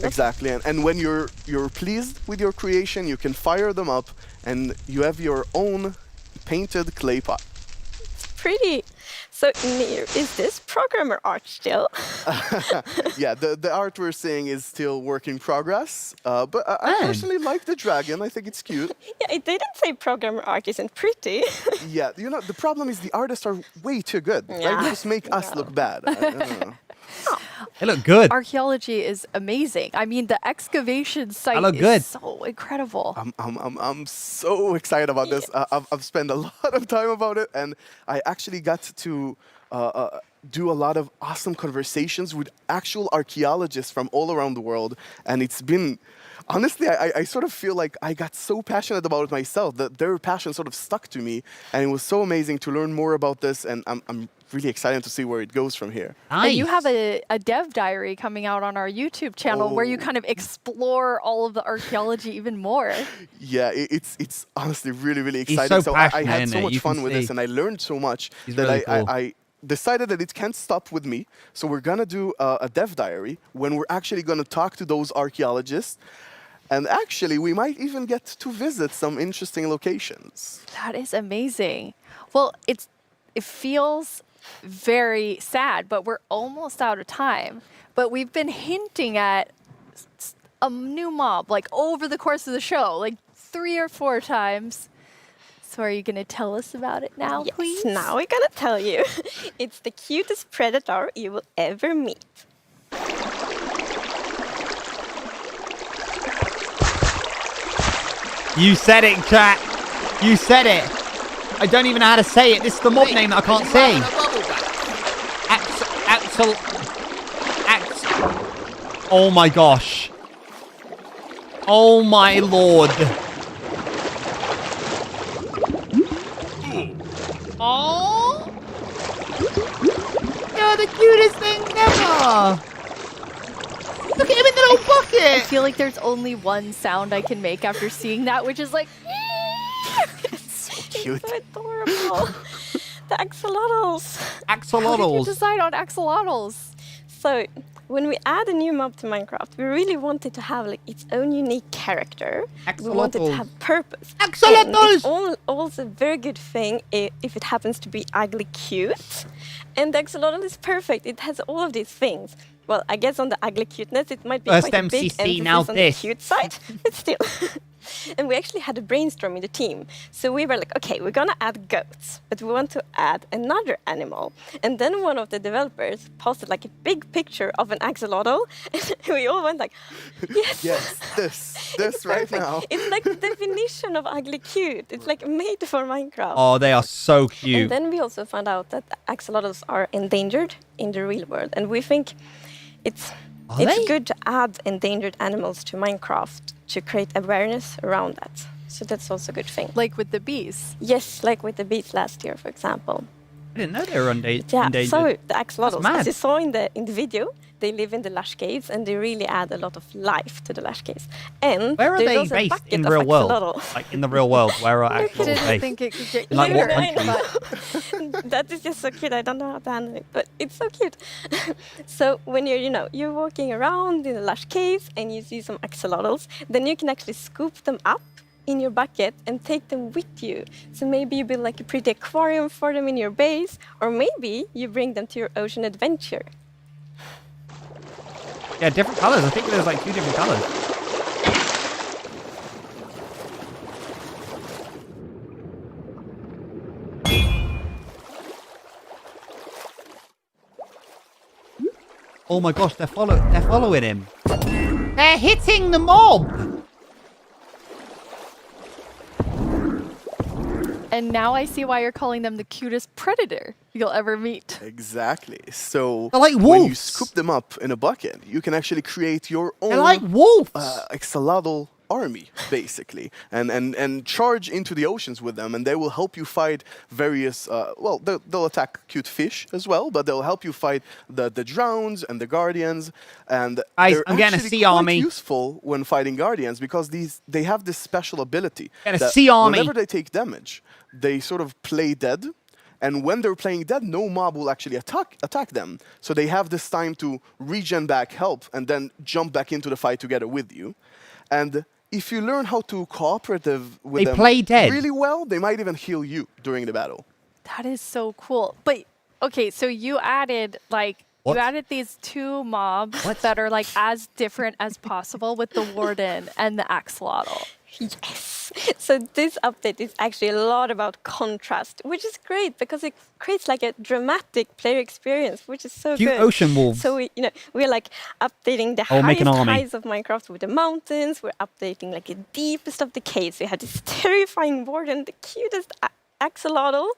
Exactly, and when you're pleased with your creation, you can fire them up, and you have your own painted clay pot. It's pretty. So, Nir, is this programmer art still? Yeah, the art we're seeing is still work in progress, but I personally like the dragon. I think it's cute. Yeah, it didn't say programmer art isn't pretty. Yeah, you know, the problem is the artists are way too good. Yeah. Right? They just make us look bad. I don't know. They look good. Archaeology is amazing. I mean, the excavation site is so incredible. I'm so excited about this. I've spent a lot of time about it, and I actually got to do a lot of awesome conversations with actual archaeologists from all around the world, and it's been... Honestly, I sort of feel like I got so passionate about it myself that their passion sort of stuck to me, and it was so amazing to learn more about this, and I'm really excited to see where it goes from here. Nice. And you have a dev diary coming out on our YouTube channel where you kind of explore all of the archaeology even more. Yeah, it's honestly really, really exciting. He's so passionate, I had so much you fun can with see. this, and I learned so much He's that really cool. I decided that it can't stop with me. So we're going to do a dev diary when we're actually going to talk to those archaeologists And actually, we might even get to visit some interesting locations. That is amazing. Well, it feels very sad, but we're almost out of time. But we've been hinting at a new mob like over the course of the show, like 3 or 4 times. So are you going to tell us about it now, please? Yes, now we're going to tell you. It's the cutest predator you will ever meet. You said it, chat. You said it. I don't even know how to say it. This is the mob name that I can't say. Oh my gosh. Oh my lord. Oh. You're the cutest thing ever. Look at him in the little bucket. I feel like there's only one sound I can make after seeing that, which is like... Cute. It's so adorable. The axolotls. How did you decide on axolotls? So, when we add a new mob to Minecraft, we really want it to have like its own unique character. We want it to have purpose. Axolotls! And it's also a very good thing if it happens to be ugly cute. And the axolotl is perfect. It has all of these things. Well, I guess on the ugly cuteness, it might be First quite a big MCC, emphasis now on this. the cute side, but still. And we actually had a brainstorm in the team. So we were like, okay, we're going to add goats, but we want to add another animal. And then one of the developers posted like a big picture of an axolotl. And we all went like, yes. Yes, this right now. It's like the definition of ugly cute. It's like made for Minecraft. Oh, they are so cute. And then we also found out that axolotls are endangered in the real world. And we think it's good to add endangered animals to Minecraft to create awareness around that. So that's also a good thing. Like with the bees? Yes, like with the bees last year, for example. I didn't know they were endangered. So the axolotls, That's as you saw in the video, they live in the lush caves and they really add a lot of life to the lush caves. And Where are there's they also a based bucket in of real world? axolotls. Like in the real world, where are I axolotls didn't based? think it could get Like what cuter, country? but That is just so cute. I don't know how to handle it, but it's so cute. So when you're walking around in the lush caves and you see some axolotls, then you can actually scoop them up in your bucket and take them with you. So maybe you build like a pretty aquarium for them in your base, or maybe you bring them to your ocean adventure. Yeah, different colors. I think there's like 2 different colors. Oh my gosh, they're following him. They're hitting the mob. And now I see why you're calling them the cutest predator you'll ever meet. Exactly. So They're like when you wolves. scoop them up in a bucket, you can actually create your own They're like wolves. axolotl army, basically, and charge into the oceans with them, and they will help you fight various. Well, they'll attack cute fish as well, but they'll help you fight the drowns and the guardians. And Guys, they're I'm getting a actually sea quite army. useful when fighting guardians because they have this special ability. Get a that sea army. Whenever they take damage, they sort of play dead. And when they're playing dead, no mob will actually attack them. So they have this time to regen back, help, and then jump back into the fight together with you. And if you learn how to cooperative with them play dead. really well, they might even heal you during the battle. That is so cool. But okay, so you added What? you added these 2 mobs that are like as different as possible with the warden and the axolotl. Yes. So this update is actually a lot about contrast, which is great because it creates like a dramatic player experience, which is so Cute good. ocean wolves. So we're like updating the make an highest army. heights of Minecraft with the mountains. We're updating like the deepest of the caves. We had this terrifying warden, the cutest axolotl,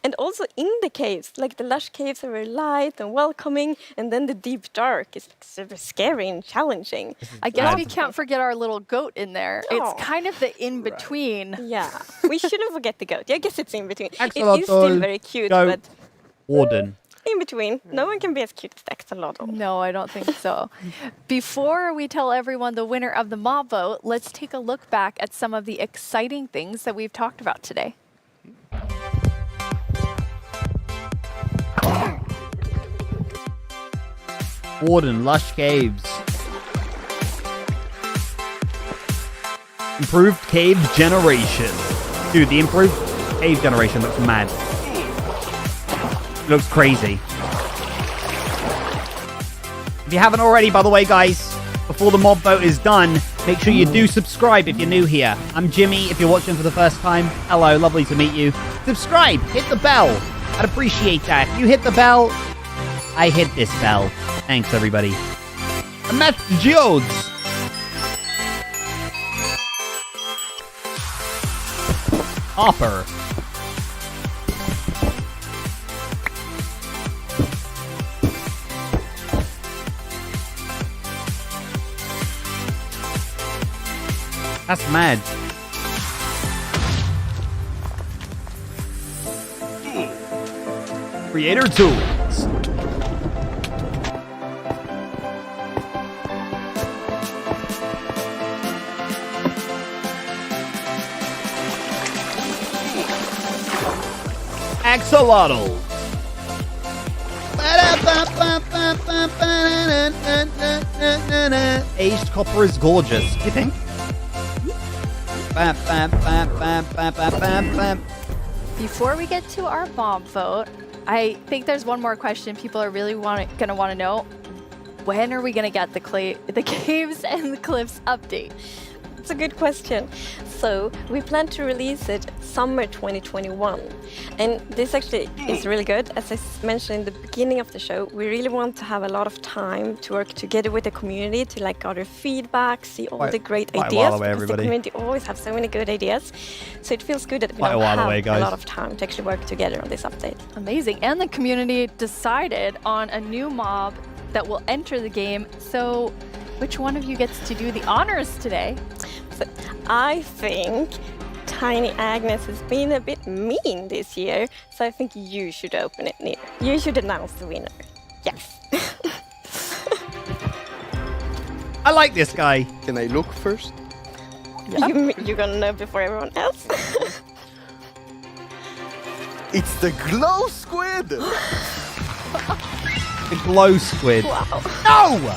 and also in the caves, like the lush caves are very light and welcoming, and then the deep dark is like super scary and challenging. I guess we can't forget our little goat in there. Oh. It's kind of the in-between. Yeah, we shouldn't forget the goat. Yeah, I guess it's in between. It Axolotl, is still very cute, goat, but warden. in between. No one can be as cute as the axolotl. No, I don't think so. Before we tell everyone the winner of the mob vote, let's take a look back at some of the exciting things that we've talked about today. Warden, lush caves. Improved cave generation. Dude, the improved cave generation looks mad. It looks crazy. If you haven't already, by the way, guys, before the mob vote is done, make sure you do subscribe if you're new here. I'm Jimmy. If you're watching for the first time, hello, lovely to meet you. Subscribe, hit the bell. I'd appreciate that. If you hit the bell, I hit this bell. Thanks, everybody. Matt Geodes. Hopper. That's mad. Creator tools. Axolotl. Aged copper is gorgeous. You think? Before we get to our mob vote, I think there's one more question people are really going to want to know. When are we going to get the caves and the cliffs update? It's a good question. So we plan to release it summer 2021. And this actually is really good. As I mentioned in the beginning of the show, we really want to have a lot of time to work together with the community to like gather feedback, see all the great ideas. Because the community always have so many good ideas. So it feels good that we don't have a lot of time to actually work together on this update. Amazing. And the community decided on a new mob that will enter the game. So which one of you gets to do the honors today? So I think Tiny Agnes has been a bit mean this year, so I think you should open it, Neil. You should announce the winner. Yes. I like this guy. Can I look first? Yep. You're gonna know before everyone else. It's the glow squid! The glow squid. Wow. No!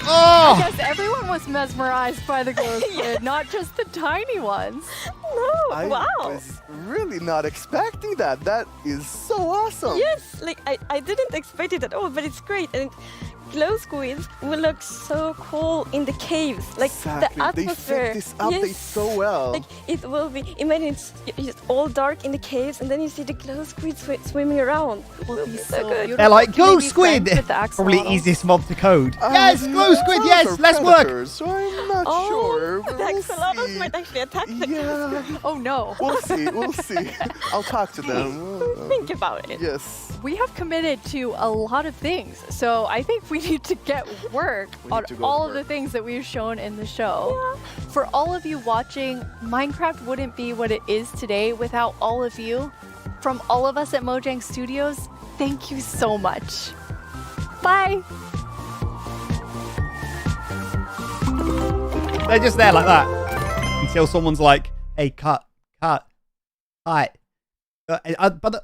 Oh! I guess everyone was mesmerized by the glow squid, not just the tiny ones. No, I was really not expecting that. That is so awesome. Yes, like I didn't expect it at all, but it's great. And glow squids will look so cool in the caves. Like exactly. The atmosphere. They fit this update so well. Like it will be, imagine it's just all dark in the caves and then you see the glow squids swimming around. It will be so good. They're like, glow squid! The Probably easiest mob to code. Yes, glow squid, yes, let's work! So I'm not sure. The axolotls might actually attack them. Yeah. Oh no. We'll see. I'll talk to them. Think about it. Yes. We have committed to a lot of things, so I think we need to get work on all of the things that we've shown in the show. Yeah. For all of you watching, Minecraft wouldn't be what it is today without all of you. From all of us at Mojang Studios, thank you so much. Bye. They're just there like that until someone's like, hey, cut. But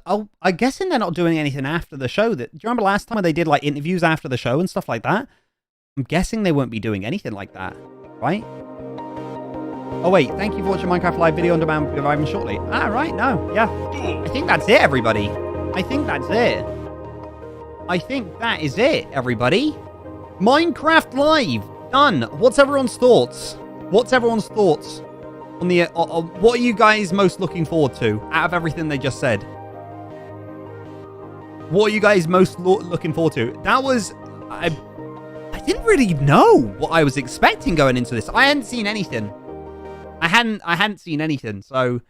I'm guessing they're not doing anything after the show. Do you remember last time when they did like interviews after the show and stuff like that? I'm guessing they won't be doing anything like that, right? Oh wait, thank you for watching Minecraft Live video on demand arriving shortly. Ah, right, no, yeah. I think that's it, everybody. I think that's it. I think that is it, everybody. Minecraft Live, done. What's everyone's thoughts? On the what are you guys most looking forward to out of everything they just said? What are you guys most looking forward to? That was I didn't really know what I was expecting going into this. I hadn't seen anything. I hadn't seen anything, so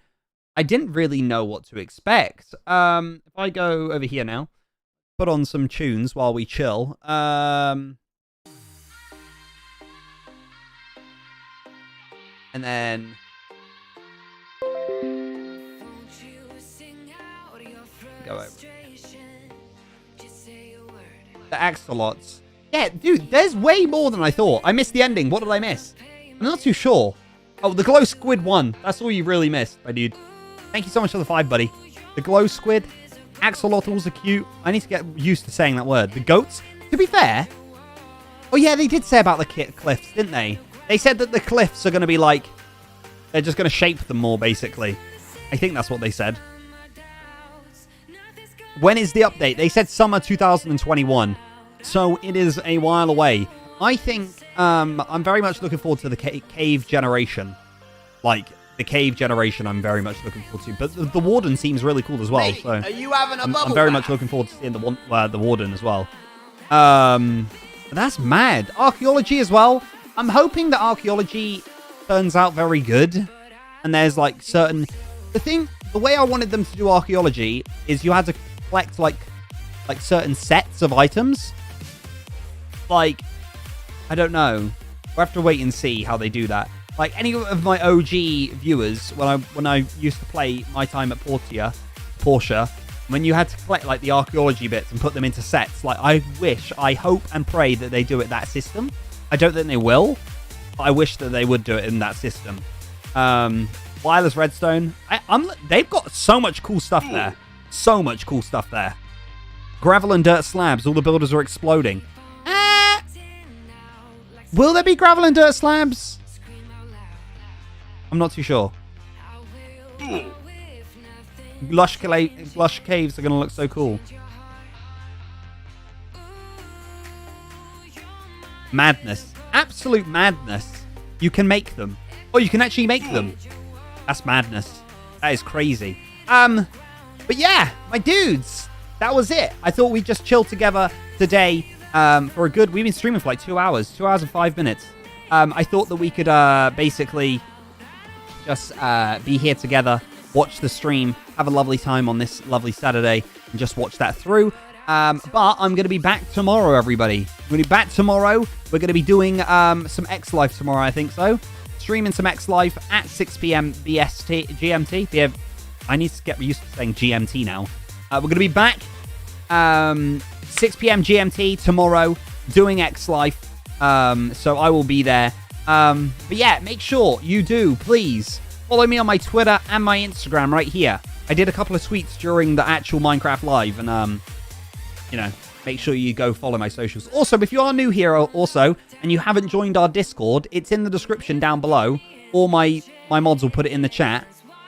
I didn't really know what to expect. If I go over here now, put on some tunes while we chill. And then go over. The axolotls. Yeah, dude, there's way more than I thought. I missed the ending. What did I miss? I'm not too sure. Oh, the glow squid one. That's all you really missed, my dude. Thank you so much for the 5, buddy. The glow squid. Axolotls are cute. I need to get used to saying that word. The goats. To be fair. Oh, yeah, they did say about the cliffs, didn't they? They said that the cliffs are going to be like, they're just going to shape them more, basically. I think that's what they said. When is the update? They said summer 2021. So it is a while away. I think I'm very much looking forward to the cave generation. Like, the cave generation I'm very much looking forward to. But the Warden seems really cool as well. Mate, so are you having a I'm very much looking forward to seeing the Warden as well. That's mad. Archaeology as well. I'm hoping that archaeology turns out very good. And there's like certain... The way I wanted them to do archaeology is you had to collect like certain sets of items. Like, I don't know. We'll have to wait and see how they do that. Like any of my OG viewers, when I used to play my time at Porsche, when you had to collect like the archaeology bits and put them into sets, like I hope and pray that they do it that system. I don't think they will, but I wish that they would do it in that system. Wireless redstone. They've got so much cool stuff there. So much cool stuff there. Gravel and dirt slabs. All the builders are exploding. Will there be gravel and dirt slabs? I'm not too sure. Lush caves are going to look so cool. Madness. Absolute madness. You can make them. Oh, you can actually make them. That's madness. That is crazy. But yeah, my dudes, that was it. I thought we'd just chill together today for a good... We've been streaming for like 2 hours. 2 hours and 5 minutes. I thought that we could basically just be here together, watch the stream, have a lovely time on this lovely Saturday, and just watch that through. But I'm going to be back tomorrow, everybody. I'm going to be back tomorrow. We're going to be doing some X Life tomorrow, I think so. Streaming some X Life at 6 p.m. GMT. Yeah, I need to get used to saying GMT now. We're going to be back 6 p.m. GMT tomorrow doing X Life. So I will be there. But yeah, make sure you do, please, follow me on my Twitter and my Instagram right here. I did a couple of tweets during the actual Minecraft Live, and, you know, make sure you go follow my socials. Also, if you are new here also, and you haven't joined our Discord, it's in the description down below, or my mods will put it in the chat.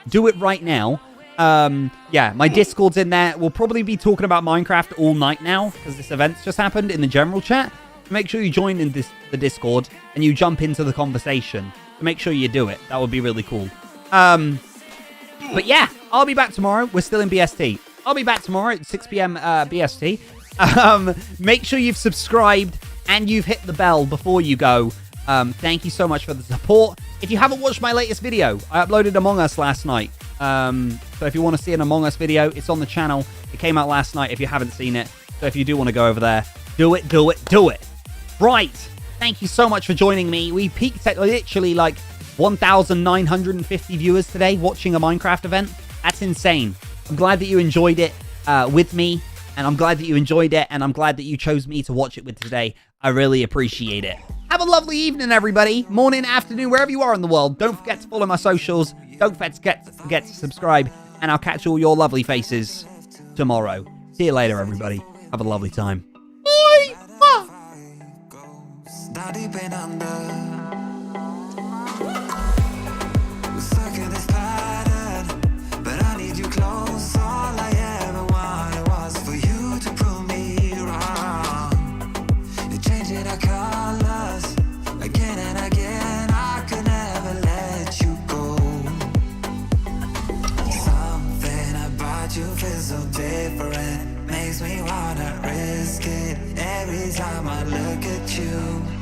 Do it right now. Yeah, my Discord's in there. We'll probably be talking about Minecraft all night now, because this event's just happened in the general chat. Make sure you join in the Discord, and you jump into the conversation. Make sure you do it. That would be really cool. But yeah, I'll be back tomorrow. We're still in BST. I'll be back tomorrow at 6 p.m. BST. Make sure you've subscribed and you've hit the bell before you go. Thank you so much for the support. If you haven't watched my latest video, I uploaded Among Us last night. So if you want to see an Among Us video, it's on the channel. It came out last night if you haven't seen it. So if you do want to go over there, do it, do it, do it. Right. Thank you so much for joining me. We peaked at literally like 1,950 viewers today watching a Minecraft event. That's insane. I'm glad that you enjoyed it with me. And I'm glad that you enjoyed it. And I'm glad that you chose me to watch it with today. I really appreciate it. Have a lovely evening, everybody. Morning, afternoon, wherever you are in the world. Don't forget to follow my socials. Don't forget to subscribe. And I'll catch all your lovely faces tomorrow. See you later, everybody. Have a lovely time. Bye. So different, makes me wanna risk it every time I look at you.